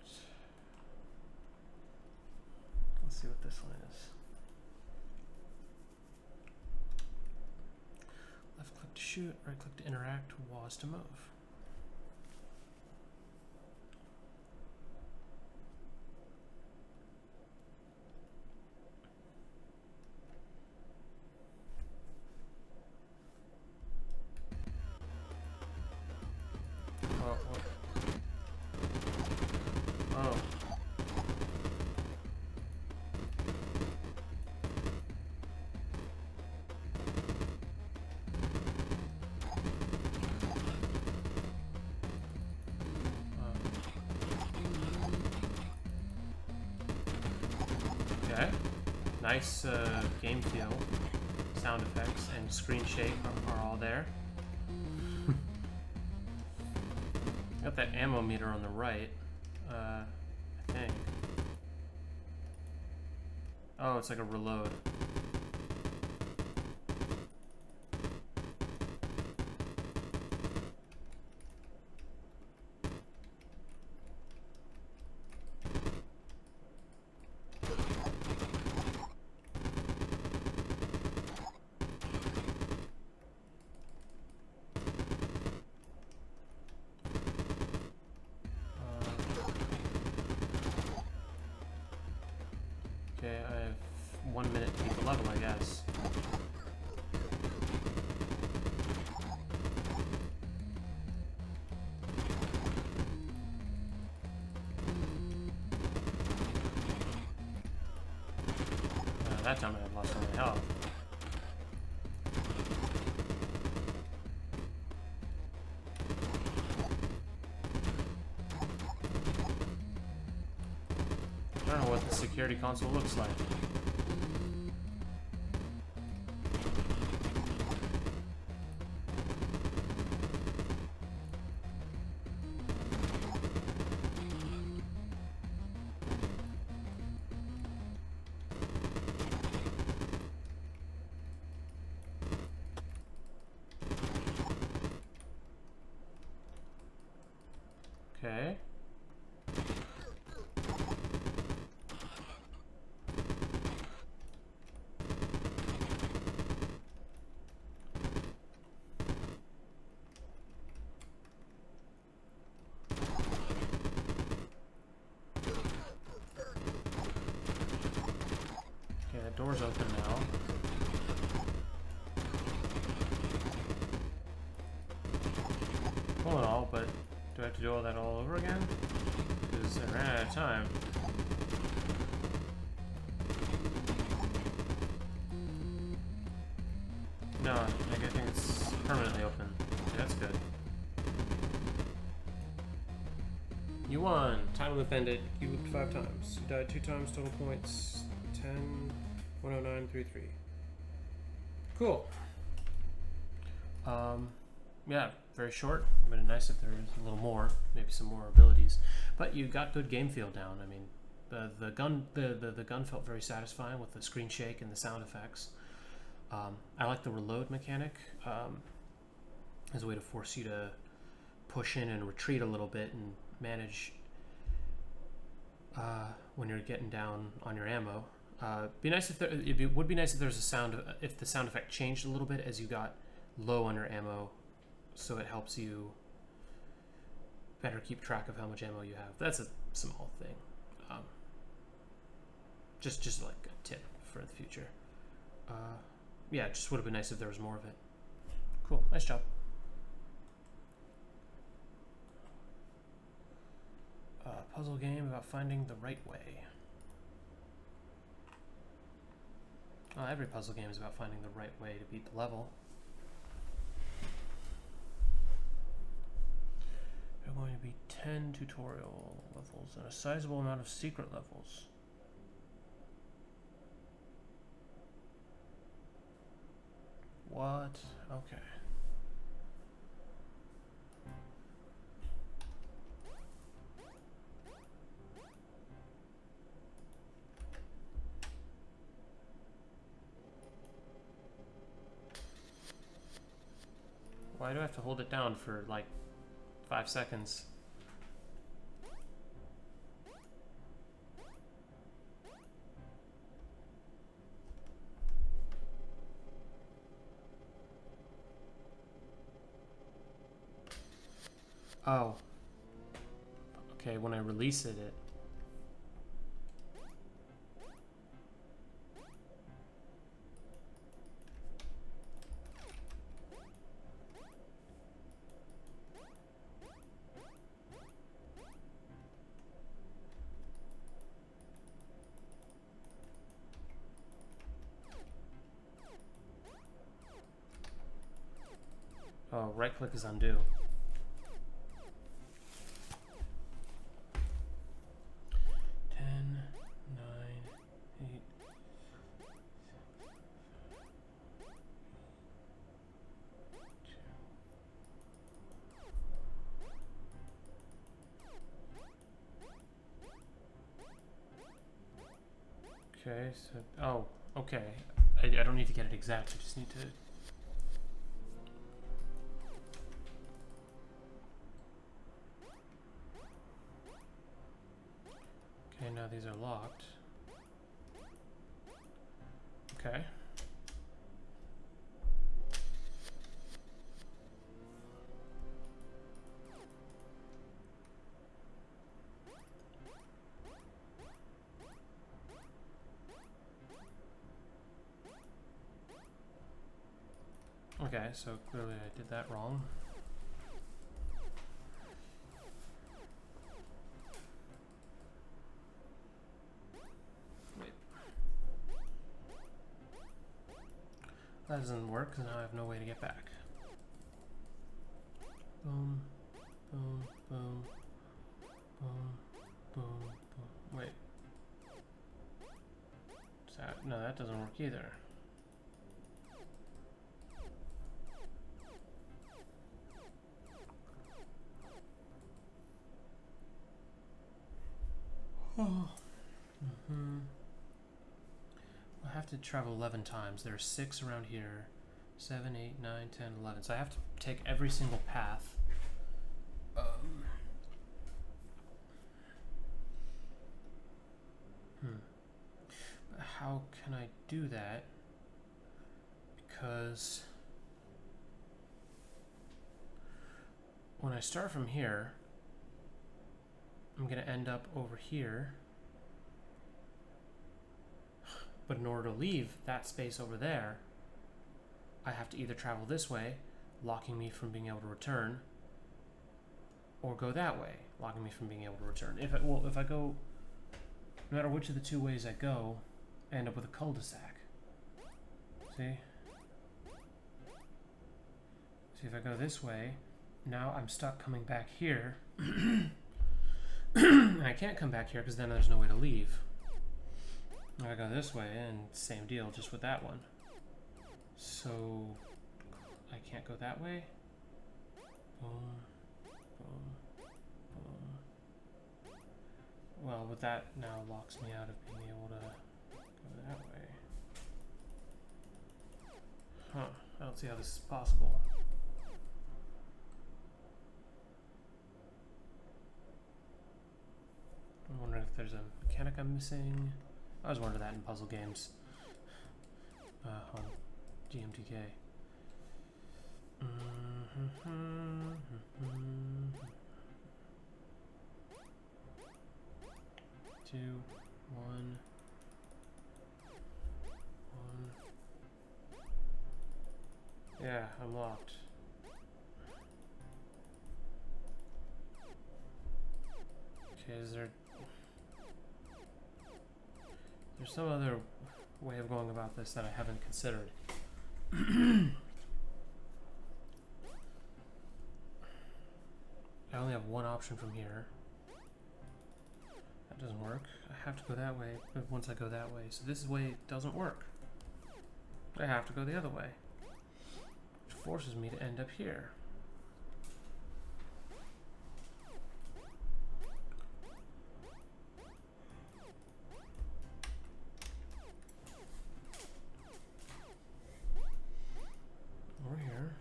Let's see what this one is. Left click to shoot, right click to interact, WAS to move. Oh, oh. Okay. Nice game feel. Sound effects and screen shake are all there. Got that ammo meter on the right, I think. Oh, it's like a reload. Okay, I have 1 minute to beat the level, I guess. That time I lost all my health. I don't know what the security console looks like. Okay. Okay, the door's open now. Cool and all, but do I have to do all that all over again? Because I ran out of time. No, I think it's permanently open. Okay, that's good. You won! Time limit ended. You looped 5 times. You died 2 times, total points 10, 109.33. Cool. Yeah, very short. It would have been nice if there was a little more, maybe some more abilities. But you got good game feel down. I mean, the gun felt very satisfying with the screen shake and the sound effects. I like the reload mechanic as a way to force you to push in and retreat a little bit and manage when you're getting down on your ammo. Be nice if would be nice if there's if the sound effect changed a little bit as you got low on your ammo, so it helps you better keep track of how much ammo you have. That's a small thing. Just like a tip for the future. Yeah, it just would have been nice if there was more of it. Cool, nice job. Puzzle game about finding the right way. Every puzzle game is about finding the right way to beat the level. There are going to be 10 tutorial levels and a sizable amount of secret levels. What? Okay. Why do I have to hold it down for like 5 seconds. Oh. Okay, when I release it. Oh, right click is undo. Okay, so, oh, okay. I don't need to get it exact, I just need to... Okay, now these are locked. Okay. Okay, so clearly I did that wrong. Wait. That doesn't work because now I have no way to get back. Boom, boom, boom, boom, boom, boom. Wait. Is that, no, that doesn't work either. Oh. I have to travel 11 times. There are 6 around here. 7, 8, 9, 10, 11. So I have to take every single path. But how can I do that? Because when I start from here, I'm going to end up over here. But in order to leave that space over there, I have to either travel this way, locking me from being able to return, or go that way, locking me from being able to return. If I go, no matter which of the 2 ways I go, I end up with a cul-de-sac. See? See, if I go this way, now I'm stuck coming back here. And I can't come back here because then there's no way to leave. If I go this way, and same deal, just with that one. So, I can't go that way. Boom, boom, boom. Well, with that now locks me out of being able to go that way. Huh, I don't see how this is possible. I'm wondering if there's a mechanic I'm missing. I always wonder that in puzzle games. On GMTK. 2, 1, 1. Yeah, I'm locked. Okay, is there... There's some other way of going about this that I haven't considered. I only have one option from here. That doesn't work. I have to go that way, but once I go that way. So this way doesn't work. I have to go the other way. Which forces me to end up here. Or here.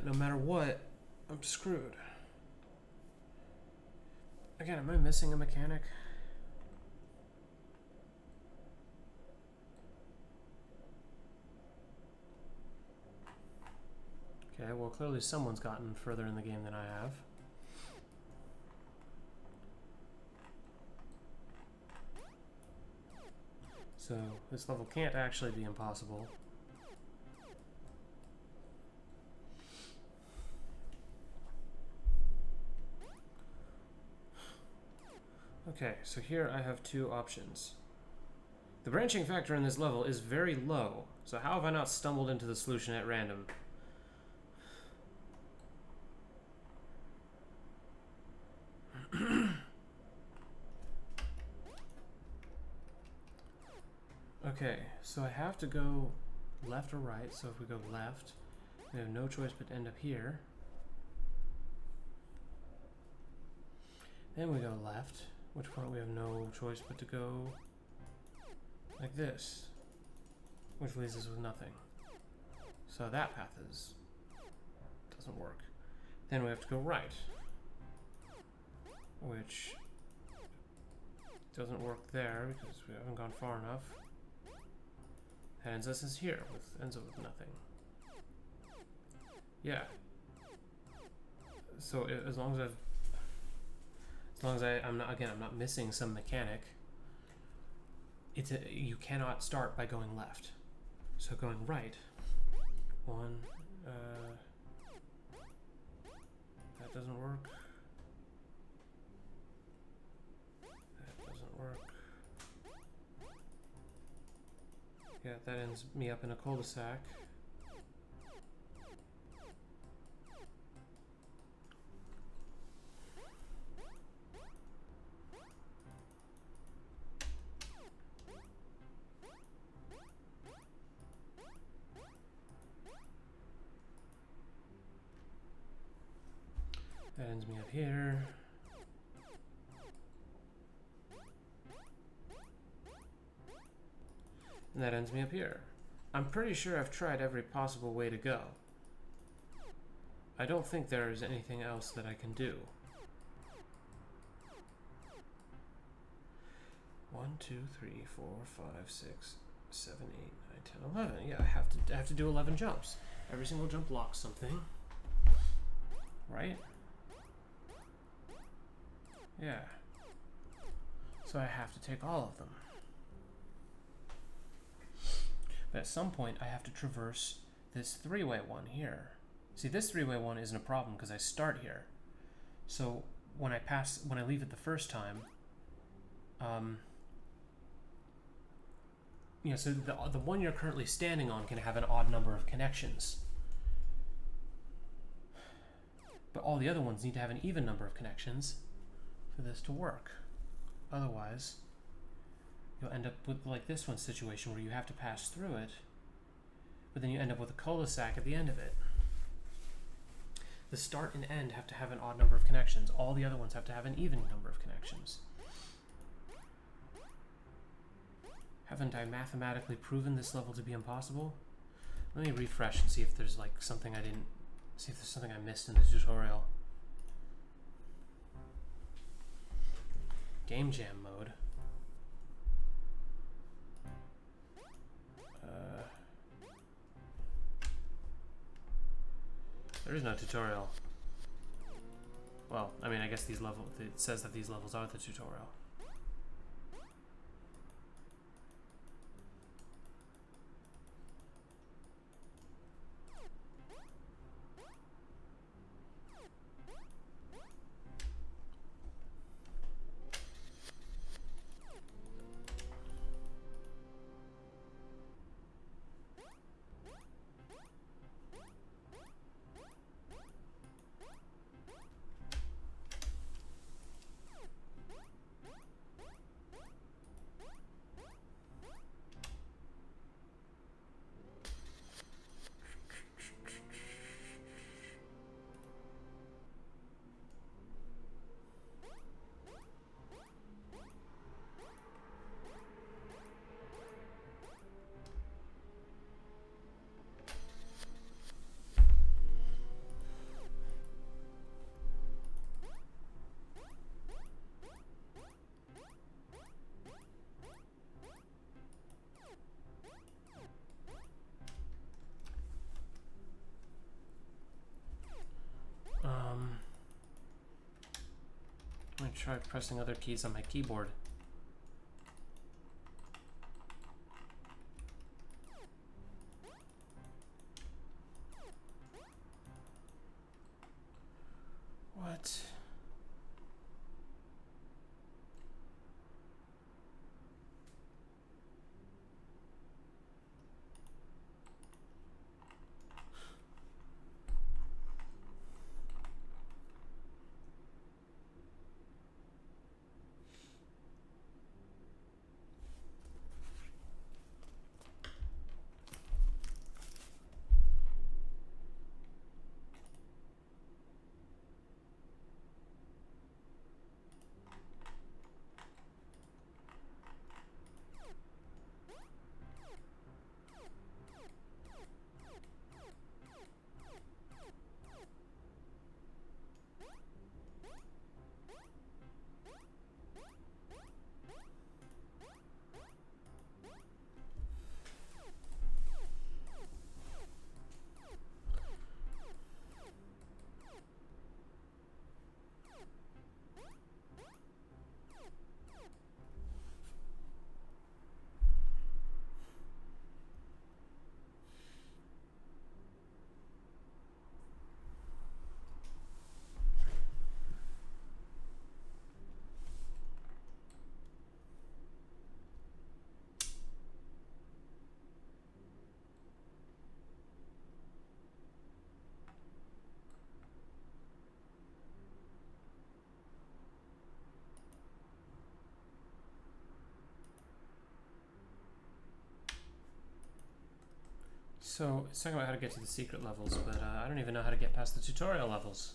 no matter what, I'm screwed. Again, am I missing a mechanic? Okay, well clearly someone's gotten further in the game than I have. So this level can't actually be impossible. Okay, so here I have two options. The branching factor in this level is very low, so how have I not stumbled into the solution at random? Okay, so I have to go left or right, so if we go left, we have no choice but to end up here. Then we go left, which point we have no choice but to go like this, which leaves us with nothing. So that path doesn't work. Then we have to go right, which doesn't work there because we haven't gone far enough. That ends us here, ends up with nothing. Yeah. So as long as I'm not missing some mechanic. You cannot start by going left. So going right. One. That doesn't work. That doesn't work. Yeah, that ends me up in a cul-de-sac. That ends me up here. And that ends me up here. I'm pretty sure I've tried every possible way to go. I don't think there is anything else that I can do. 1, 2, 3, 4, 5, 6, 7, 8, 9, 10, 11. Yeah, I have to do 11 jumps. Every single jump locks something. Right? Yeah. So I have to take all of them. But at some point I have to traverse this three-way one here. See, this three-way one isn't a problem because I start here. So when I leave it the first time, so the one you're currently standing on can have an odd number of connections. But all the other ones need to have an even number of connections for this to work. Otherwise, you'll end up with like this one situation where you have to pass through it, but then you end up with a cul-de-sac at the end of it. The start and end have to have an odd number of connections. All the other ones have to have an even number of connections. Haven't I mathematically proven this level to be impossible? Let me refresh and see if there's like something see if there's something I missed in the tutorial. Game Jam mode. There is no tutorial. Well, I mean, I guess it says that these levels are the tutorial. Let me try pressing other keys on my keyboard. What? So, it's talking about how to get to the secret levels, but I don't even know how to get past the tutorial levels.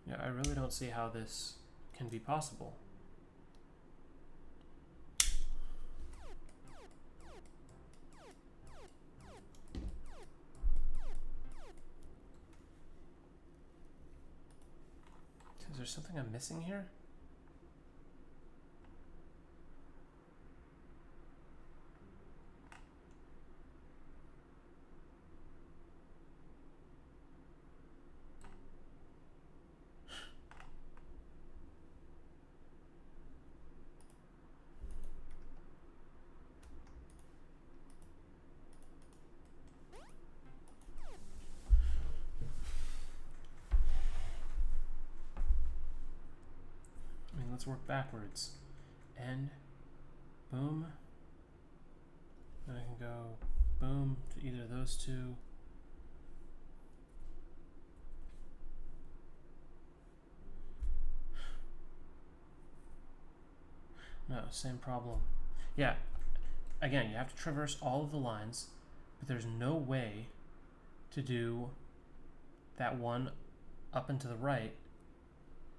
Yeah, I really don't see how this can be possible. Is there something I'm missing here? Let's work backwards. And boom. Then I can go boom to either of those two. No, same problem. Yeah, again, you have to traverse all of the lines, but there's no way to do that one up and to the right,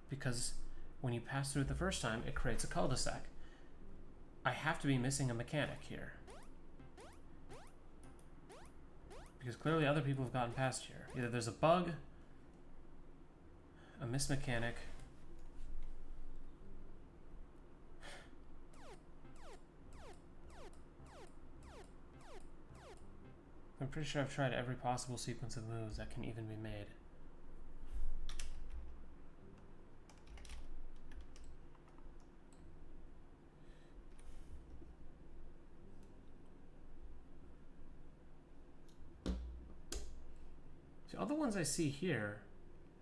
because when you pass through it the first time, it creates a cul-de-sac. I have to be missing a mechanic here, because clearly other people have gotten past here. Either there's a bug, a missed mechanic, I'm pretty sure I've tried every possible sequence of moves that can even be made. See, all the ones I see here...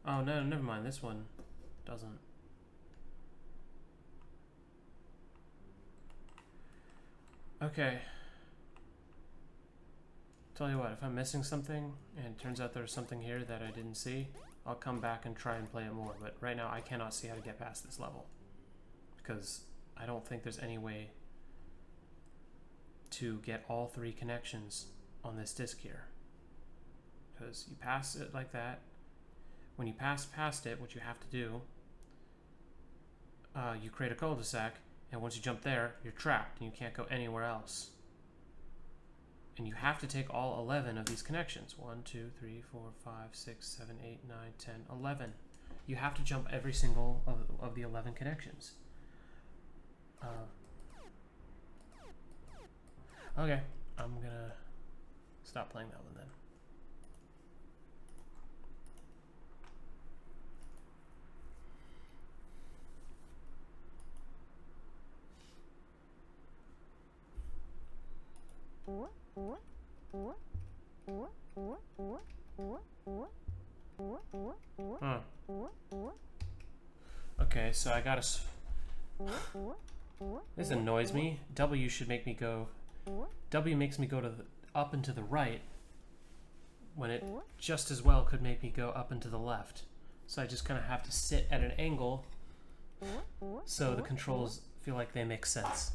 Oh, no, never mind. This one doesn't. Okay. Tell you what, if I'm missing something, and it turns out there's something here that I didn't see, I'll come back and try and play it more. But right now, I cannot see how to get past this level, because I don't think there's any way to get all three connections on this disc here. Because you pass it like that. When you pass past it, what you have to do, you create a cul-de-sac, and once you jump there, you're trapped, and you can't go anywhere else. And you have to take all 11 of these connections. 1, 2, 3, 4, 5, 6, 7, 8, 9, 10, 11. You have to jump every single of the 11 connections. Okay, I'm gonna stop playing that one then. Huh. Okay, so I gotta... This annoys me. W should make me go... W makes me go to the, up and to the right, when it just as well could make me go up and to the left. So I just kind of have to sit at an angle so the controls feel like they make sense.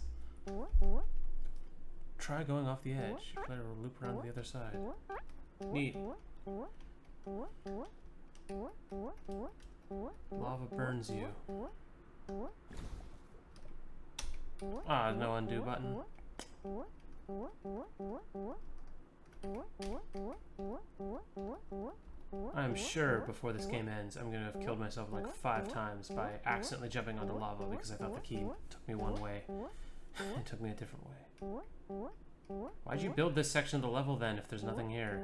Try going off the edge. Try to loop around to the other side. Neat. Lava burns you. Ah, no undo button. I'm sure before this game ends, I'm gonna have killed myself like 5 times by accidentally jumping onto lava because I thought the key took me one way. It took me a different way. Why'd you build this section of the level then if there's nothing here?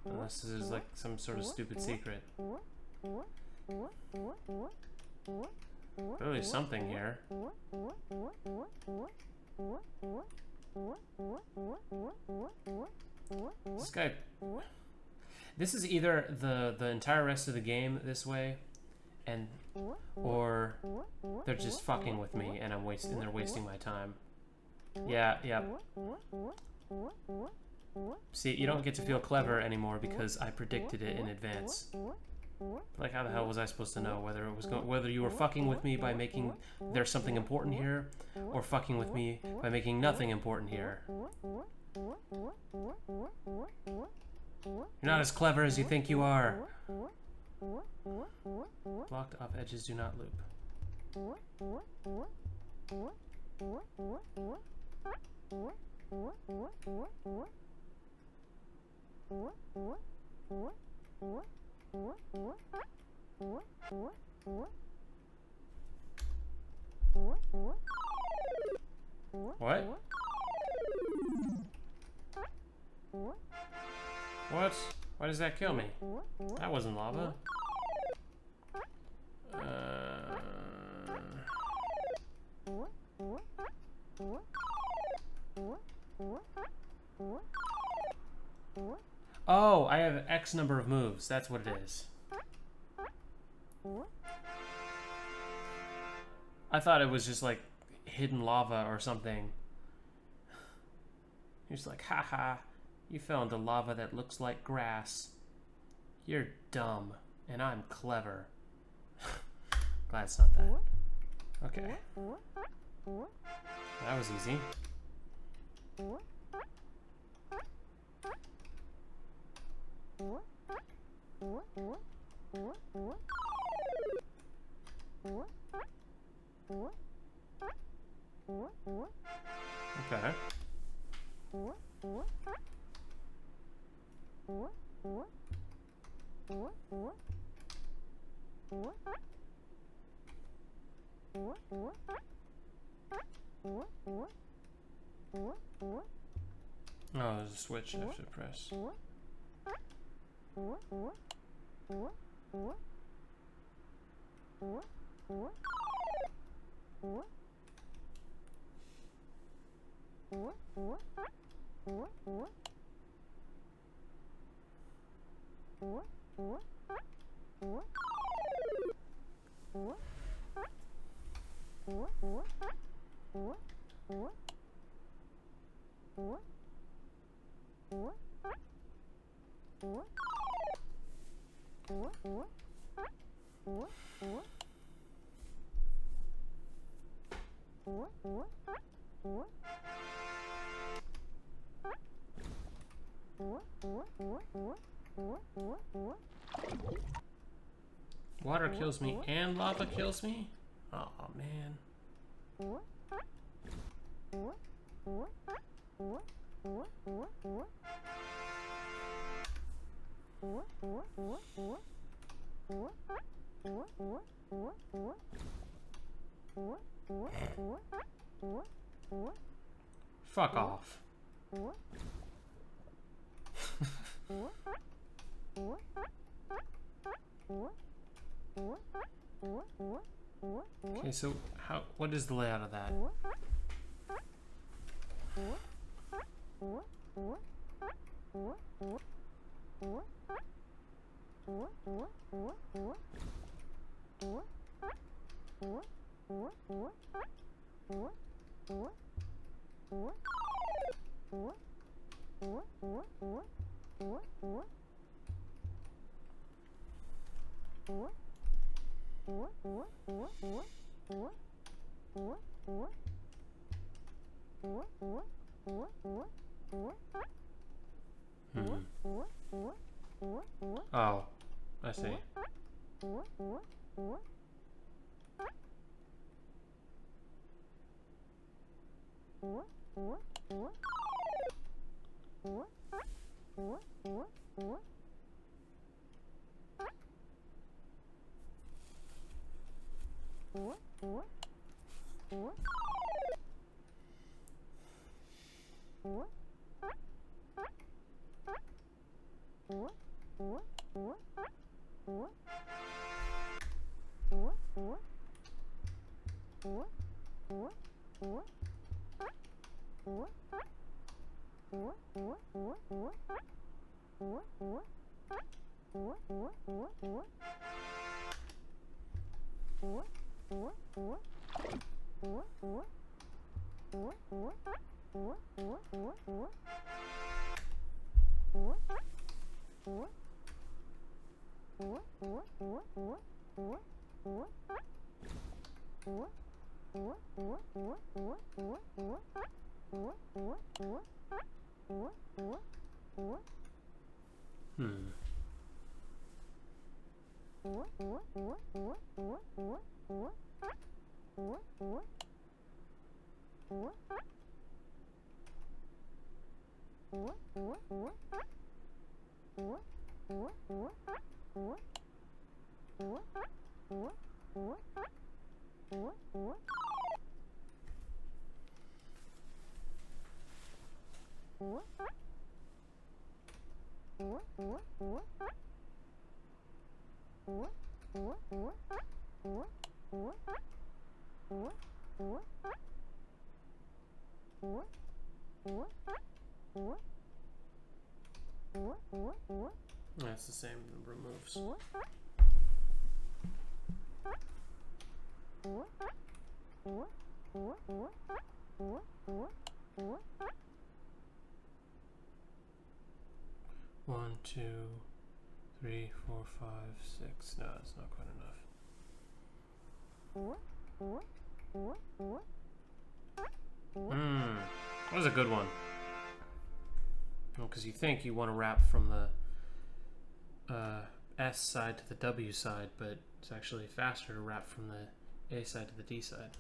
Unless this is like some sort of stupid secret. Clearly something here. This guy... This is either the entire rest of the game this way, and or they're just fucking with me and they're wasting my time. Yeah, yeah. See, you don't get to feel clever anymore because I predicted it in advance. Like, how the hell was I supposed to know whether you were fucking with me by making there's something important here, or fucking with me by making nothing important here? You're not as clever as you think you are. Blocked off edges do not loop. What? What? Why does that kill me? That wasn't lava. Oh, I have X number of moves. That's what it is. I thought it was just like hidden lava or something. You're just like, haha, you fell into lava that looks like grass. You're dumb, and I'm clever. Glad it's not that. Okay. That was easy. Okay. Oh, there's a switch I have to press. Water kills me and lava kills me? Oh man. Fuck off. Okay, so what is the layout of that? Oh, I see. That's the same number of moves. One, two, three, four, five, six. No, that's not quite enough. That was a good one. Well, because you think you want to wrap from the S side to the W side, but it's actually faster to wrap from the A side to the D side.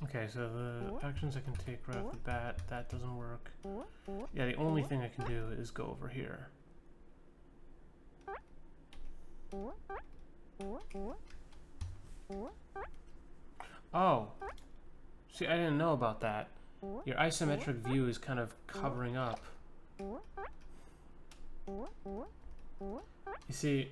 Okay, so the actions I can take right off the bat, that doesn't work. Yeah, the only thing I can do is go over here. Oh! See, I didn't know about that. Your isometric view is kind of covering up. You see...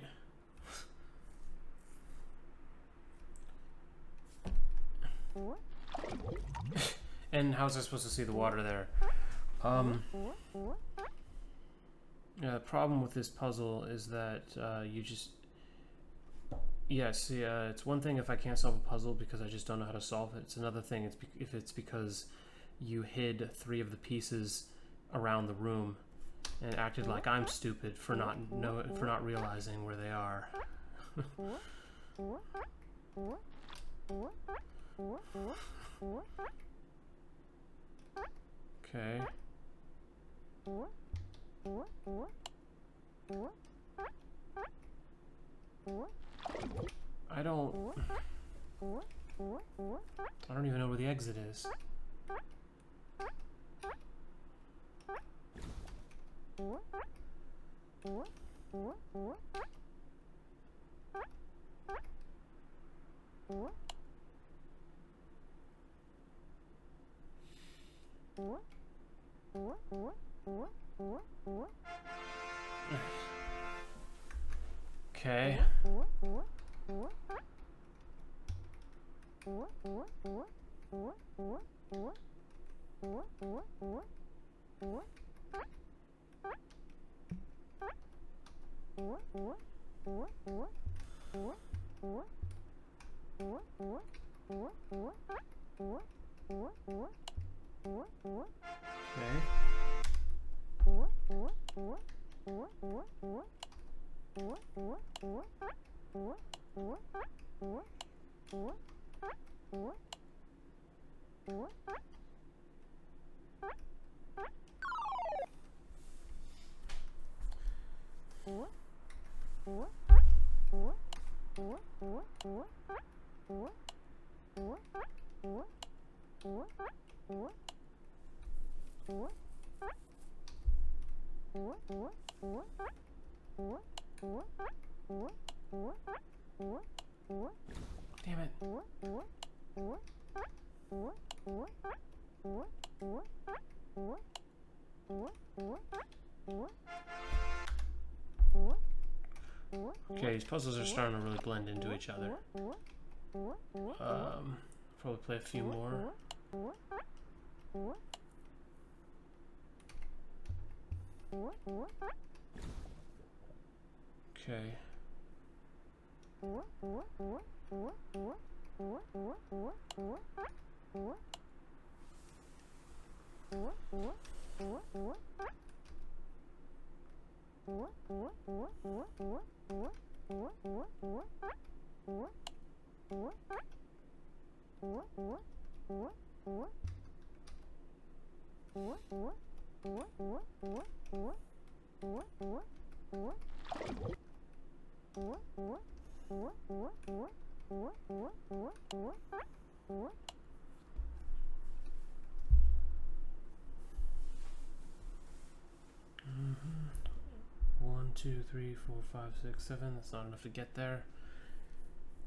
And how was I supposed to see the water there? The problem with this puzzle is that you just... Yes, yeah, it's one thing if I can't solve a puzzle because I just don't know how to solve it. It's another thing if it's because you hid 3 of the pieces around the room and acted like I'm stupid for not realizing where they are. Okay. I don't even know where the exit is. Okay. Damn it. Okay, these puzzles are starting to really blend into each other. Probably play a few more. Okay. One, two, three, four, five, six, seven. That's not enough to get there.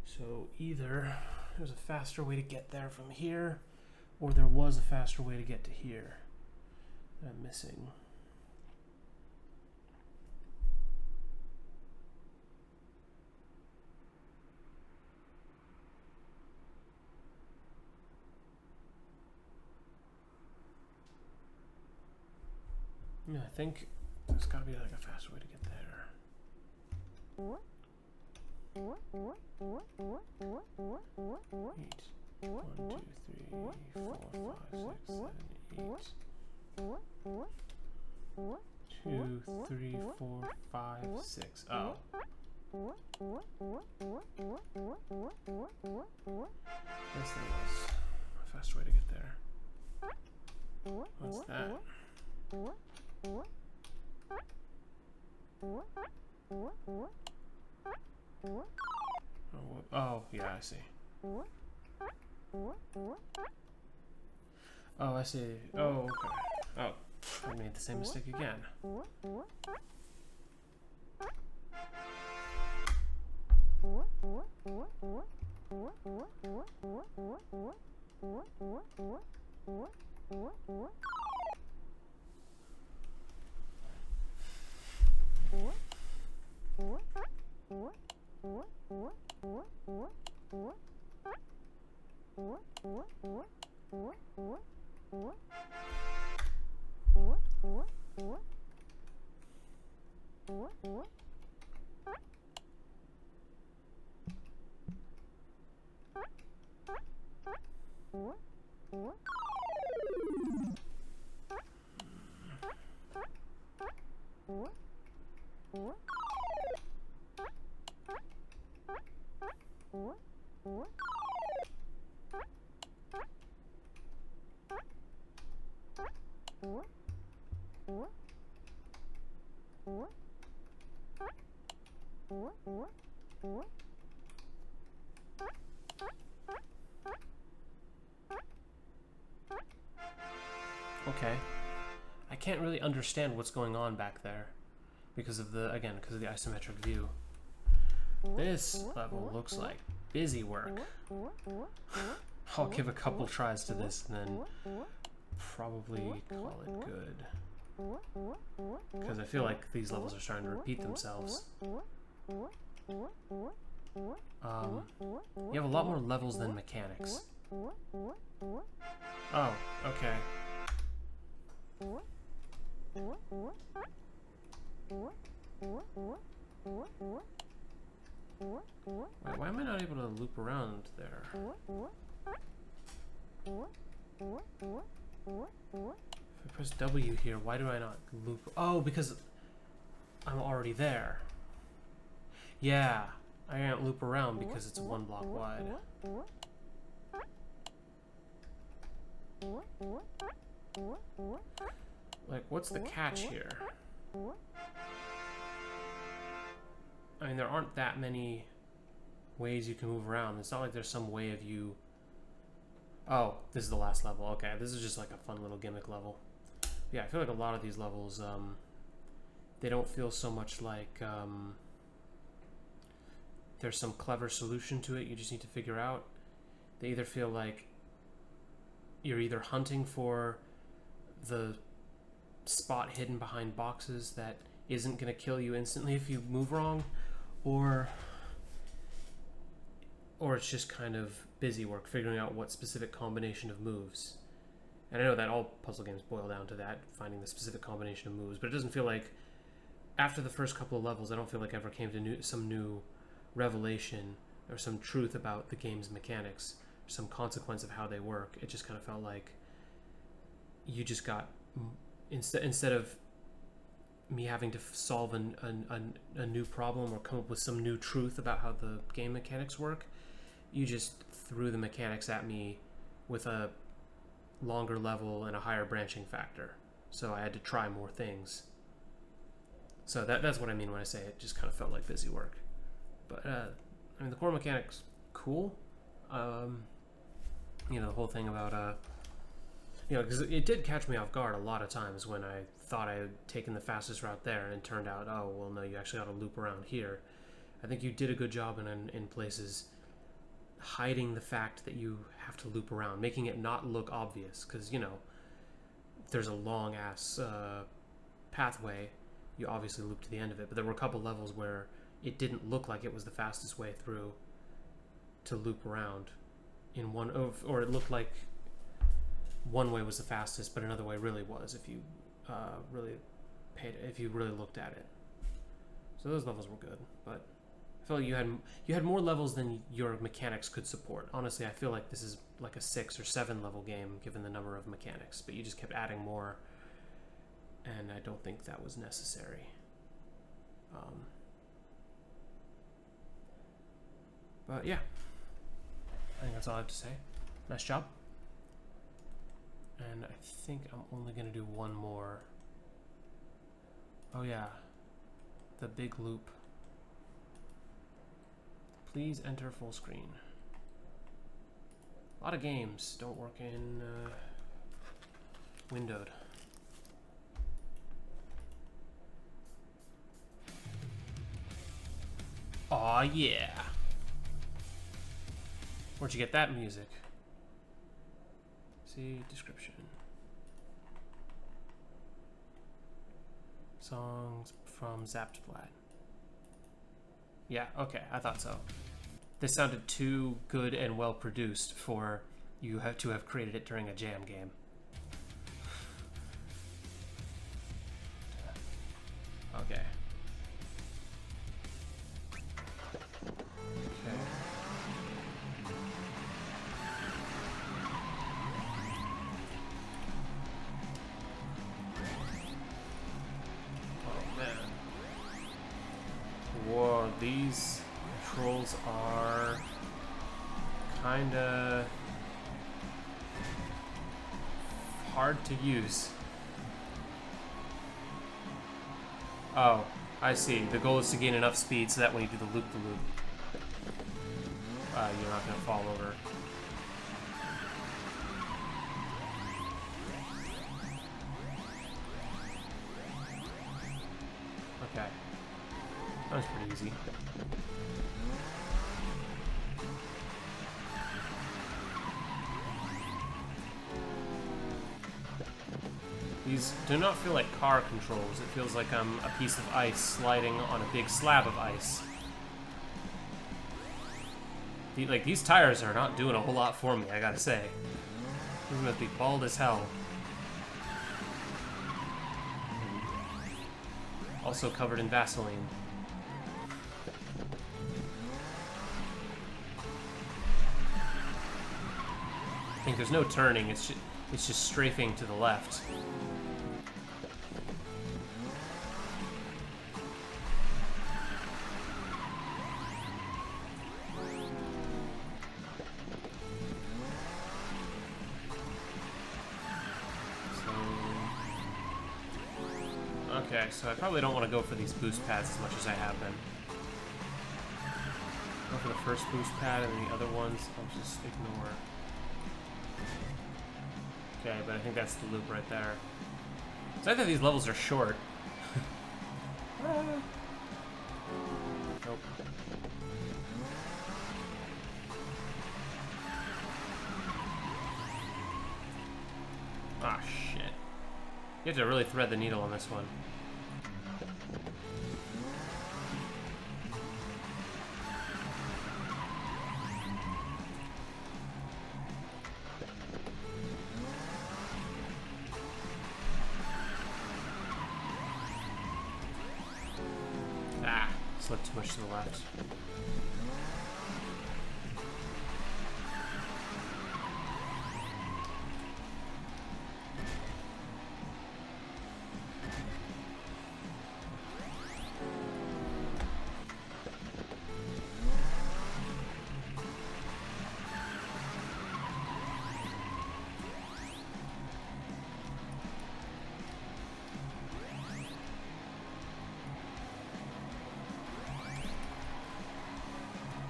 So either there's a faster way to get there from here, or there was a faster way to get to here that I'm missing. Yeah, I think there's gotta be like a faster way to get there. 8. 1, 2, 3, 4, 5, 6, 7, 8. 2, 3, 4, 5, 6. Oh. Yes, there was a faster way to get there. What's that? Oh, yeah, I see. Oh, I see. Oh, okay. Oh, I made the same mistake again. Okay. I can't really understand what's going on back there because of the, again, because of the isometric view. This level looks like busy work. I'll give a couple tries to this and then probably call it good. Because I feel like these levels are starting to repeat themselves. You have a lot more levels than mechanics. Oh, okay. Wait, why am I not able to loop around there? If I press W here, why do I not loop? Oh, because I'm already there. Yeah, I can't loop around because it's one block wide. Like, what's the catch here? I mean, there aren't that many ways you can move around. It's not like there's some way of you... Oh, this is the last level. Okay, this is just like a fun little gimmick level. Yeah, I feel like a lot of these levels, they don't feel so much like there's some clever solution to it you just need to figure out. They either feel like you're either hunting for the spot hidden behind boxes that isn't going to kill you instantly if you move wrong, or it's just kind of busy work figuring out what specific combination of moves. And I know that all puzzle games boil down to that, finding the specific combination of moves, but it doesn't feel like, after the first couple of levels, I don't feel like I ever came to some new revelation or some truth about the game's mechanics, or some consequence of how they work. It just kind of felt like you just got, instead of me having to solve a new problem or come up with some new truth about how the game mechanics work, you just threw the mechanics at me with a longer level and a higher branching factor. So I had to try more things. So that's what I mean when I say it just kind of felt like busy work. But, I mean, the core mechanics, cool. You know, the whole thing about, you know, because it did catch me off guard a lot of times when I thought I had taken the fastest route there and it turned out, oh, well, no, you actually got to loop around here. I think you did a good job in places hiding the fact that you have to loop around, making it not look obvious, because, you know, if there's a long-ass pathway, you obviously loop to the end of it, but there were a couple levels where it didn't look like it was the fastest way through to loop around in one, or it looked like one way was the fastest, but another way really was, if you if you really looked at it. So those levels were good, but I feel like you had more levels than your mechanics could support. Honestly, I feel like this is like a 6 or 7 level game given the number of mechanics, but you just kept adding more, and I don't think that was necessary. But yeah, I think that's all I have to say. Nice job. And I think I'm only going to do one more. Oh yeah, the big loop. Please enter full screen. A lot of games don't work in windowed. Aw, yeah. Where'd you get that music? See description. Songs from Zapsplat. Yeah, okay, I thought so. This sounded too good and well produced for you to have created it during a jam game. Okay. these controls are kinda hard to use. Oh, I see. The goal is to gain enough speed so that when you do the loop-the-loop, you're not gonna fall over. Okay. That was pretty easy. These do not feel like car controls. It feels like I'm a piece of ice sliding on a big slab of ice. Like, these tires are not doing a whole lot for me, I gotta say. These must be bald as hell. Also covered in Vaseline. I think there's no turning, it's just strafing to the left. Okay, so I probably don't want to go for these boost pads as much as I have been. Go for the first boost pad and the other ones I'll just ignore. Okay, but I think that's the loop right there. So I think these levels are short. Nope. Ah, shit. You have to really thread the needle on this one. Ah, slipped too much to the left.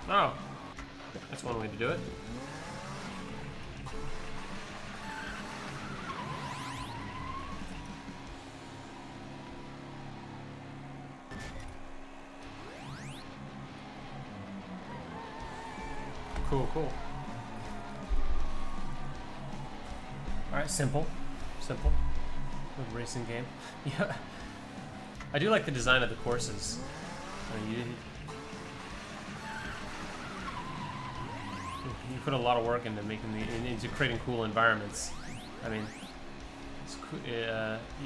Oh, that's one way to do it. Cool, cool. Alright, simple. Simple. Good racing game. Yeah. I do like the design of the courses. I mean, you put a lot of work into making into creating cool environments. I mean, it's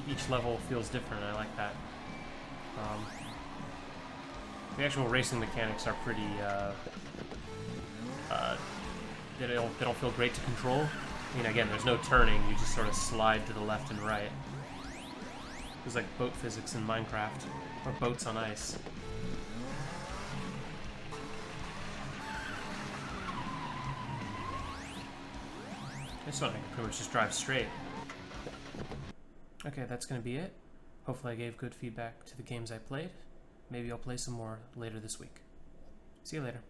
each level feels different. I like that. The actual racing mechanics are pretty. They don't feel great to control. I mean, again, there's no turning. You just sort of slide to the left and right. It's like boat physics in Minecraft, or boats on ice. This one I can pretty much just drive straight. Okay, that's gonna be it. Hopefully I gave good feedback to the games I played. Maybe I'll play some more later this week. See you later.